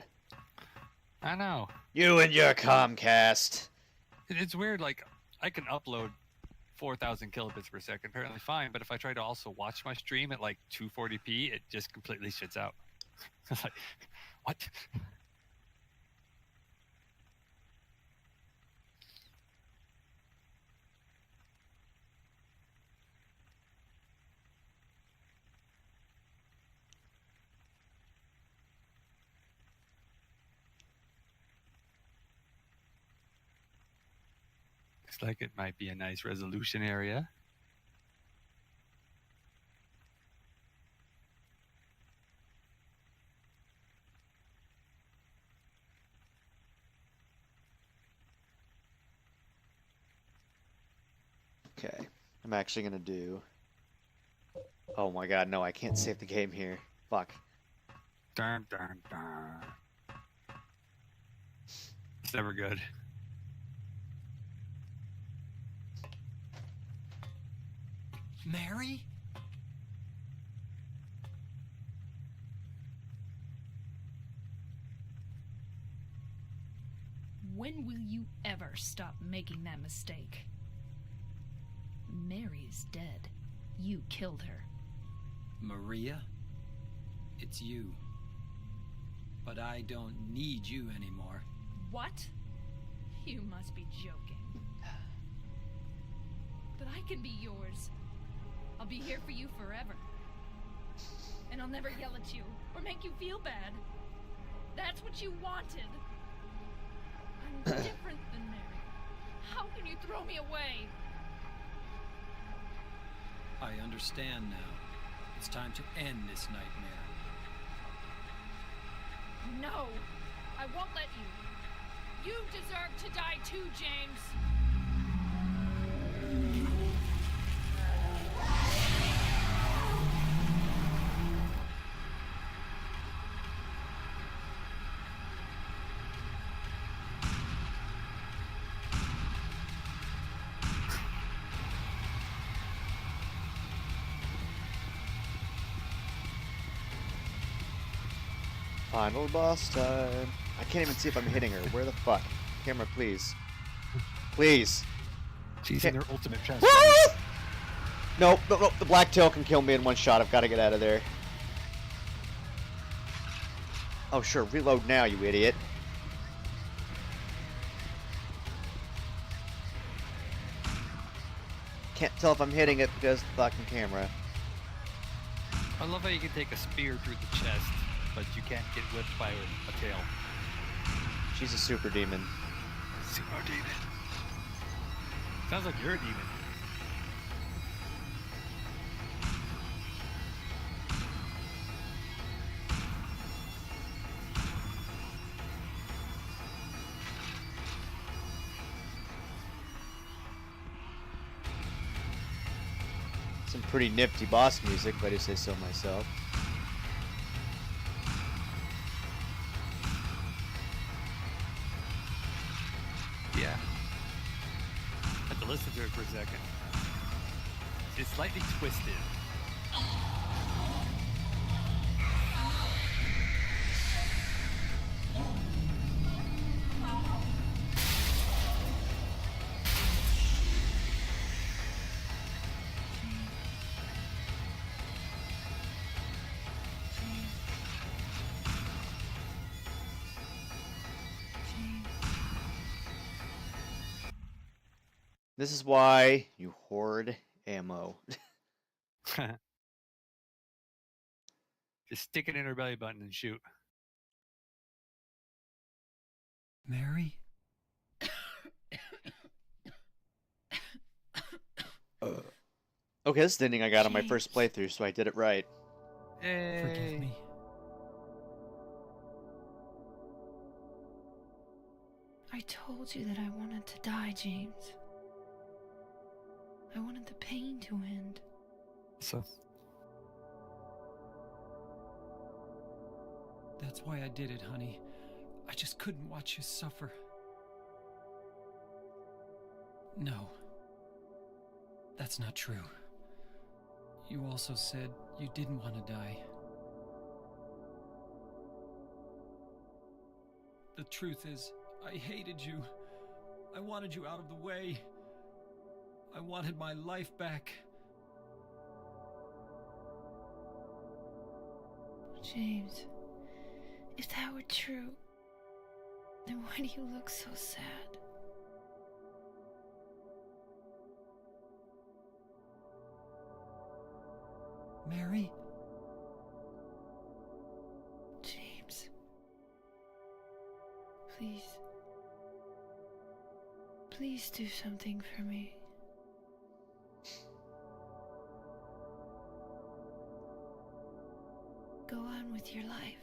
I know. You and your Comcast. It's weird, like, I can upload 4,000 kilobits per second, apparently fine, but if I try to also watch my stream at like 240p, it just completely shits out. It's like, what? Looks like it might be a nice resolution area. Okay. I'm actually gonna do... Oh my god, no, I can't save the game here. Fuck. Dun, dun, dun. It's never good. Mary? When will you ever stop making that mistake? Mary is dead. You killed her. Maria? It's you. But I don't need you anymore. What? You must be joking. But I can be yours. I'll be here for you forever. And I'll never yell at you or make you feel bad. That's what you wanted. I'm different than Mary. How can you throw me away? I understand now. It's time to end this nightmare. No, I won't let you. You deserve to die too, James. Final boss time. I can't even see if I'm hitting her. Where the fuck? Camera, please. Please. She's in her ultimate chest. Woo! Nope, nope, the black tail can kill me in one shot. I've got to get out of there. Oh, sure. Reload now, you idiot. Can't tell if I'm hitting it because of the fucking camera. I love how you can take a spear through the chest, but you can't get whipped by a tail. She's a super demon. Super demon. Sounds like you're a demon. Some pretty nifty boss music, if I do say so myself. Yeah. I had to listen to it for a second. It's slightly twisted. This is why you hoard ammo. Just stick it in her belly button and shoot. Mary? Okay, this is the ending I got on my first James. playthrough, so I did it right. Forgive me. I told you that I wanted to die, James. I wanted the pain to end. So, That's why I did it, honey. I just couldn't watch you suffer. No. That's not true. You also said you didn't want to die. The truth is, I hated you. I wanted you out of the way. I wanted my life back. James, if that were true, then why do you look so sad? Mary? James, please. Please do something for me. Go on with your life.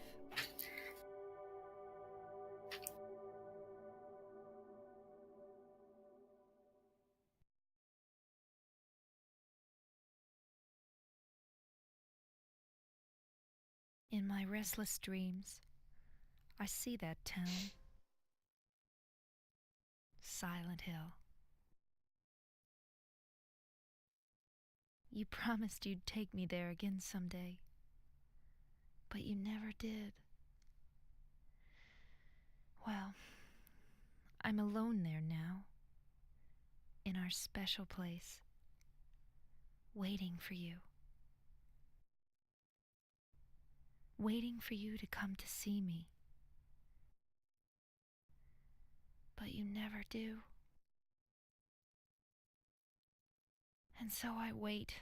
In my restless dreams, I see that town. Silent Hill. You promised you'd take me there again someday, but you never did. Well, I'm alone there now, in our special place, waiting for you. Waiting for you to come to see me. But you never do. And so I wait,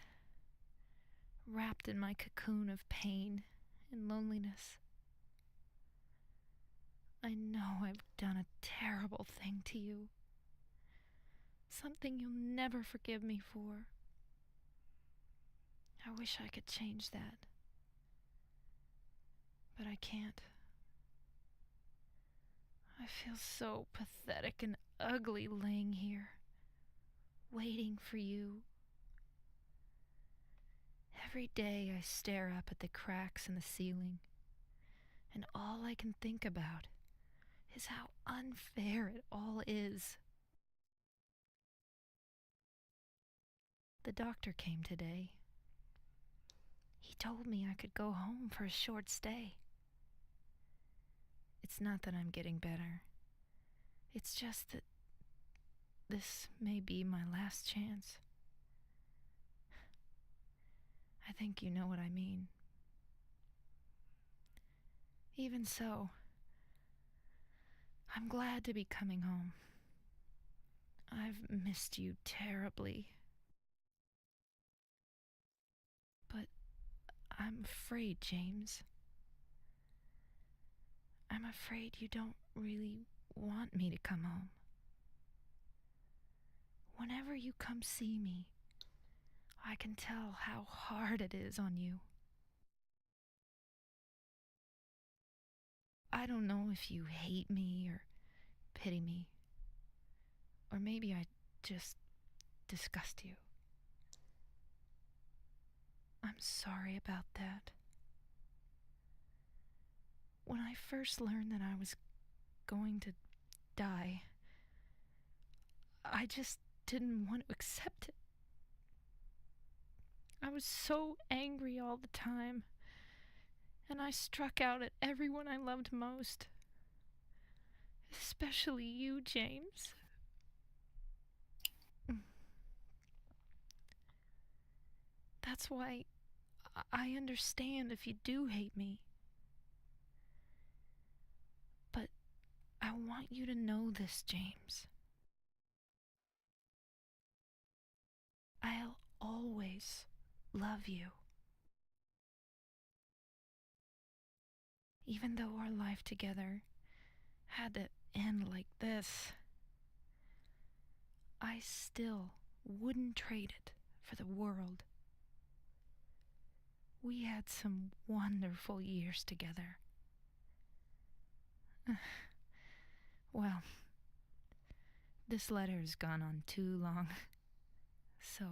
wrapped in my cocoon of pain and loneliness. I know I've done a terrible thing to you. Something you'll never forgive me for. I wish I could change that. But I can't. I feel so pathetic and ugly laying here, waiting for you. Every day I stare up at the cracks in the ceiling, and all I can think about is how unfair it all is. The doctor came today. He told me I could go home for a short stay. It's not that I'm getting better. It's just that this may be my last chance. I think you know what I mean. Even so, I'm glad to be coming home. I've missed you terribly. But I'm afraid, James. I'm afraid you don't really want me to come home. Whenever you come see me, I can tell how hard it is on you. I don't know if you hate me or pity me, or maybe I just disgust you. I'm sorry about that. When I first learned that I was going to die, I just didn't want to accept it. I was so angry all the time, and I struck out at everyone I loved most. Especially you, James. That's why I understand if you do hate me. But I want you to know this, James. I'll always love you. Even though our life together had to end like this, I still wouldn't trade it for the world. We had some wonderful years together. Well, this letter has gone on too long, so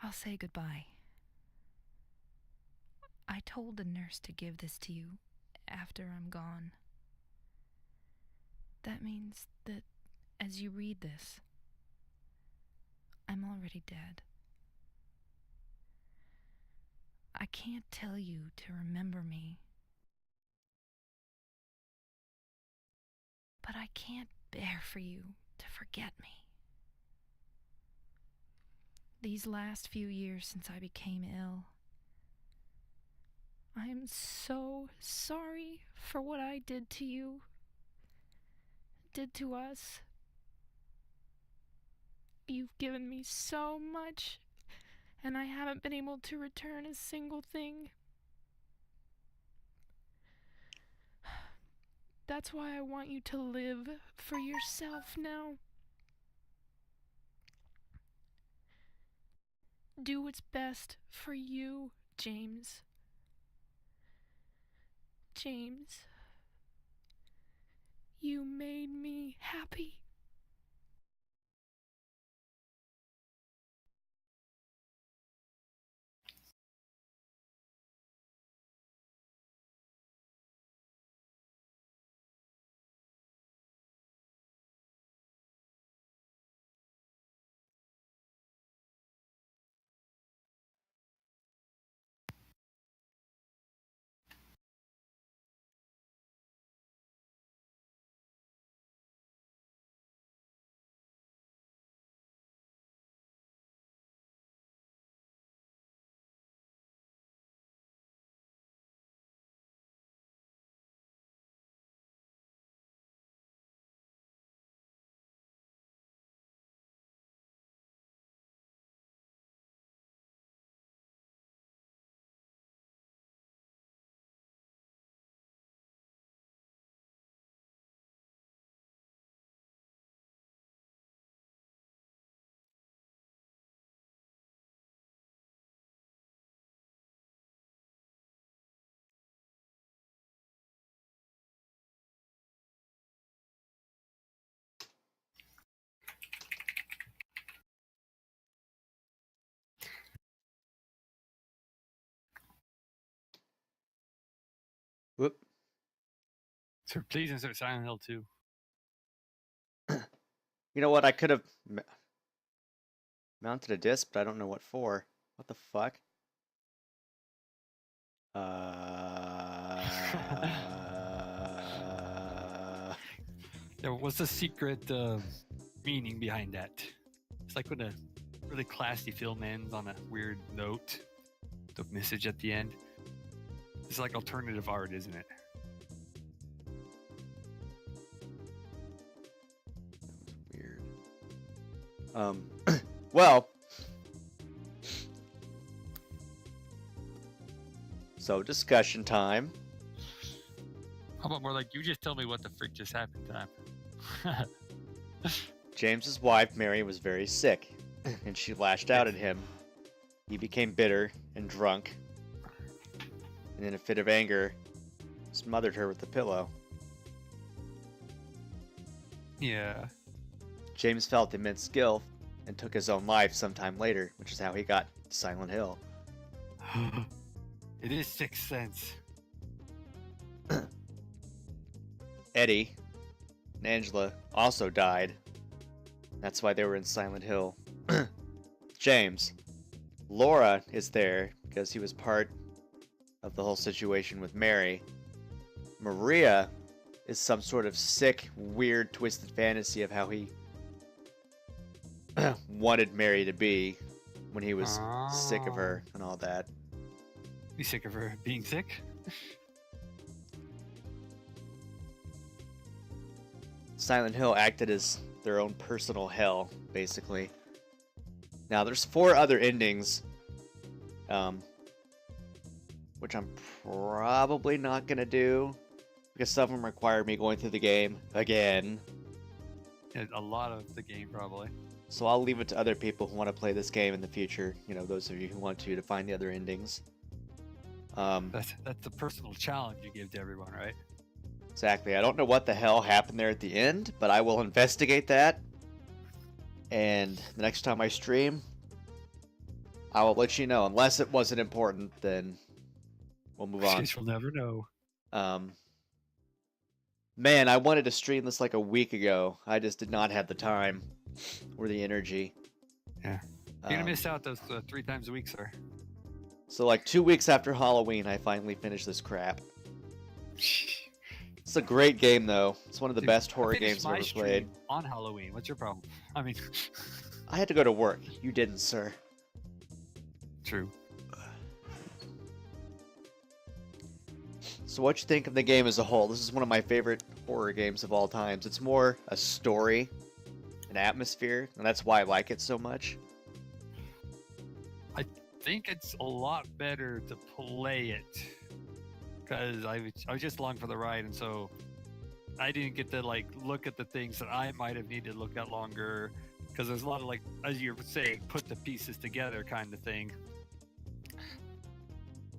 I'll say goodbye. I told the nurse to give this to you after I'm gone. That means that as you read this, I'm already dead. I can't tell you to remember me, but I can't bear for you to forget me. These last few years since I became ill, I am so sorry for what I did to you, did to us. You've given me so much, and I haven't been able to return a single thing. That's why I want you to live for yourself now. Do what's best for you, James. James, you made me happy. Whoop. So please insert Silent Hill 2. You know what? I could have mounted a disc, but I don't know what for. What the fuck? Yeah, what's the secret meaning behind that? It's like when a really classy film ends on a weird note, the message at the end. It's like alternative art, isn't it? Weird. Well, so discussion time. How about more like, you just tell me what the frick just happened time? James's wife, Mary, was very sick, and she lashed out at him. He became bitter and drunk, and in a fit of anger, smothered her with a pillow. Yeah. James felt immense guilt and took his own life sometime later, which is how he got to Silent Hill. It is Sixth Sense. Eddie and Angela also died. That's why they were in Silent Hill. James. Laura is there because he was part of the whole situation with Mary. Maria is some sort of sick, weird, twisted fantasy of how he wanted Mary to be when he was sick of her and all that. He's sick of her being sick? Silent Hill acted as their own personal hell, basically. Now, there's 4 other endings, which I'm probably not going to do, because some of them require me going through the game again. Yeah, a lot of the game, probably. So I'll leave it to other people who want to play this game in the future, you know, those of you who want to find the other endings. That's a personal challenge you give to everyone, right? Exactly. I don't know what the hell happened there at the end, but I will investigate that. And the next time I stream, I will let you know. Unless it wasn't important, then we'll move on. We'll never know. Man, I wanted to stream this like a week ago. I just did not have the time or the energy. Yeah. You're gonna miss out those 3 times a week, sir. So like 2 weeks after Halloween, I finally finished this crap. It's a great game, though. It's one of the best horror games I've ever played. On Halloween, what's your problem? I mean, I had to go to work. You didn't, sir. True. So what you think of the game as a whole? This is one of my favorite horror games of all times. It's more a story, an atmosphere, and that's why I like it so much. I think it's a lot better to play it, because I was just along for the ride, and so I didn't get to like look at the things that I might have needed to look at longer, because there's a lot of, like, as you're saying, put the pieces together kind of thing.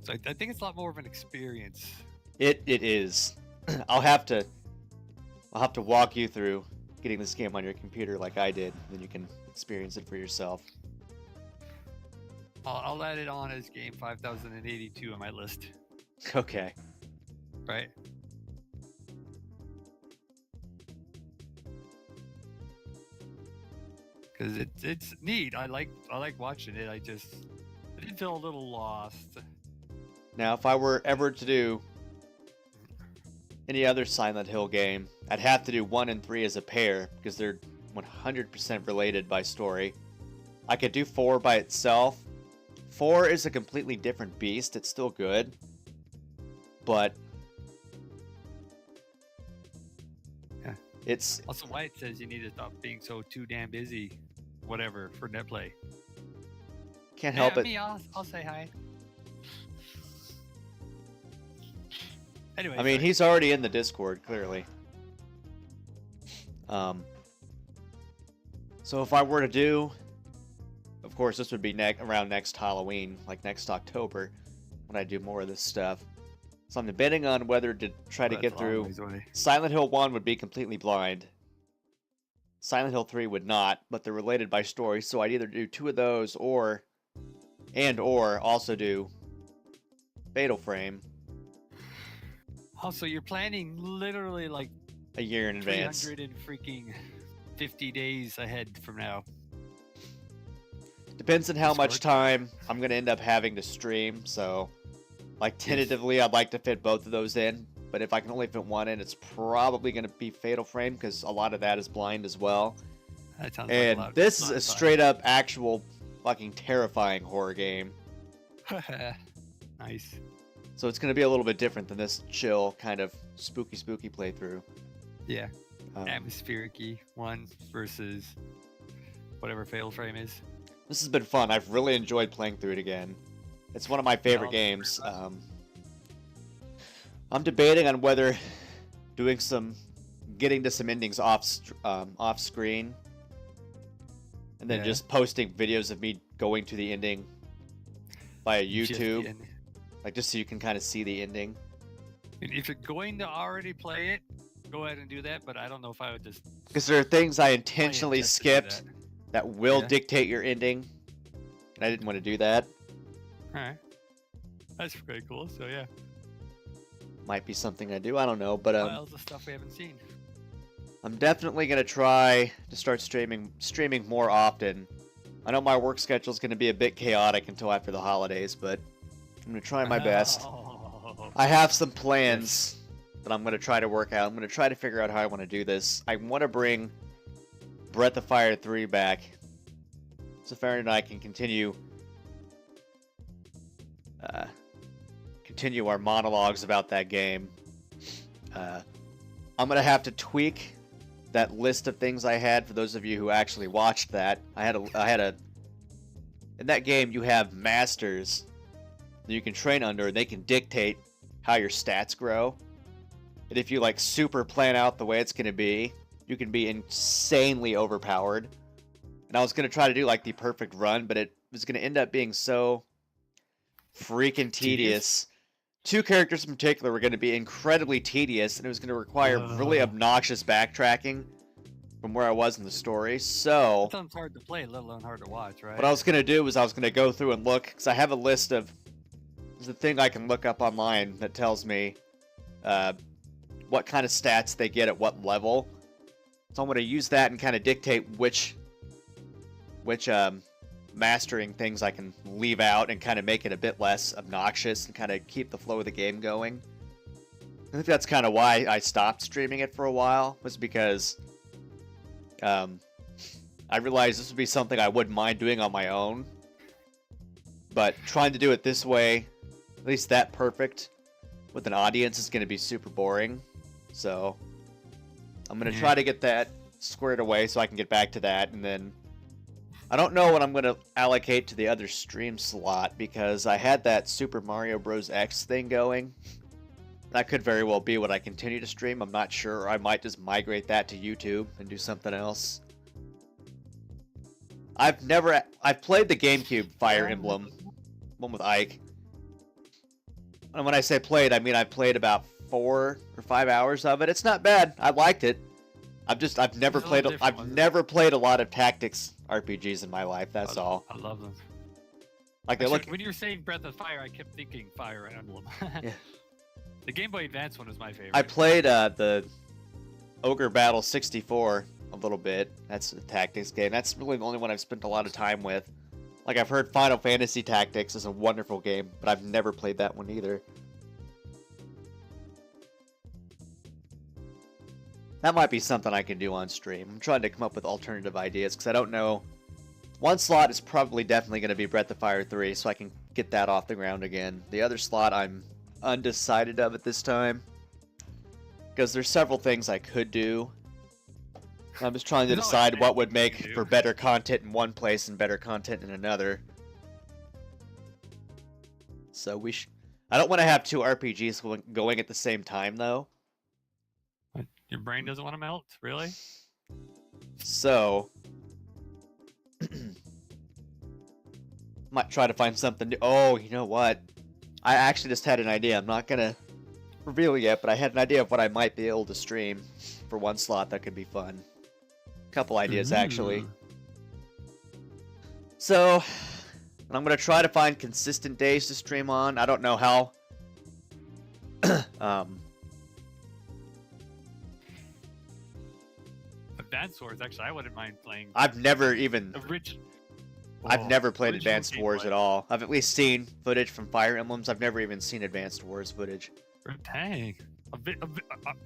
So I think it's a lot more of an experience. It is. I'll have to walk you through getting this game on your computer like I did, then you can experience it for yourself. I'll add it on as game 5082 on my list. Okay. Right? Because it's neat. I like watching it. I did feel a little lost. Now, if I were ever to do any other Silent Hill game, I'd have to do 1 and 3 as a pair, because they're 100% related by story. I could do 4 by itself. 4 is a completely different beast. It's still good, but yeah, it's also why it says you need to stop being so too damn busy, whatever, for net play. Can't help it. Me, I'll say hi. Anyway, I mean, he's already in the Discord, clearly. So if I were to do, of course, this would be around next Halloween, like next October, when I do more of this stuff. So I'm debating on whether to try to get through. Silent Hill 1 would be completely blind. Silent Hill 3 would not, but they're related by story, so I'd either do 2 of those or also do Fatal Frame. Also, you're planning literally like a year in advance. 350 days ahead from now. Depends on how much time I'm going to end up having to stream, so like tentatively I'd like to fit both of those in, but if I can only fit one in, it's probably going to be Fatal Frame, because a lot of that is blind as well. That sounds and like this is a straight up actual fucking terrifying horror game. Nice. So it's going to be a little bit different than this chill kind of spooky playthrough. Yeah. Atmospheric-y one versus whatever Fatal Frame is. This has been fun. I've really enjoyed playing through it again. It's one of my favorite games. I'm debating on whether getting to some endings off screen, and then just posting videos of me going to the ending via YouTube, like just so you can kind of see the ending. And if you're going to already play it, go ahead and do that. But I don't know if I would just, because there are things I intentionally skipped that will dictate your ending, and I didn't want to do that. All right, that's pretty cool. So yeah, might be something I do. I don't know, but piles of stuff we haven't seen. I'm definitely gonna try to start streaming more often. I know my work schedule is gonna be a bit chaotic until after the holidays, but I'm gonna try my best. I have some plans that I'm gonna try to work out. I'm gonna try to figure out how I want to do this. I want to bring Breath of Fire 3 back, so Farron and I can continue our monologues about that game. I'm gonna have to tweak that list of things I had for those of you who actually watched that. I had a in that game you have masters that you can train under, and they can dictate how your stats grow. And if you like super plan out the way it's going to be, you can be insanely overpowered. And I was going to try to do like the perfect run, but it was going to end up being so freaking tedious. Two characters in particular were going to be incredibly tedious, and it was going to require really obnoxious backtracking from where I was in the story. So That sounds hard to play, let alone hard to watch, right? what I was going to do was I was going to go through and look, because I have a list of, there's a thing I can look up online that tells me what kind of stats they get at what level. So I'm going to use that and kind of dictate which mastering things I can leave out and kind of make it a bit less obnoxious and kind of keep the flow of the game going. I think that's kind of why I stopped streaming it for a while, was because I realized this would be something I wouldn't mind doing on my own, but trying to do it this way, at least that perfect, with an audience is going to be super boring. So I'm going to try to get that squared away so I can get back to that, and then I don't know what I'm going to allocate to the other stream slot, because I had that Super Mario Bros. X thing going. That could very well be what I continue to stream. I'm not sure. Or I might just migrate that to YouTube and do something else. I've played the GameCube Fire Emblem, one with Ike. And when I say played, I mean I've played about 4 or 5 hours of it. It's not bad. I liked it. I've never played a lot of tactics RPGs in my life. That's all. I love them. Like they Actually, look. when you were saying Breath of Fire, I kept thinking Fire Emblem. Yeah. The Game Boy Advance one was my favorite. I played the Ogre Battle 64 a little bit. That's a tactics game. That's really the only one I've spent a lot of time with. Like, I've heard Final Fantasy Tactics is a wonderful game, but I've never played that one either. That might be something I can do on stream. I'm trying to come up with alternative ideas, because I don't know. One slot is probably definitely going to be Breath of Fire 3, so I can get that off the ground again. The other slot I'm undecided of at this time, because there's several things I could do. I'm just trying to decide what would make for better content in one place and better content in another. So I don't want to have 2 RPGs going at the same time, though. Your brain doesn't want to melt, really? So might try to find something new. Oh, you know what? I actually just had an idea. I'm not gonna reveal it yet, but I had an idea of what I might be able to stream for one slot that could be fun. Couple ideas, actually. So I'm gonna try to find consistent days to stream on. I don't know how. Advance Wars, actually, I wouldn't mind playing. I've never played original Advanced Wars at all. I've at least seen footage from Fire Emblems. I've never even seen Advanced Wars footage. Dang.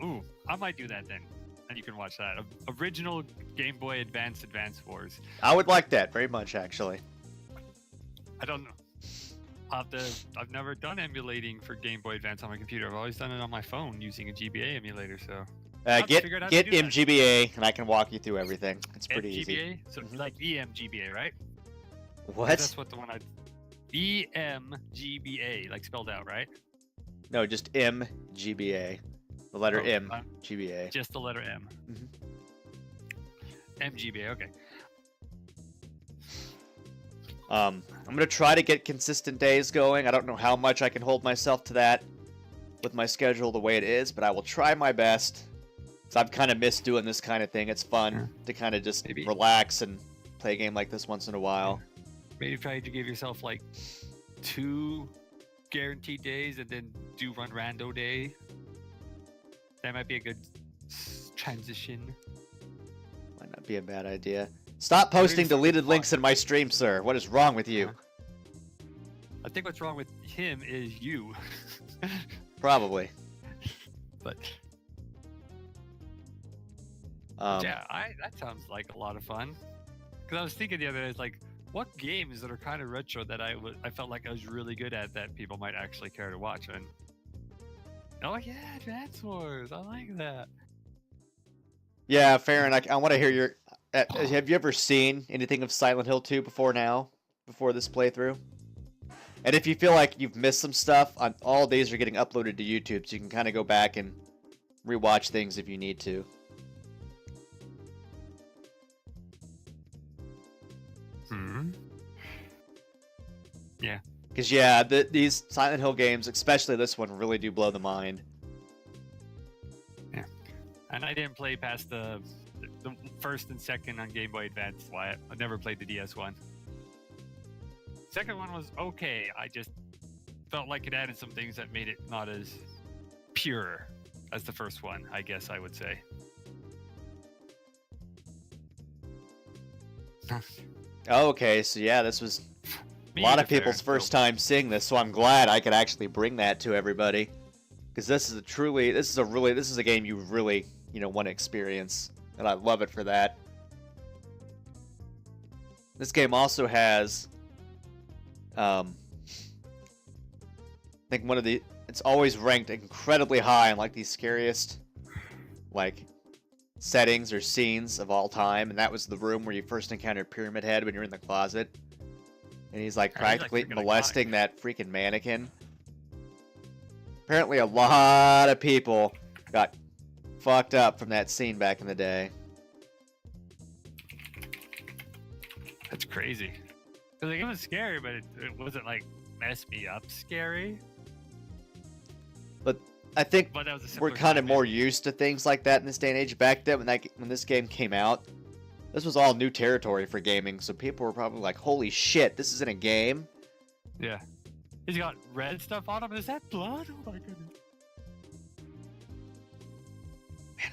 Ooh, I might do that then. And you can watch that. Original Game Boy Advance Wars. I would like that very much, actually. I don't know. I've never done emulating for Game Boy Advance on my computer. I've always done it on my phone using a GBA emulator, so... Get MGBA, and I can walk you through everything. It's pretty easy. MGBA? So, like EMGBA, right? What? That's what the one EMGBA, like spelled out, right? No, just MGBA. The letter M, GBA. Just the letter M. MGBA, okay. I'm gonna try to get consistent days going. I don't know how much I can hold myself to that with my schedule the way it is, but I will try my best. So I've kind of missed doing this kind of thing. It's fun to kind of just relax and play a game like this once in a while. Maybe try to give yourself like 2 guaranteed days and then do one rando day. That might be a good transition. Might not be a bad idea. Stop posting deleted links in my stream, sir. What is wrong with you? I think what's wrong with him is you. Probably. But yeah, that sounds like a lot of fun. Because I was thinking the other day, it's like, what games that are kind of retro that I felt like I was really good at that people might actually care to watch? And oh yeah, Advance Wars, I like that. Yeah, Farron, I want to hear your. Have you ever seen anything of Silent Hill 2 before now? before this playthrough. And if you feel like you've missed some stuff, all these are getting uploaded to YouTube, so you can kind of go back and rewatch things if you need to. Hmm. Yeah. Because, yeah, these Silent Hill games, especially this one, really do blow the mind. Yeah. And I didn't play past the first and second on Game Boy Advance. Wyatt. I never played the DS one. Second one was okay. I just felt like it added some things that made it not as pure as the first one, I guess I would say. Oh, okay, so yeah, this was a Me lot to of people's fair, first time seeing this, so I'm glad I could actually bring that to everybody. Because this is a game you really, want to experience, and I love it for that. This game also has, I think it's always ranked incredibly high on like the scariest, settings or scenes of all time, and that was the room where you first encountered Pyramid Head when you're in the closet. And he's practically molesting that freaking mannequin. Apparently a lot of people got fucked up from that scene back in the day. That's crazy. Because it was scary, but it wasn't mess me up scary. But I think But that was a we're simpler kind of time, more maybe. used to things like that in this day and age. Back then, when this game came out, this was all new territory for gaming, so people were probably like, holy shit, this isn't a game? Yeah. He's got red stuff on him. Is that blood? Oh my goodness.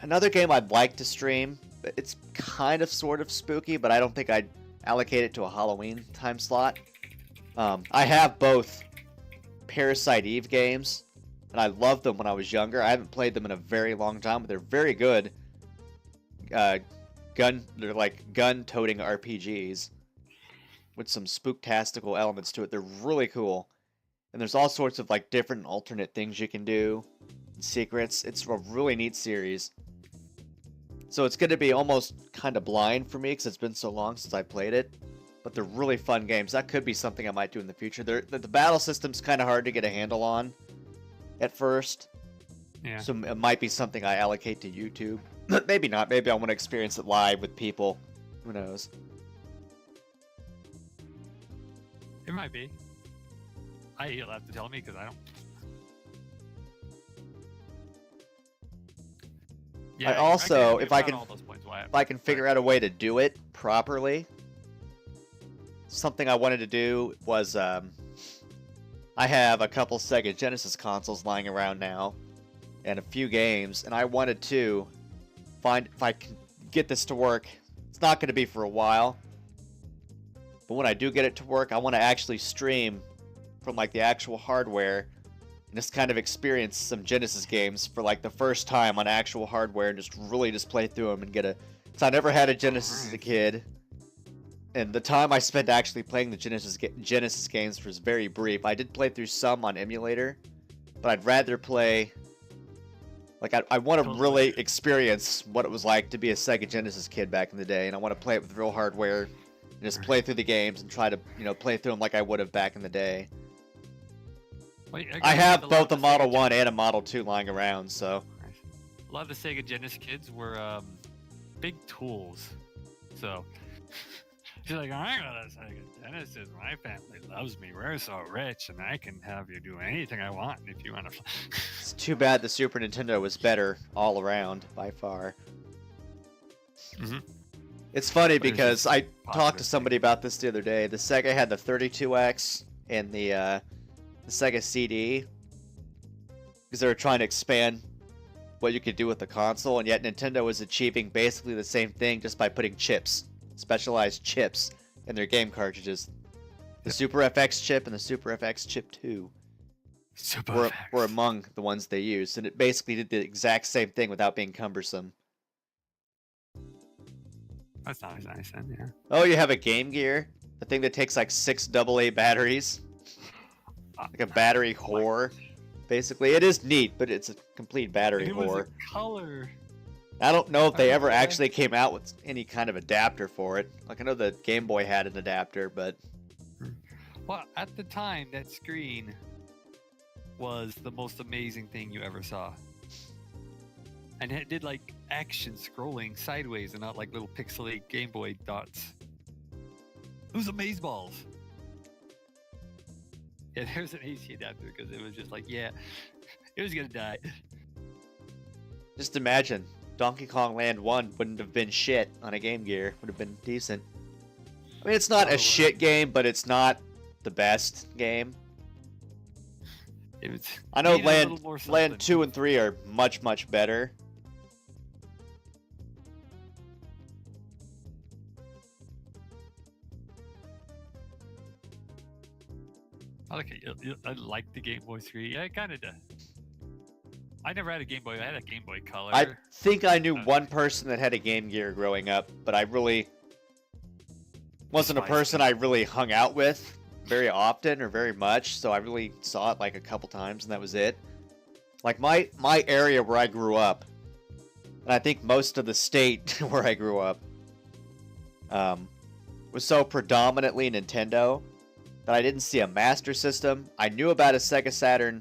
Another game I'd like to stream, it's kind of sort of spooky, but I don't think I'd allocate it to a Halloween time slot. I have both Parasite Eve games, and I loved them when I was younger. I haven't played them in a very long time, but they're very good. They're like gun-toting RPGs with some spooktastical elements to it. They're really cool. And there's all sorts of different alternate things you can do, secrets. It's a really neat series. So it's going to be almost kind of blind for me because it's been so long since I played it. But they're really fun games. That could be something I might do in the future. The battle system's kind of hard to get a handle on at first. Yeah. So it might be something I allocate to YouTube. Maybe not. Maybe I want to experience it live with people. Who knows? It might be. You'll have to tell me because I don't. I also, agree if I about can, all those points, Wyatt. if I can figure out a way to do it properly, something I wanted to do was, I have a couple Sega Genesis consoles lying around now, and a few games, and I wanted to find if I can get this to work. It's not going to be for a while, but when I do get it to work, I want to actually stream from the actual hardware and just kind of experience some Genesis games for the first time on actual hardware and just really play through them and get a. So I never had a Genesis as a kid, and the time I spent actually playing the Genesis games was very brief. I did play through some on emulator, but I'd rather play. I want to really experience what it was like to be a Sega Genesis kid back in the day, and I want to play it with real hardware and just play through the games and try to play through them like I would have back in the day. Wait, I have a lot both of a the Model Sega 1 and a Model 2 lying around, so. A lot of the Sega Genesis kids were big tools. So she's like, I got a Sega Genesis. My family loves me. We're so rich, and I can have you do anything I want if you want to. It's too bad the Super Nintendo was better all around by far. Mm-hmm. It's funny But it's because just I positive talked to somebody thing. about this the other day. The Sega had the 32X and the Sega CD because they were trying to expand what you could do with the console, and yet Nintendo was achieving basically the same thing just by putting chips, specialized chips, in their game cartridges. The Super FX chip and the Super FX chip 2 were among the ones they used, and it basically did the exact same thing without being cumbersome. That's nice then, yeah. Oh, you have a Game Gear? The thing that takes 6 AA batteries? Like a battery whore, basically. It is neat, but it's a complete battery It was whore. a color. I don't know if they ever Okay. actually came out with any kind of adapter for it. I know the Game Boy had an adapter, but Hmm. But at the time, that screen was the most amazing thing you ever saw. And it did like action scrolling sideways and not like little pixely Game Boy dots. It was amazeballs. Yeah, there's an AC adapter because it was just like, yeah, it was gonna die. Just imagine, Donkey Kong Land 1 wouldn't have been shit on a Game Gear. Would have been decent. I mean, it's not a shit game, but it's not the best game. It was. I know needed a little more Land something. 2 and 3 are much, much better. I like it. I like the Game Boy 3. Yeah, it kind of does. I never had a Game Boy. I had a Game Boy Color. I think I knew one person that had a Game Gear growing up, but I really wasn't a Despised person it. I really hung out with very often or very much, so I really saw it like a couple times and that was it. Like my area where I grew up, and I think most of the state where I grew up, was so predominantly Nintendo that I didn't see a Master System. I knew about a Sega Saturn,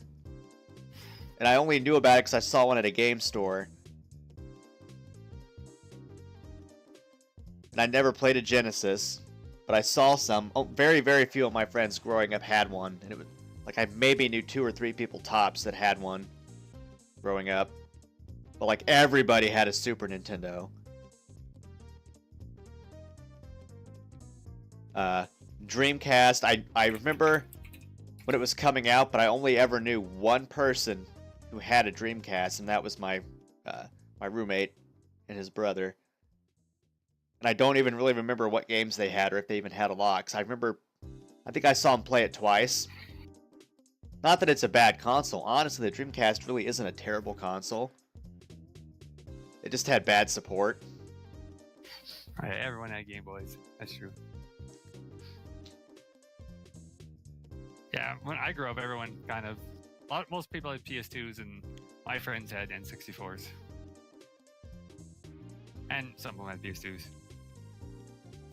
and I only knew about it because I saw one at a game store. And I never played a Genesis, but I saw some. Oh, very, very few of my friends growing up had one, and it was like I maybe knew 2 or 3 people tops that had one growing up. But like everybody had a Super Nintendo. Dreamcast, I remember when it was coming out, but I only ever knew one person who had a Dreamcast, and that was my my roommate and his brother. And I don't even really remember what games they had or if they even had a lot. 'Cause I think I saw him play it twice. Not that it's a bad console. Honestly, the Dreamcast really isn't a terrible console. It just had bad support. Right, everyone had Game Boys. That's true. Yeah, when I grew up, everyone kind of, most people had PS2s, and my friends had N64s, and some of them had PS2s.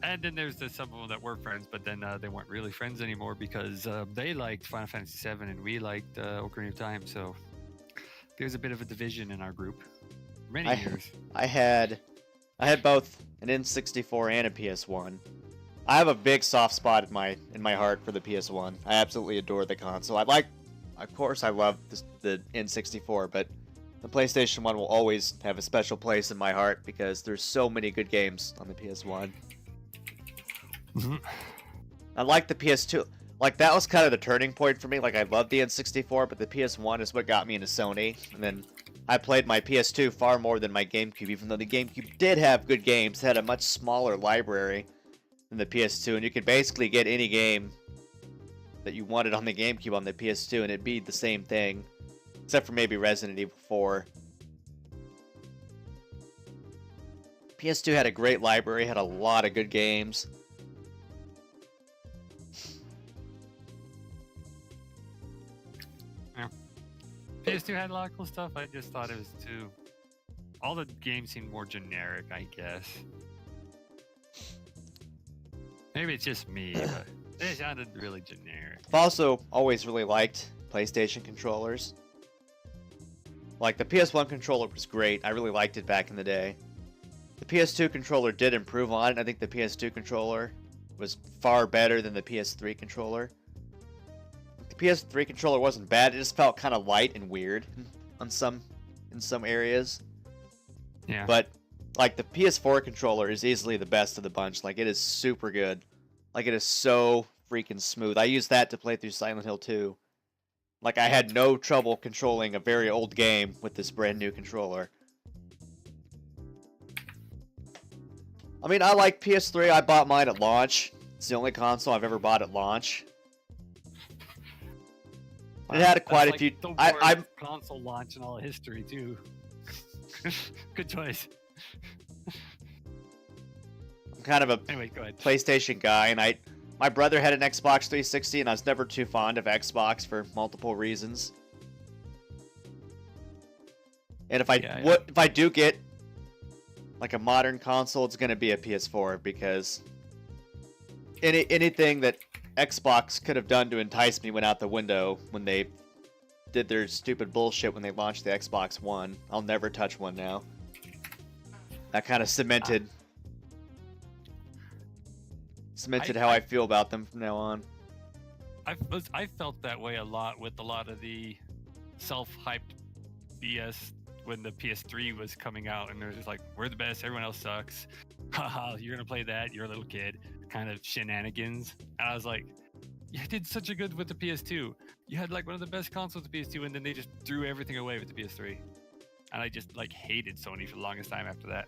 And then there's some of them that were friends, but then they weren't really friends anymore because they liked Final Fantasy VII and we liked Ocarina of Time. So there's a bit of a division in our group. For many years. I had both an N64 and a PS1. I have a big soft spot in my heart for the PS1. I absolutely adore the console. Of course, I love the N64, but the PlayStation 1 will always have a special place in my heart because there's so many good games on the PS1. Mm-hmm. I like the PS2. Like, that was kind of the turning point for me. Like, I loved the N64, but the PS1 is what got me into Sony. And then I played my PS2 far more than my GameCube, even though the GameCube did have good games. It had a much smaller library than the PS2, and you could basically get any game that you wanted on the GameCube on the PS2, and it'd be the same thing, except for maybe Resident Evil 4. PS2 had a great library, had a lot of good games. PS2 had a lot of cool stuff. I just thought it was too. All the games seemed more generic, I guess. Maybe it's just me, but they sounded really generic. I've also always really liked PlayStation controllers. Like, the PS1 controller was great. I really liked it back in the day. The PS2 controller did improve on it. I think the PS2 controller was far better than the PS3 controller. The PS3 controller wasn't bad. It just felt kind of light and weird in some areas. Yeah. But like, the PS4 controller is easily the best of the bunch. Like, it is super good. Like, it is so freaking smooth. I used that to play through Silent Hill 2. Like, I had no trouble controlling a very old game with this brand new controller. I mean, I like PS3. I bought mine at launch. It's the only console I've ever bought at launch. It had quite a few. The I'm console launch in all of history too. Good choice. I'm kind of a Anyway, go ahead. PlayStation guy, and my brother had an Xbox 360, and I was never too fond of Xbox for multiple reasons. And if I do get like a modern console, it's gonna be a PS4 because anything that Xbox could have done to entice me went out the window when they did their stupid bullshit when they launched the Xbox One. I'll never touch one now. That kind of cemented how I feel about them from now on. I felt that way a lot with a lot of the self-hyped BS when the PS3 was coming out, and they're just like, we're the best, everyone else sucks. Haha, you're gonna play that, you're a little kid, kind of shenanigans. And I was like, you did such a good with the PS2. You had like one of the best consoles with the PS2, and then they just threw everything away with the PS3. And I just like hated Sony for the longest time after that.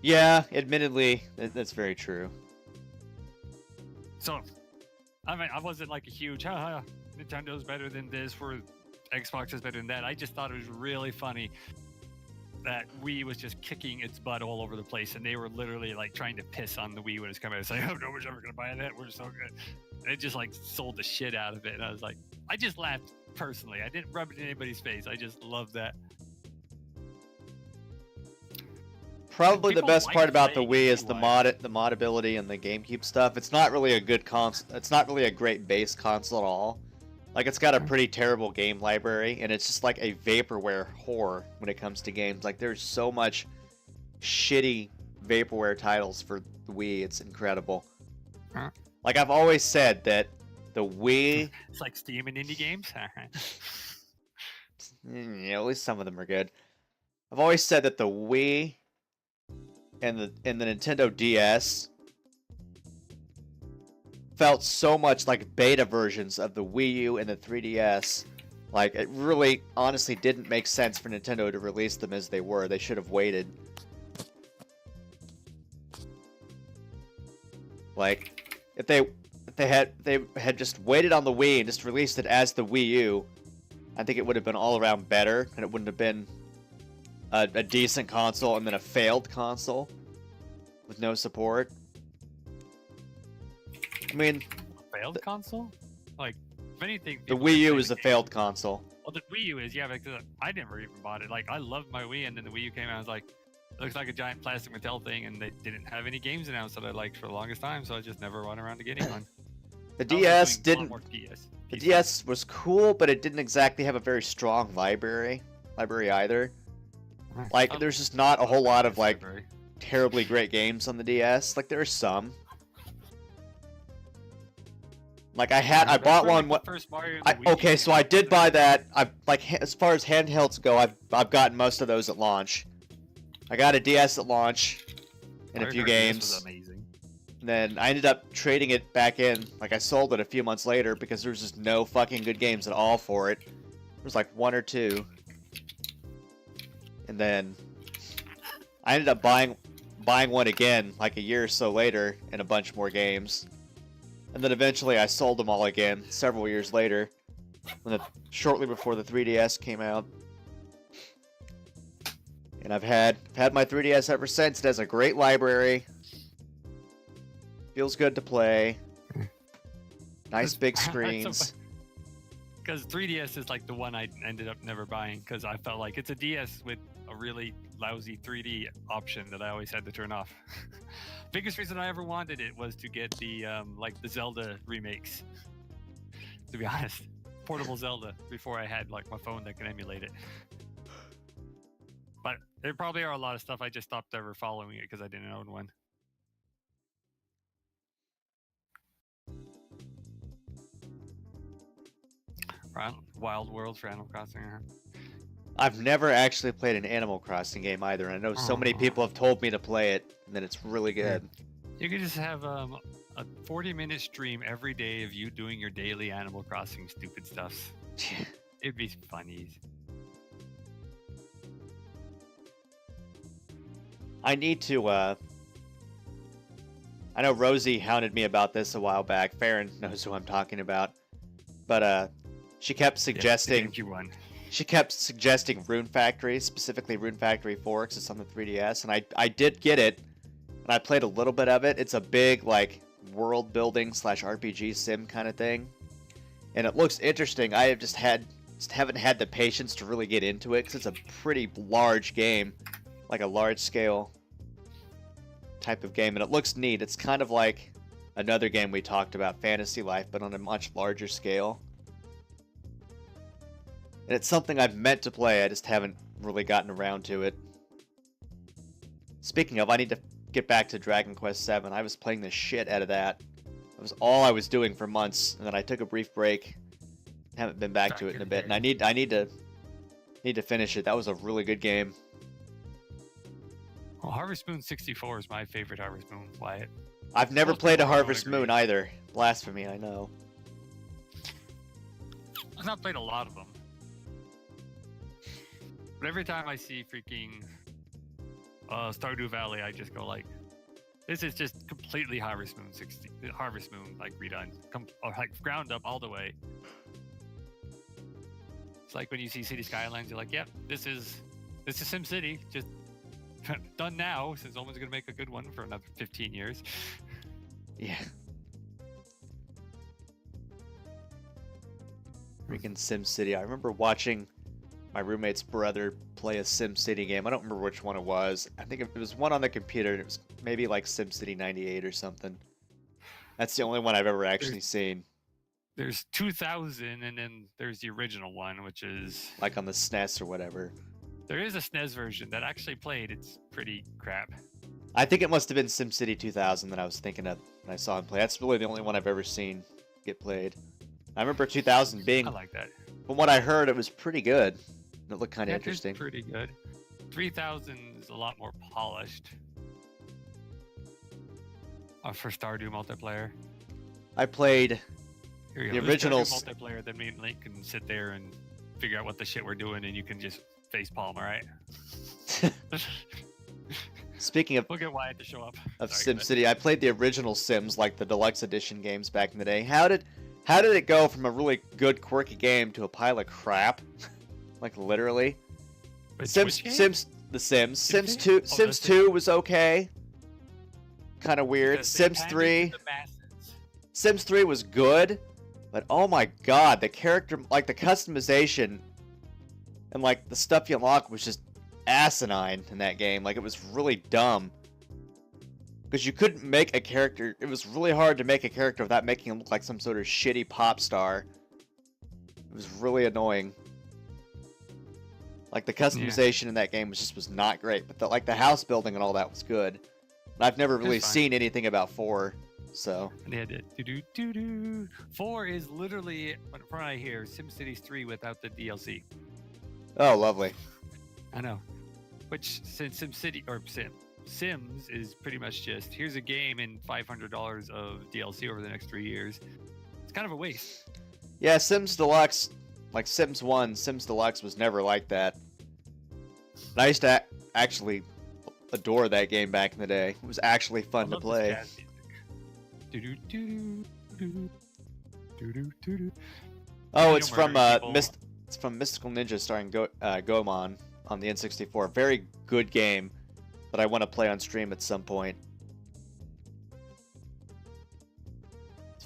Yeah, admittedly, that's very true. So, I mean, I wasn't like a huge, haha, Nintendo's better than this, or Xbox is better than that. I just thought it was really funny that Wii was just kicking its butt all over the place, and they were literally like trying to piss on the Wii when it's coming out. It's like, oh, no one's ever gonna buy that. We're so good. And it just like sold the shit out of it, and I was like, I just laughed personally. I didn't rub it in anybody's face. I just loved that. Probably the People best like part about the playing Wii it is the anyway. modability and the GameCube stuff. It's not really a good console. It's not really a great base console at all. Like, it's got a pretty terrible game library, and it's just like a vaporware whore when it comes to games. Like, there's so much shitty vaporware titles for the Wii. It's incredible. Huh? Like, I've always said that the Wii... It's like Steam and indie games. Yeah, at least some of them are good. I've always said that the Wii and the Nintendo DS felt so much like beta versions of the Wii U and the 3DS. Like, it really, honestly didn't make sense for Nintendo to release them as they were. They should have waited. Like, if they had just waited on the Wii and just released it as the Wii U, I think it would have been all around better, and it wouldn't have been a decent console and then a failed console with no support. I mean, Failed console? Like, if anything, the people Wii U say is the a game- failed console. Well, the Wii U is, yeah, because I never even bought it. Like, I loved my Wii, and then the Wii U came out. I was like, it looks like a giant plastic Mattel thing, and they didn't have any games announced that I liked for the longest time, so I just never went around to getting one. The I was DS doing a lot didn't. more PS. The DS was cool, but it didn't exactly have a very strong library either. Like, there's just not a whole lot of like terribly great games on the DS. Like, there are some. Like, I bought one. Okay, so I did buy that. I like, as far as handhelds go, I've gotten most of those at launch. I got a DS at launch and a few games. Amazing. And then I ended up trading it back in. Like, I sold it a few months later because there was just no fucking good games at all for it. There was like one or two. And then I ended up buying one again like a year or so later and a bunch more games. And then eventually I sold them all again several years later, shortly before the 3DS came out. And I've had my 3DS ever since. It has a great library. Feels good to play. Nice big screens. Because 3DS is like the one I ended up never buying because I felt like it's a DS with a really lousy 3D option that I always had to turn off. Biggest reason I ever wanted it was to get the like the Zelda remakes. To be honest, portable Zelda before I had like my phone that can emulate it. But there probably are a lot of stuff I just stopped ever following it because I didn't own one. Wild Worlds for Animal Crossing. I've never actually played an Animal Crossing game either. And I know so many people have told me to play it, and that it's really good. You could just have a 40-minute stream every day of you doing your daily Animal Crossing stupid stuff. It'd be funny. I need to, I know Rosie hounded me about this a while back. Farron knows who I'm talking about. But, she kept suggesting... She kept suggesting Rune Factory, specifically Rune Factory 4, because it's on the 3DS, and I did get it, and I played a little bit of it. It's a big, like, world-building / RPG sim kind of thing, and it looks interesting. I just haven't had the patience to really get into it, because it's a pretty large game, like a large-scale type of game, and it looks neat. It's kind of like another game we talked about, Fantasy Life, but on a much larger scale. And it's something I've meant to play, I just haven't really gotten around to it. Speaking of, I need to get back to Dragon Quest VII. I was playing the shit out of that. That was all I was doing for months, and then I took a brief break. Haven't been back to it in a bit, and I need to finish it. That was a really good game. Well, Harvest Moon 64 is my favorite Harvest Moon, Wyatt. I've never Most played a people don't Harvest agree. Moon either. Blasphemy, I know. I've not played a lot of them. But every time I see freaking Stardew Valley, I just go like, this is just completely Harvest Moon like redone, or like ground up all the way. It's like when you see City Skylines, you're like, yep, this is SimCity, just done now, since no one's gonna make a good one for another 15 years. Yeah. Freaking SimCity. I remember watching my roommate's brother play a SimCity game. I don't remember which one it was. I think it was one on the computer, and it was maybe like SimCity 98 or something. That's the only one I've ever actually seen. There's 2000, and then there's the original one, which is Like on the SNES or whatever. there is a SNES version that actually played. It's pretty crap. I think it must have been SimCity 2000 that I was thinking of when I saw him play. That's really the only one I've ever seen get played. I remember 2000 being, I like that. from what I heard, it was pretty good. It looked kind of Yeah, it's interesting. pretty good. 3000 is a lot more polished. For Stardew multiplayer. I played Here you The go. This Stardew originals- multiplayer, then me and Link can sit there and figure out what the shit we're doing, and you can just facepalm, alright? Speaking of We'll get Wyatt to show up. Sorry, SimCity, I played the original Sims, like the deluxe edition games back in the day. How did it go from a really good quirky game to a pile of crap? Like literally. Which Sims game? The Sims. Sims Sims 2 Oh, Sims the 2 was okay. Kind of weird. Because they Sims panders 3 to the masses. Sims 3 was good, but oh my god, the character, like the customization and like the stuff you unlock was just asinine in that game. Like it was really dumb. Because you couldn't make a character, it was really hard to make a character without making him look like some sort of shitty pop star. It was really annoying. Like the customization in that game was not great, but the house building and all that was good. And I've never really fine. seen anything about 4, so. And they had it. Do-do-do-do. 4 is literally, from what I hear, SimCity 3 without the DLC. Oh, lovely. I know. Which, since SimCity, or Sims is pretty much just, here's a game and $500 of DLC over the next 3 years. It's kind of a waste. Yeah, Sims Deluxe, like Sims 1, Sims Deluxe was never like that. And I used to actually adore that game back in the day. It was actually I fun to love this play. jazz music. Do-do-do-do. Do-do-do-do. Oh, You it's know, from murdering people. it's from Mystical Ninja starring Goemon on the N64. Very good game that I want to play on stream at some point.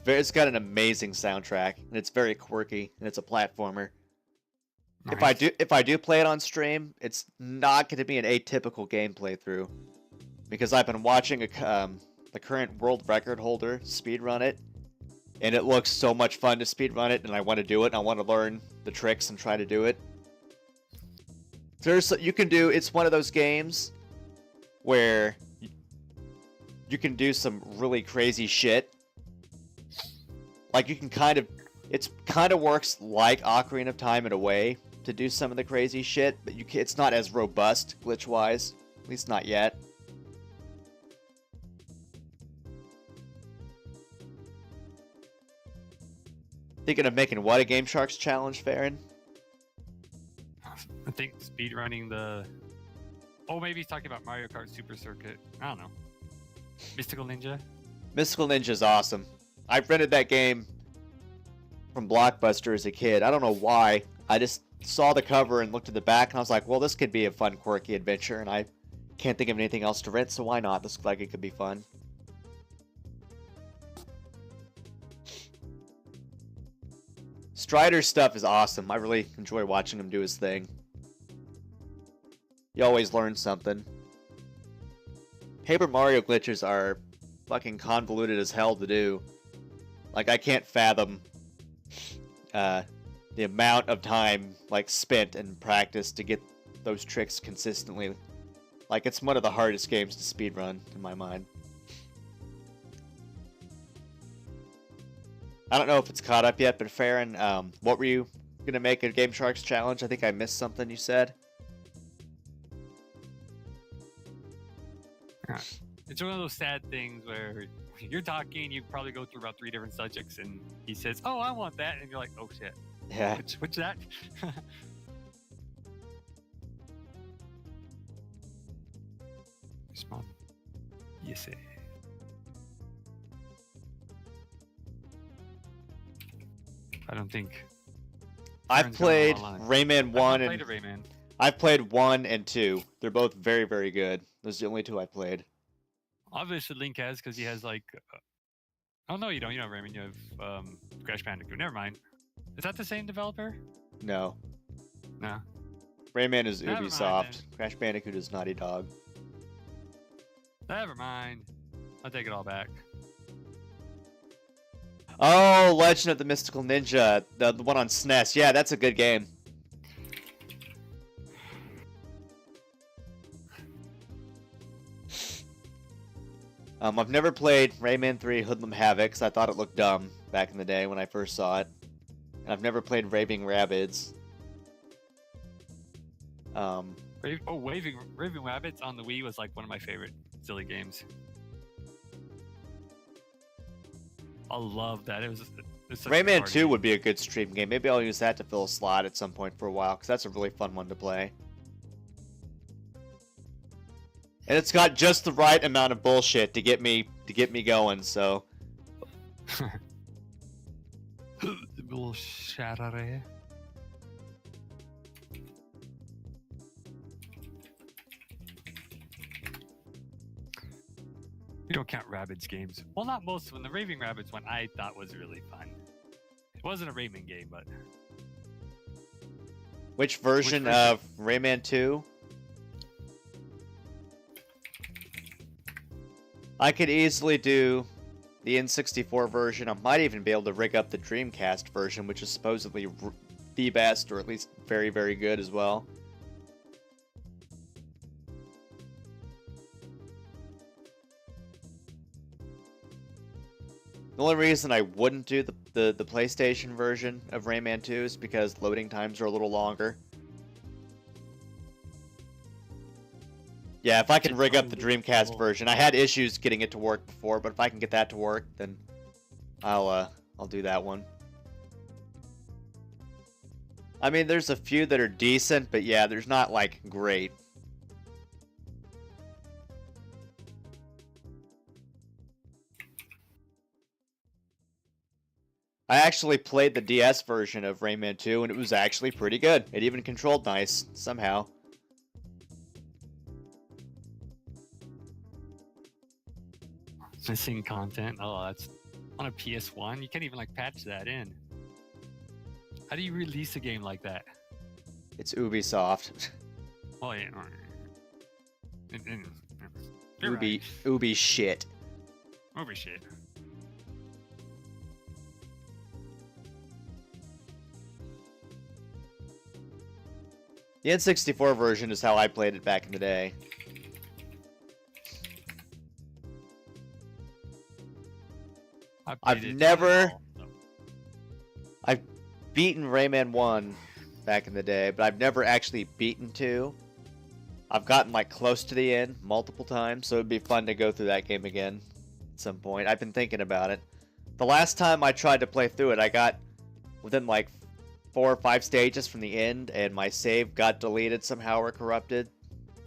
It's got an amazing soundtrack, and it's very quirky, and it's a platformer. Nice. If I do play it on stream, it's not going to be an atypical game playthrough, because I've been watching the current world record holder speedrun it, and it looks so much fun to speedrun it, and I want to do it, and I want to learn the tricks and try to do it. It's one of those games where you can do some really crazy shit. Like you can it kind of works like Ocarina of Time in a way to do some of the crazy shit, but it's not as robust glitch-wise, at least not yet. Thinking of making what a Game Sharks challenge, Farron? I think speedrunning the... Oh, maybe he's talking about Mario Kart Super Circuit. I don't know. Mystical Ninja? Mystical Ninja's awesome. I rented that game from Blockbuster as a kid. I don't know why. I just saw the cover and looked at the back, and I was like, well, this could be a fun, quirky adventure, and I can't think of anything else to rent, so why not? This looks like it could be fun. Strider's stuff is awesome. I really enjoy watching him do his thing. You always learn something. Paper Mario glitches are fucking convoluted as hell to do. Like, I can't fathom the amount of time like spent in practice to get those tricks consistently. Like, it's one of the hardest games to speedrun in my mind. I don't know if it's caught up yet, but Farron, what were you gonna make a Game Sharks challenge? I think I missed something you said. It's one of those sad things where you're talking, you probably go through about 3 different subjects, and he says, "Oh, I want that," and you're like, "Oh shit, Yeah. what's that?" Small. Yes. I don't think. I've Farron's played going online. Rayman 1 I've and played a Rayman. I've played 1 and 2. They're both very, very good. Those are the only 2 I played. Obviously, Link has because he has like. Oh no, you don't. You don't have Rayman. You have Crash Bandicoot. Never mind. Is that the same developer? No. No. Rayman is Never mind, Ubisoft. Crash Bandicoot is Naughty Dog. Never mind. I'll take it all back. Oh, Legend of the Mystical Ninja, the one on SNES. Yeah, that's a good game. I've never played Rayman 3 Hoodlum Havoc 'cause I thought it looked dumb back in the day when I first saw it. And I've never played Raving Rabbids. Raving Rabbits on the Wii was like one of my favorite silly games. I love that. It was such a Rayman party 2 game. would be a good stream game. Maybe I'll use that to fill a slot at some point for a while, because that's a really fun one to play. And it's got just the right amount of bullshit to get me going, so Bullshit. We don't count Rabbids games. Well, not most of them. The Raving Rabbids one I thought was really fun. It wasn't a Rayman game, but which version version? of Rayman 2? I could easily do the N64 version. I might even be able to rig up the Dreamcast version, which is supposedly the best, or at least very, very good as well. The only reason I wouldn't do the PlayStation version of Rayman 2 is because loading times are a little longer. Yeah, if I can rig up the Dreamcast version. I had issues getting it to work before, but if I can get that to work, then I'll do that one. I mean, there's a few that are decent, but yeah, there's not like great. I actually played the DS version of Rayman 2, and it was actually pretty good. It even controlled nice, somehow. missing content. Oh, that's on a PS1. You can't even like patch that in. How do you release a game like that? It's Ubisoft. Oh yeah. You're right. Ubi shit. Ubi shit. The N64 version is how I played it back in the day. I've beaten Rayman 1 back in the day, but I've never actually beaten 2. I've gotten like close to the end multiple times, so it'd be fun to go through that game again at some point. I've been thinking about it. The last time I tried to play through it, I got within like 4 or 5 stages from the end, and my save got deleted somehow or corrupted.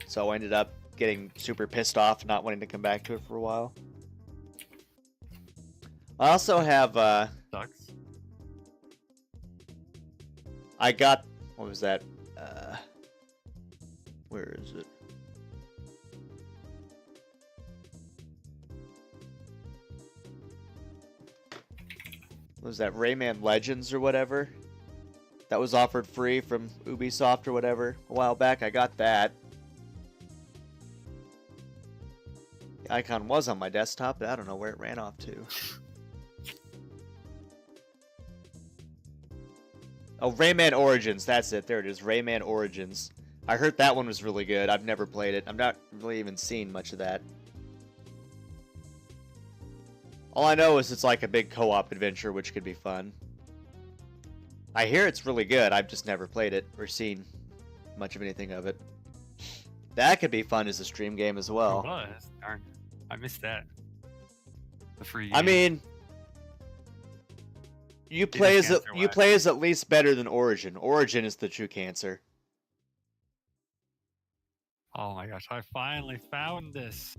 So I ended up getting super pissed off and not wanting to come back to it for a while. I also have, Sucks. I got, what was that? Where is it? What was that, Rayman Legends or whatever? That was offered free from Ubisoft or whatever a while back. I got that. icon was on my desktop, but I don't know where it ran off to. Oh, Rayman Origins. That's it. There it is. Rayman Origins. I heard that one was really good. I've never played it. I've not really even seen much of that. All I know is it's like a big co-op adventure, which could be fun. I hear it's really good. I've just never played it or seen much of anything of it. That could be fun as a stream game as well. It was. Darn. I missed that. The free I game. mean, you play as at least better than Origin. Origin is the true cancer. Oh my gosh, I finally found this.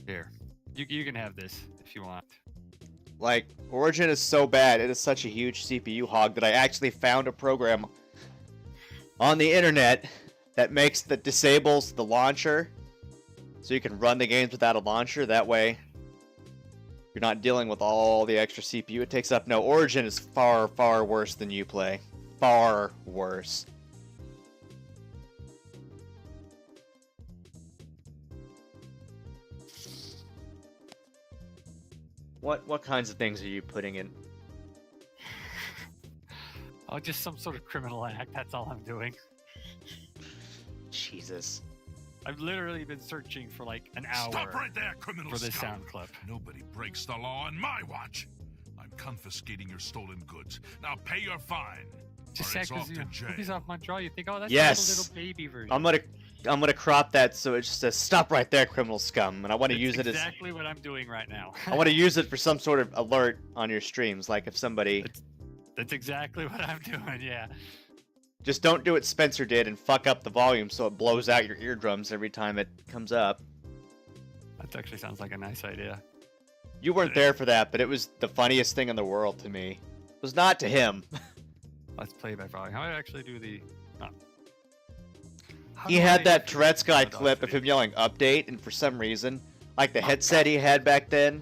Here. You can have this if you want. Like, Origin is so bad, it is such a huge CPU hog that I actually found a program on the internet that disables the launcher, so you can run the games without a launcher. That way, you're not dealing with all the extra CPU it takes up. No, Origin is far, far worse than Uplay. Far worse. What kinds of things are you putting in? Oh, just some sort of criminal act. That's all I'm doing. Jesus. I've literally been searching for like an hour Stop right there, criminal for this scum. sound clip. Nobody breaks the law on my watch. I'm confiscating your stolen goods. Now pay your fine. Just or it's because off to you jail. movies off my jaw, you think, oh, that's Yes. just a little baby version. I'm gonna crop that so it just says "Stop right there, criminal scum," and I want to use it as exactly what I'm doing right now. I want to use it for some sort of alert on your streams, like if somebody. That's exactly what I'm doing. Yeah. Just don't do what Spencer did and fuck up the volume so it blows out your eardrums every time it comes up. That actually sounds like a nice idea. You weren't there for that, but it was the funniest thing in the world to me. It was not to him. Let's play by volume. How do I actually do the? He had that Tourette's guy clip of him yelling "update," and for some reason, like the headset he had back then,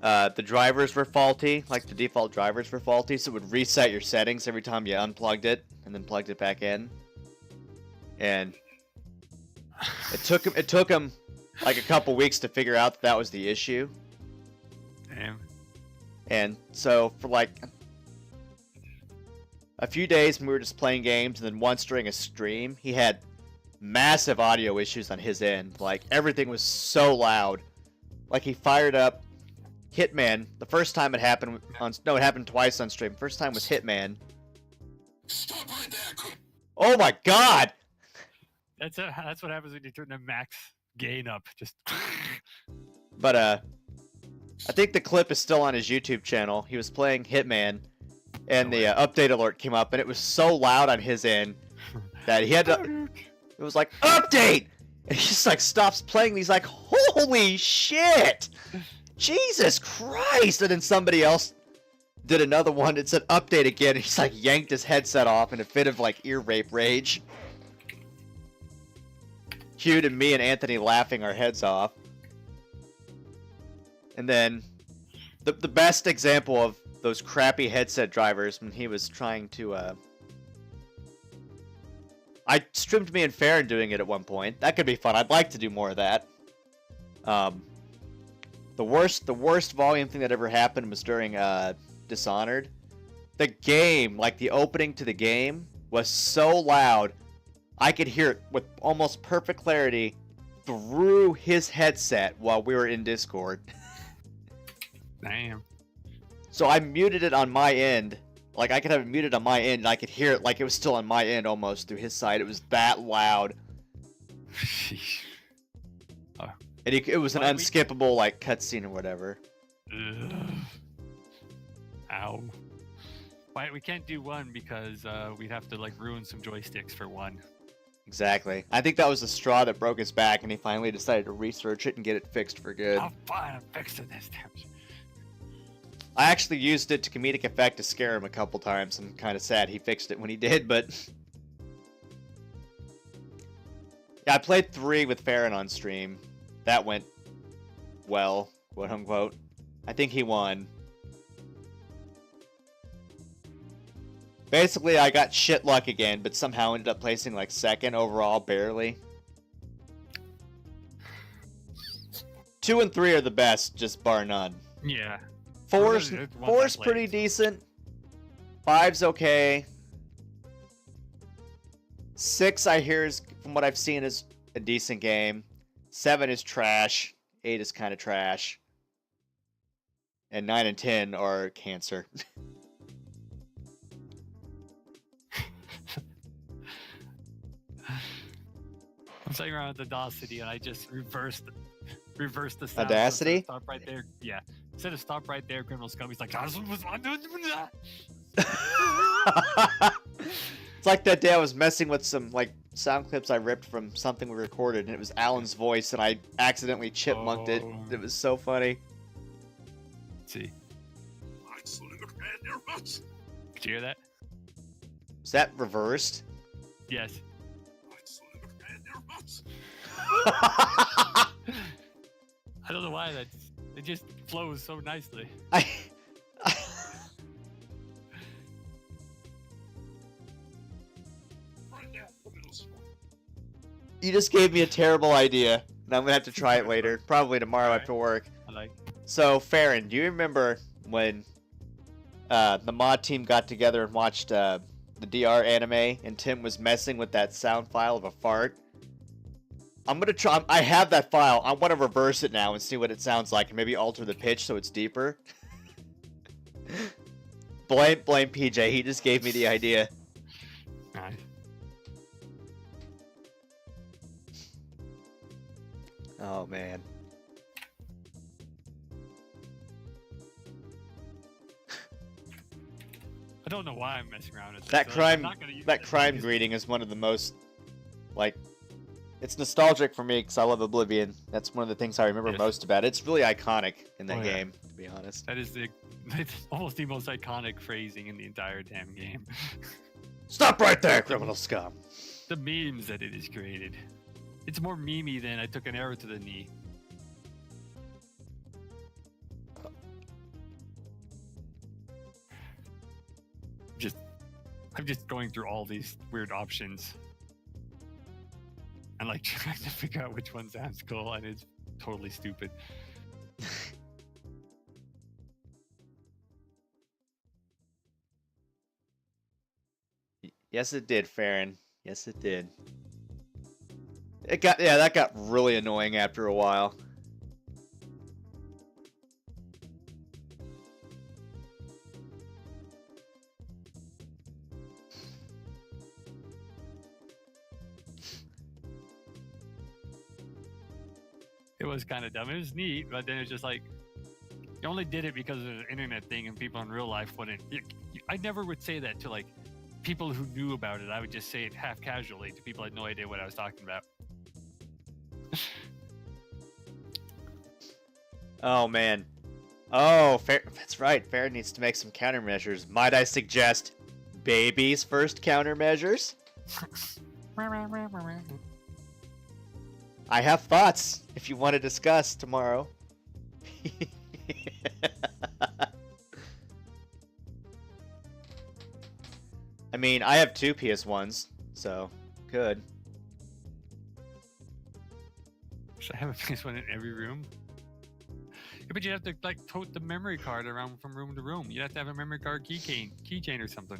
the drivers were faulty. Like the default drivers were faulty, so it would reset your settings every time you unplugged it and then plugged it back in. And it took him like a couple weeks to figure out that was the issue. Damn. And so for like a few days when we were just playing games, and then once during a stream, he had massive audio issues on his end. Like everything was so loud. Like he fired up Hitman. The first time it happened it happened twice on stream. First time was Hitman. Stop right there. Oh my god! That's what happens when you turn the max gain up. Just. But I think the clip is still on his YouTube channel. He was playing Hitman, and the update alert came up, and it was so loud on his end that he had to. It was like update, and he just like stops playing. And he's like, "Holy shit, Jesus Christ!" And then somebody else did another one. It said update again. And he's like yanked his headset off in a fit of like ear rape rage. Cute and me and Anthony laughing our heads off. And then the best example of those crappy headset drivers when he was trying to I streamed me and Farron doing it at one point. That could be fun. I'd like to do more of that. The worst volume thing that ever happened was during Dishonored. The game, like the opening to the game, was so loud I could hear it with almost perfect clarity through his headset while we were in Discord. Damn. So I muted it on my end. Like, I could have it muted on my end, and I could hear it like it was still on my end almost through his side. It was that loud. Sheesh. And it was an unskippable, like, cutscene or whatever. Ugh. Ow. Why we can't do one because we'd have to, like, ruin some joysticks for one. Exactly. I think that was the straw that broke his back, and he finally decided to research it and get it fixed for good. I'm fine, I'm fixing this, damn shit. I actually used it to comedic effect to scare him a couple times. I'm kind of sad he fixed it when he did, but... Yeah, I played 3 with Farron on stream. That went well, quote unquote. I think he won. Basically, I got shit luck again, but somehow ended up placing like 2nd overall, barely. 2 and 3 are the best, just bar none. Yeah. Four's Those are the ones I four's played. pretty decent. 5's okay. 6, I hear, is, from what I've seen, is a decent game. 7 is trash. 8 is kind of trash. And 9 and 10 are cancer. I'm sitting around with Audacity and I just reversed the sound. Audacity? Stop right there. Yeah. Instead of stop right there, Criminal Scum, he's like, It's like that day I was messing with some like sound clips I ripped from something we recorded, and it was Alan's voice, and I accidentally chipmunked it. Oh. It was so funny. Let's see. Yes. Did you hear that? Is that reversed? Yes. I I don't know why it just flows so nicely. You just gave me a terrible idea, and I'm gonna have to try it later, probably tomorrow after work. I like. So, Farron, do you remember when the mod team got together and watched the DR anime, and Tim was messing with that sound file of a fart? I'm gonna try. I have that file. I want to reverse it now and see what it sounds like, and maybe alter the pitch so it's deeper. blame PJ. He just gave me the idea. Nice. Oh man. I don't know why I'm messing around with this. That so crime, I'm not gonna use that it. crime greeting is one of the most, like, it's nostalgic for me because I love Oblivion. That's one of the things I remember Yes. most about it. It's really iconic in that Oh, yeah. game, to be honest. That is it's almost the most iconic phrasing in the entire damn game. Stop right there, criminal scum. The memes that it has created. It's more memey than I took an arrow to the knee. I'm just going through all these weird options. And like trying to figure out which one sounds cool, and it's totally stupid. Yes, it did, Farron. Yes, it did. That got really annoying after a while. It was kind of dumb. It was neat, but then it's just like you only did it because of an internet thing, and people in real life wouldn't. I never would say that to like people who knew about it. I would just say it half casually to people who had no idea what I was talking about. Oh man. Oh, that's right. Farron needs to make some countermeasures. Might I suggest baby's first countermeasures? I have thoughts if you want to discuss tomorrow. I mean, I have 2 PS1s, so good. Should I have a PS1 in every room? Yeah, but you have to like tote the memory card around from room to room. You have to have a memory card keychain or something.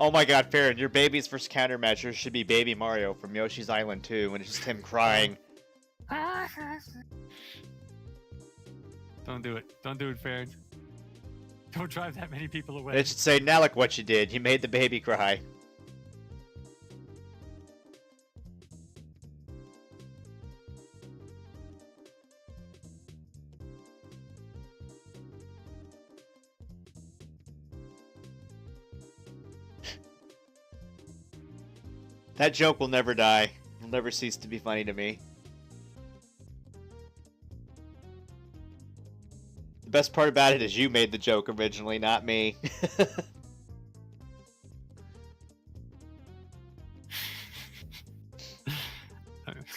Oh my god, Farron, your baby's first countermeasure should be Baby Mario from Yoshi's Island 2, when it's just him crying. Don't do it. Don't do it, Farron. Don't drive that many people away. It should say, now look what you did. You made the baby cry. That joke will never die. It will never cease to be funny to me. The best part about it is you made the joke originally, not me.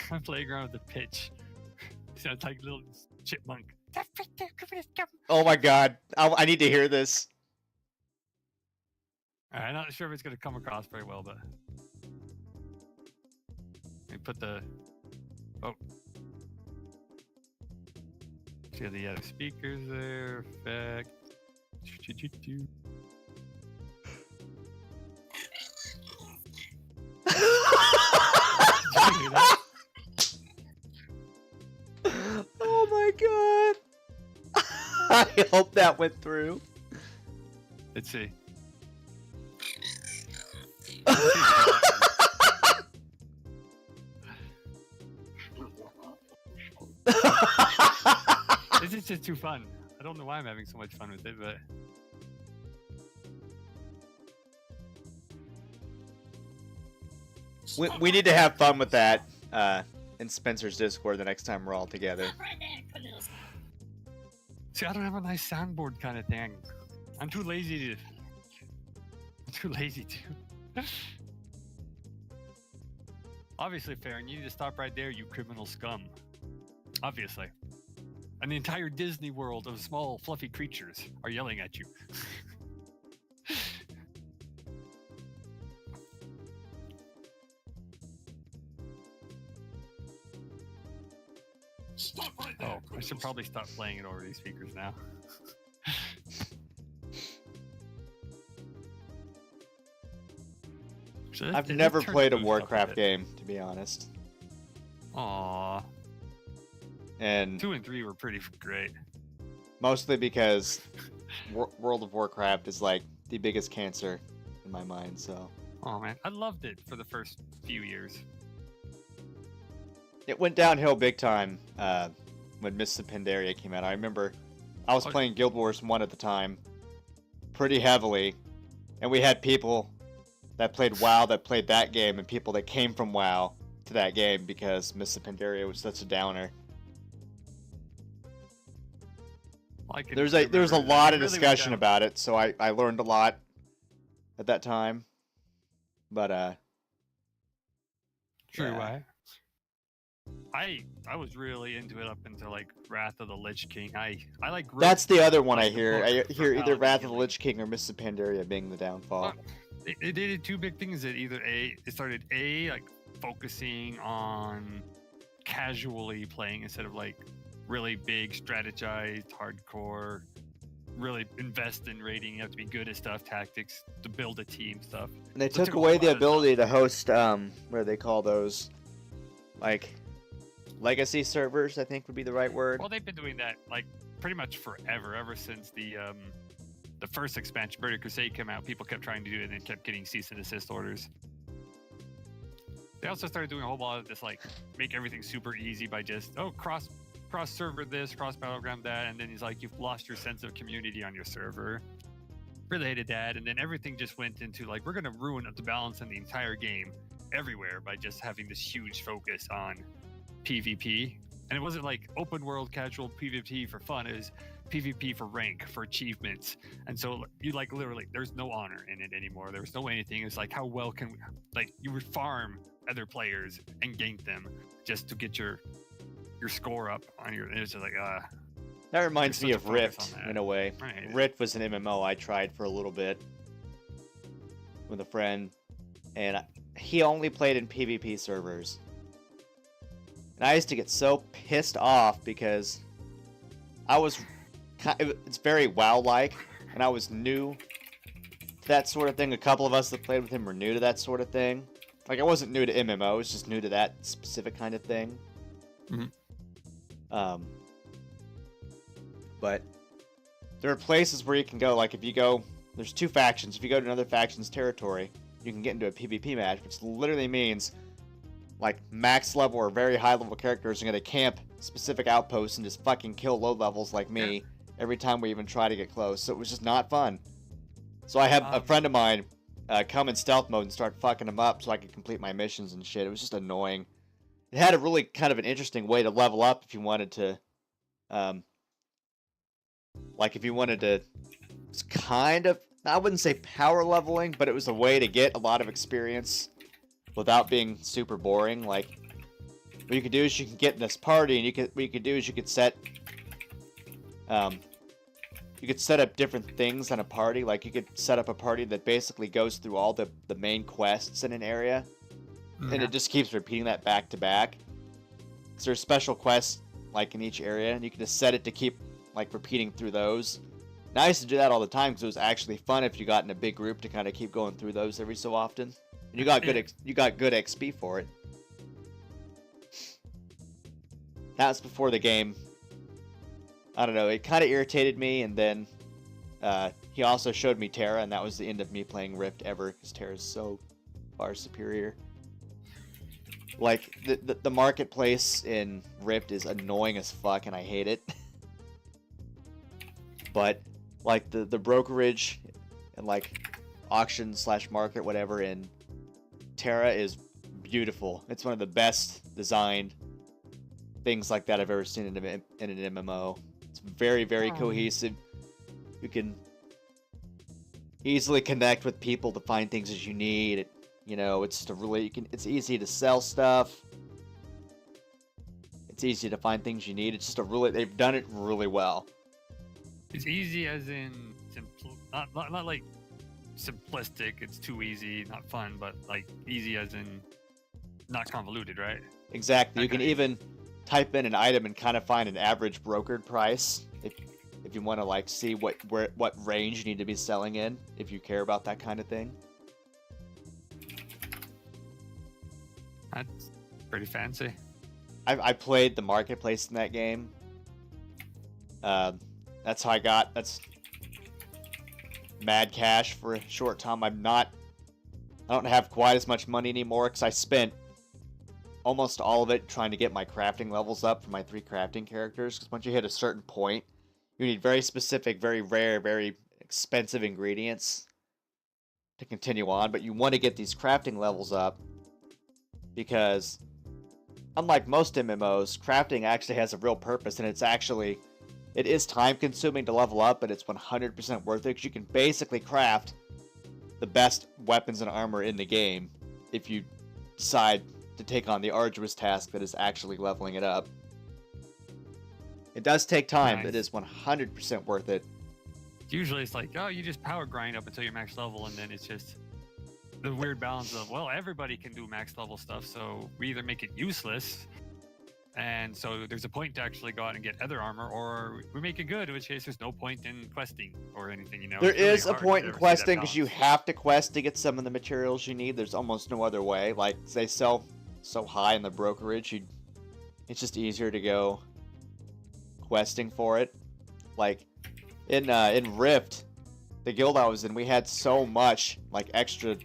I'm playing around with the pitch. Sounds like a little chipmunk. Oh my god. I need to hear this. I'm not sure if it's going to come across very well, but... Let me put the... Oh. See the other speakers there. Effect. Oh my god! I hope that went through. Let's see. This is just too fun. I don't know why I'm having so much fun with it, but... We need to have fun with that in Spencer's Discord the next time we're all together. See, I don't have a nice soundboard kind of thing. I'm too lazy to... Obviously, Farron, you need to stop right there, you criminal scum. Obviously. And the entire Disney world of small, fluffy creatures are yelling at you. Stop right there. Oh, I should probably stop playing it over these speakers now. I've never played a Warcraft game, to be honest. Aww. And 2 and 3 were pretty great. Mostly because World of Warcraft is like the biggest cancer in my mind, so... Oh man, I loved it for the first few years. It went downhill big time when Mists of Pandaria came out. I remember I was playing Guild Wars 1 at the time pretty heavily, and we had people that played WoW that played that game, and people that came from WoW to that game because Mists of Pandaria was such a downer. There was a lot of discussion about it, so I learned a lot at that time. But True, yeah. I was really into it up until like Wrath of the Lich King. I like. That's the other one I hear. I book hear for either Wrath of the Paladin Lich King or Mists of Pandaria being the downfall. It did two big things. That either it started like focusing on casually playing instead of like really big strategized hardcore. Really invest in raiding. You have to be good at stuff, tactics to build a team stuff. And they So it took a away lot the of ability to host what do they call those? Like legacy servers, I think would be the right word. Well, they've been doing that like pretty much forever, ever since the first expansion, Burning Crusade, came out. People kept trying to do it and then kept getting cease and desist orders. They also started doing a whole lot of this, like make everything super easy by just cross server this, cross battleground that, and then he's like, you've lost your sense of community on your server. Really hated that, and then everything just went into like, we're gonna ruin the balance in the entire game everywhere by just having this huge focus on PvP. And it wasn't like open world casual PvP for fun, it was PvP for rank, for achievements. And so you like literally, there's no honor in it anymore. There was no anything. It's like, how well can we, like, you would farm other players and gank them just to get your score up on your, and it's just like, that reminds me such of a focus Rift on that. in a way. Right. Rift was an MMO I tried for a little bit with a friend, and he only played in PvP servers. And I used to get so pissed off because it's very WoW-like, and I was new to that sort of thing. A couple of us that played with him were new to that sort of thing. Like, I wasn't new to MMO, I was just new to that specific kind of thing. Mm-hmm. But there are places where you can go, like if you go, there's two factions. If you go to another faction's territory, you can get into a PvP match, which literally means like max level or very high level characters are going to camp specific outposts and just fucking kill low levels like me every time we even try to get close. So it was just not fun. So I had a friend of mine come in stealth mode and start fucking him up so I could complete my missions and shit. It was just annoying. It had a really kind of an interesting way to level up if you wanted to, like if you wanted to, it's kind of, I wouldn't say power leveling, but it was a way to get a lot of experience without being super boring. Like, what you could do is you can get in this party, and what you could do is you could set, you could set up different things on a party. Like you could set up a party that basically goes through all the main quests in an area, and it just keeps repeating that back to back. So there's special quests like in each area, and you can just set it to keep like repeating through those. And I used to do that all the time because it was actually fun if you got in a big group to kind of keep going through those every so often. And you got good XP for it. That was before the game. I don't know, it kind of irritated me, and then he also showed me Terra, and that was the end of me playing Rift ever, because Terra's so far superior. Like, the marketplace in Rift is annoying as fuck, and I hate it. But, like, the brokerage and, like, auction/market, whatever, in Terra is beautiful. It's one of the best designed things like that I've ever seen in an MMO. It's very, very cohesive. You can easily connect with people to find things that you need. You know, it's easy to sell stuff. It's easy to find things you need. It's just they've done it really well. It's easy as in not like simplistic. It's too easy, not fun, but like easy as in not convoluted, right? Exactly. You can even type in an item and kind of find an average brokered price if you want to like see what range you need to be selling in, if you care about that kind of thing. That's pretty fancy. I played the marketplace in that game. That's how that's mad cash for a short time. I don't have quite as much money anymore because I spent almost all of it trying to get my crafting levels up for my 3 crafting characters. Because once you hit a certain point, you need very specific, very rare, very expensive ingredients to continue on. But you want to get these crafting levels up because, unlike most MMOs, crafting actually has a real purpose, and it is time consuming to level up, but it's 100% worth it because you can basically craft the best weapons and armor in the game if you decide to take on the arduous task that is actually leveling it up. It does take time, but it is 100% worth it. Usually it's like, oh, you just power grind up until you're max level, and then it's just the weird balance of, well, everybody can do max level stuff, so we either make it useless, and so there's a point to actually go out and get other armor, or we make it good, in which case there's no point in questing or anything, you know? There It's really is a hard to point in ever see that questing because you balance. have to quest to get some of the materials you need. There's almost no other way. Like, they sell so high in the brokerage, it's just easier to go questing for it. Like, in Rift, the guild I was in, we had so much, like, extra,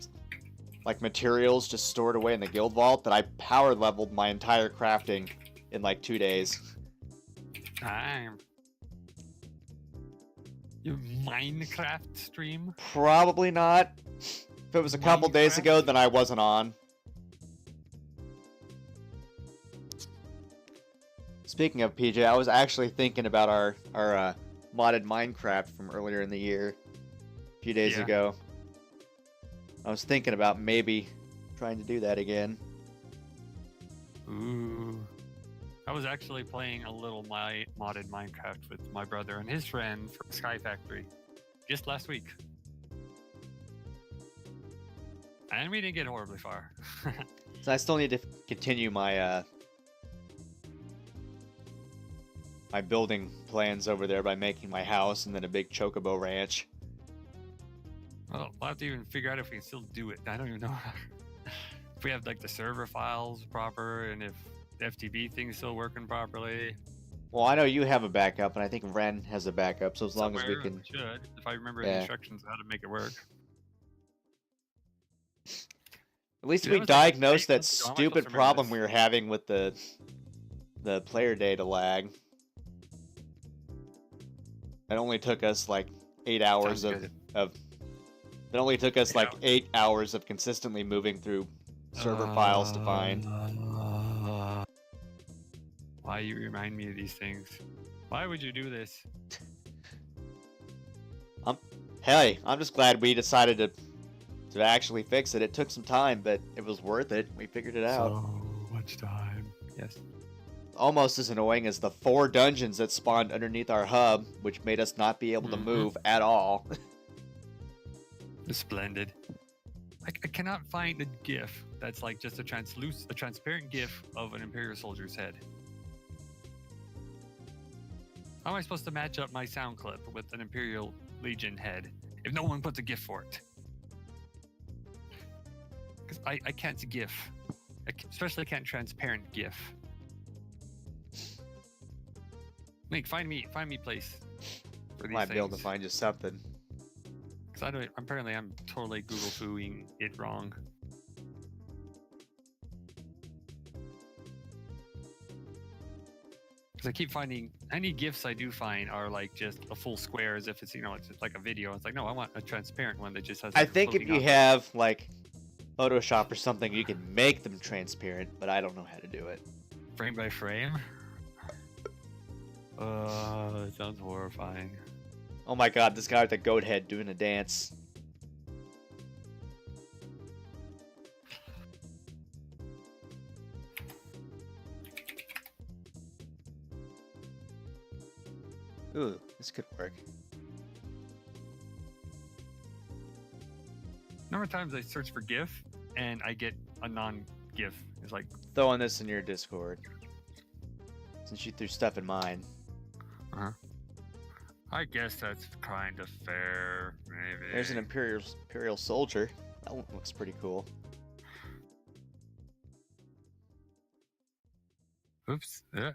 like, materials just stored away in the guild vault that I power leveled my entire crafting in, like, 2 days. Damn. Your Minecraft stream? Probably not. If it was a couple days ago, then I wasn't on. Speaking of PJ, I was actually thinking about our modded Minecraft from earlier in the year, a few days ago. I was thinking about maybe trying to do that again. Ooh. I was actually playing a little modded Minecraft with my brother and his friend from Sky Factory just last week. And we didn't get horribly far. So I still need to continue my my building plans over there by making my house and then a big chocobo ranch. Well, we'll have to even figure out if we can still do it. I don't even know if we have like the server files proper and if the FTP thing's still working properly. Well, I know you have a backup, and I think Ren has a backup, so as long as we Somewhere, can... should, if I remember the instructions how to make it work. At least Dude, we that was like diagnosed 8 that months ago. I stupid must remember problem this. we were having with the player data lag. It only took us like 8 hours Sounds of good. it only took us 8 like hours. 8 hours of consistently moving through server files to find. Why you remind me of these things? Why would you do this? Hey, I'm just glad we decided to actually fix it. It took some time, but it was worth it. We figured it out. So much time. Yes. almost as annoying as the 4 dungeons that spawned underneath our hub, which made us not be able to move at all. Splendid. I cannot find a GIF that's like just a transparent GIF of an Imperial soldier's head. How am I supposed to match up my sound clip with an Imperial Legion head if no one puts a GIF for it? Because I can't GIF. Especially can't transparent GIF. Link, find me place for these Might be able to things. find you something. Because I don't. Apparently, I'm totally Google fooing it wrong. Because I keep finding any GIFs I do find are like just a full square, as if it's it's just like a video. It's like, no, I want a transparent one that just has. I Like, think if floating you object. have like Photoshop or something, you can make them transparent, but I don't know how to do it. Frame by frame. It sounds horrifying. Oh my god, this guy with the goat head doing a dance. Ooh, this could work. Number of times I search for GIF and I get a non-GIF. It's like, Throwing this in your Discord. Since you threw stuff in mine. I guess that's kind of fair, maybe. There's an Imperial soldier. That one looks pretty cool. Oops. Yeah.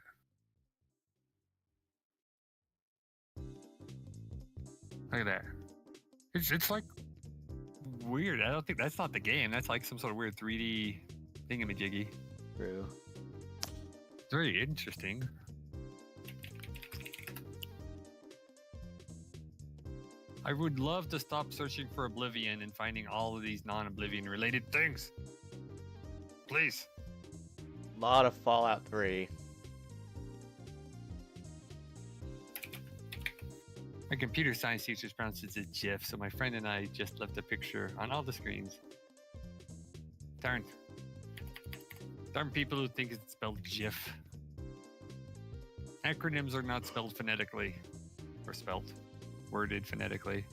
Look at that. It's like weird. I don't think that's not the game. That's like some sort of weird 3D thingamajiggy. True. It's very interesting. I would love to stop searching for Oblivion and finding all of these non-Oblivion related things. Please. A lot of Fallout 3. My computer science teacher pronounces it GIF, so my friend and I just left a picture on all the screens. Darn people who think it's spelled GIF. Acronyms are not spelled phonetically. Or worded phonetically.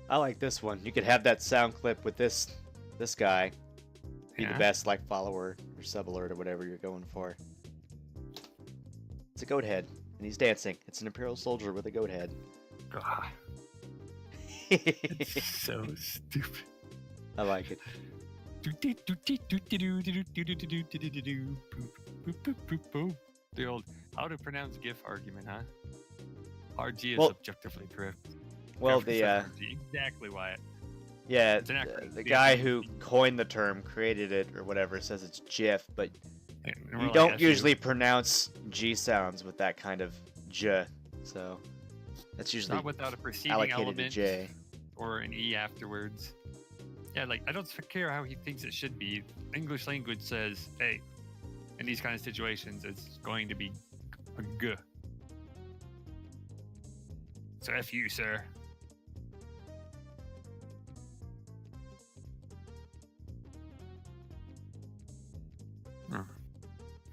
I like this one. You could have that sound clip with this guy. Be the Yeah. best like follower or sub alert or whatever you're going for. It's a goat head, and he's dancing. It's an Imperial soldier with a goat head. God, it's so stupid. I like it. The old how to pronounce GIF argument, huh? RG is Well- objectively correct. Well, Graphics the RG, exactly why it. yeah, It's an acronym. the guy who coined the term, created it or whatever, says it's GIF, but And we're you like, don't "F you." usually pronounce G sounds with that kind of J. So that's usually Not without a preceding allocated to element J. or an E afterwards. Yeah, like I don't care how he thinks it should be. English language says, hey, in these kind of situations, it's going to be a G. So F you, sir.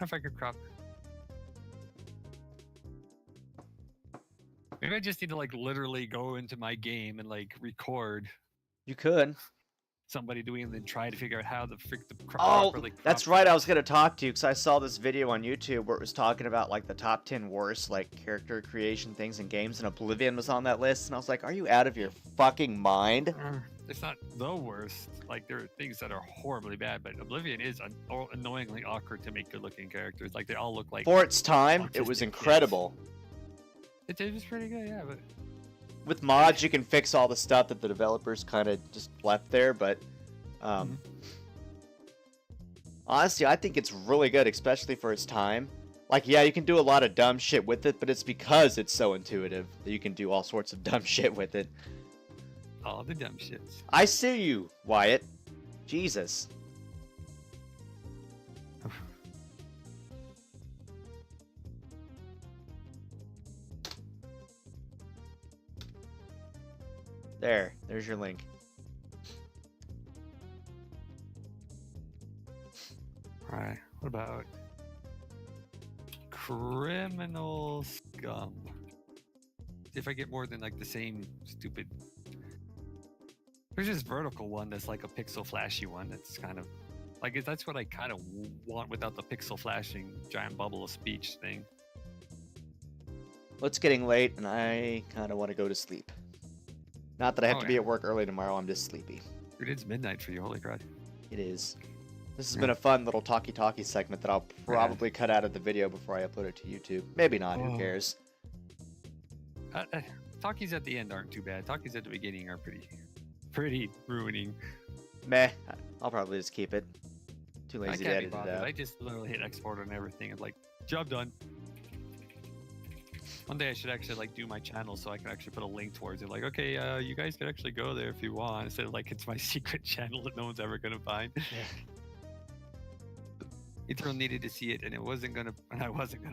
If I could crop. Maybe I just need to like literally go into my game and like record You could. somebody doing it and then try to figure out how the frick to Oh, properly crop that's right. it. I was gonna talk to you because I saw this video on YouTube where it was talking about like the top 10 worst like character creation things in games, and Oblivion was on that list. And I was like, "Are you out of your fucking mind?" It's not the worst. Like there are things that are horribly bad, but Oblivion is annoyingly awkward to make good-looking characters. Like they all look like. For its time, it was autistic kids. incredible. It was pretty good, yeah. But With mods, you can fix all the stuff that the developers kind of just left there, but honestly, I think it's really good, especially for its time. Like, yeah, you can do a lot of dumb shit with it, but it's because it's so intuitive that you can do all sorts of dumb shit with it. all the dumb shits. I sue you, Wyatt. Jesus. There's your link. Alright, what about criminal scum? If I get more than like the same stupid. There's this vertical one that's like a pixel flashy one that's kind of like that's what I kind of want without the pixel flashing giant bubble of speech thing. Well, it's getting late, and I kind of want to go to sleep. Not that I have to be at work early tomorrow. I'm just sleepy. Dude, it's midnight for you. Holy crap! It is. This has been a fun little talkie-talkie segment that I'll probably cut out of the video before I upload it to YouTube. Maybe not. Who cares? Talkies at the end aren't too bad. Talkies at the beginning are pretty ruining. Meh. I'll probably just keep it. Too I lazy to can't be edit it bothered. out. I just literally hit export on everything and like, job done. One day I should actually like do my channel so I can actually put a link towards it. Like, okay, you guys can actually go there if you want, instead of like it's my secret channel that no one's ever gonna find. Eternal needed to see it, and I wasn't gonna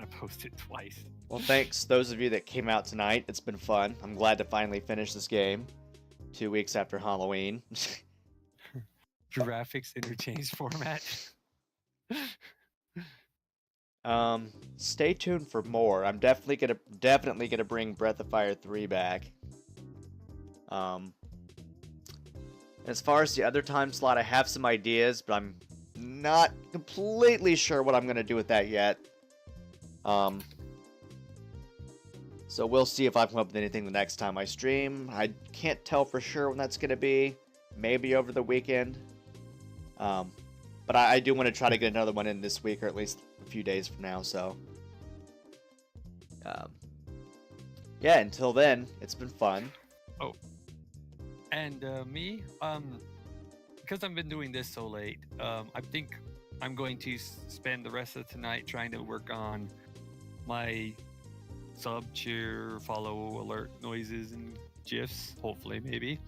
post it twice. Well, thanks those of you that came out tonight. It's been fun. I'm glad to finally finish this game. 2 weeks after Halloween. Graphics interchange format. Stay tuned for more. I'm definitely gonna bring Breath of Fire 3 back. As far as the other time slot, I have some ideas, but I'm not completely sure what I'm gonna do with that yet. So we'll see if I come up with anything the next time I stream. I can't tell for sure when that's gonna be. Maybe over the weekend. But I do want to try to get another one in this week, or at least a few days from now, so. Yeah, until then, it's been fun. Oh. And me, because I've been doing this so late, I think I'm going to spend the rest of tonight trying to work on my sub, cheer, follow, alert noises and GIFs, hopefully, maybe.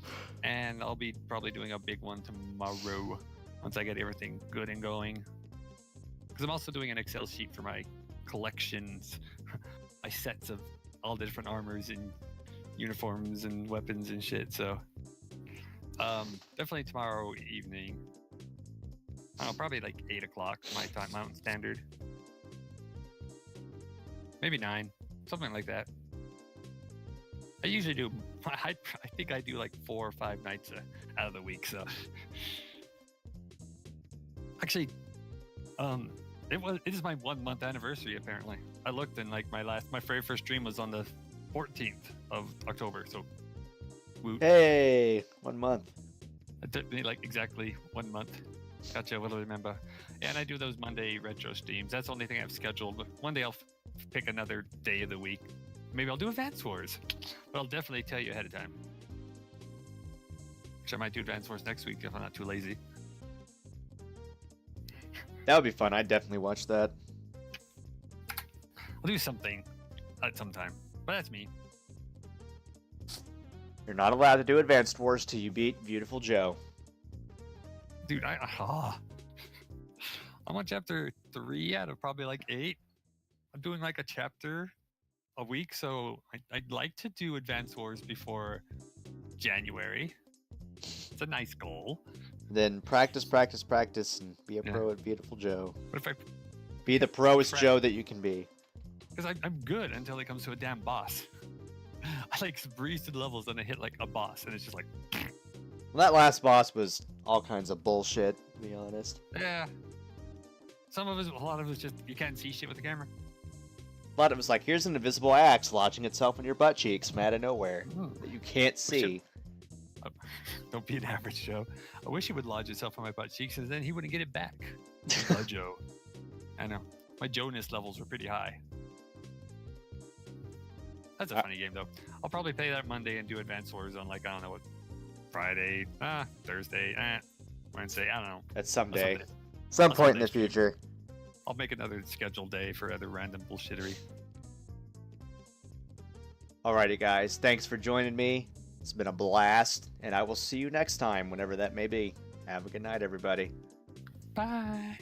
And I'll be probably doing a big one tomorrow once I get everything good and going. Because I'm also doing an Excel sheet for my collections, my sets of all the different armors and uniforms and weapons and shit. So definitely tomorrow evening. I don't know, probably like 8 o'clock my time, Mountain Standard. Maybe 9, something like that. I usually do. I think I do like 4 or 5 nights out of the week. So actually, it is my 1 month anniversary. Apparently, I looked and like my very first stream was on the 14th of October. So, woot. Hey, 1 month. It took me like exactly 1 month. Gotcha. What do I remember? Yeah, and I do those Monday retro streams. That's the only thing I've scheduled. But one day I'll pick another day of the week. Maybe I'll do Advance Wars, but I'll definitely tell you ahead of time. Actually, I might do Advance Wars next week if I'm not too lazy. That would be fun. I'd definitely watch that. I'll do something at some time, but that's me. You're not allowed to do Advanced Wars till you beat Beautiful Joe. Dude, I'm on chapter 3 out of probably like 8. I'm doing like a chapter a week, so I'd like to do Advance Wars before January. It's a nice goal. Then practice, and be a pro at Beautiful Joe. But if I be the proest Joe that you can be. Because I'm good until it comes to a damn boss. I like breeze through the levels and I hit like a boss, and it's just like. Well, that last boss was all kinds of bullshit, to be honest. Yeah. A lot of it was just you can't see shit with the camera. A lot of it was like, here's an invisible axe lodging itself in your butt cheeks from out of nowhere that you can't see. Don't be an average Joe. I wish he would lodge himself on my butt cheeks, and then he wouldn't get it back. Joe. I know. My Jonas levels were pretty high. That's a funny game, though. I'll probably play that Monday and do Advance Wars on, like, I don't know what, Friday, Thursday, Wednesday, I don't know. That's someday. Some point in the future. I'll make another scheduled day for other random bullshittery. Alrighty, guys. Thanks for joining me. It's been a blast, and I will see you next time, whenever that may be. Have a good night, everybody. Bye.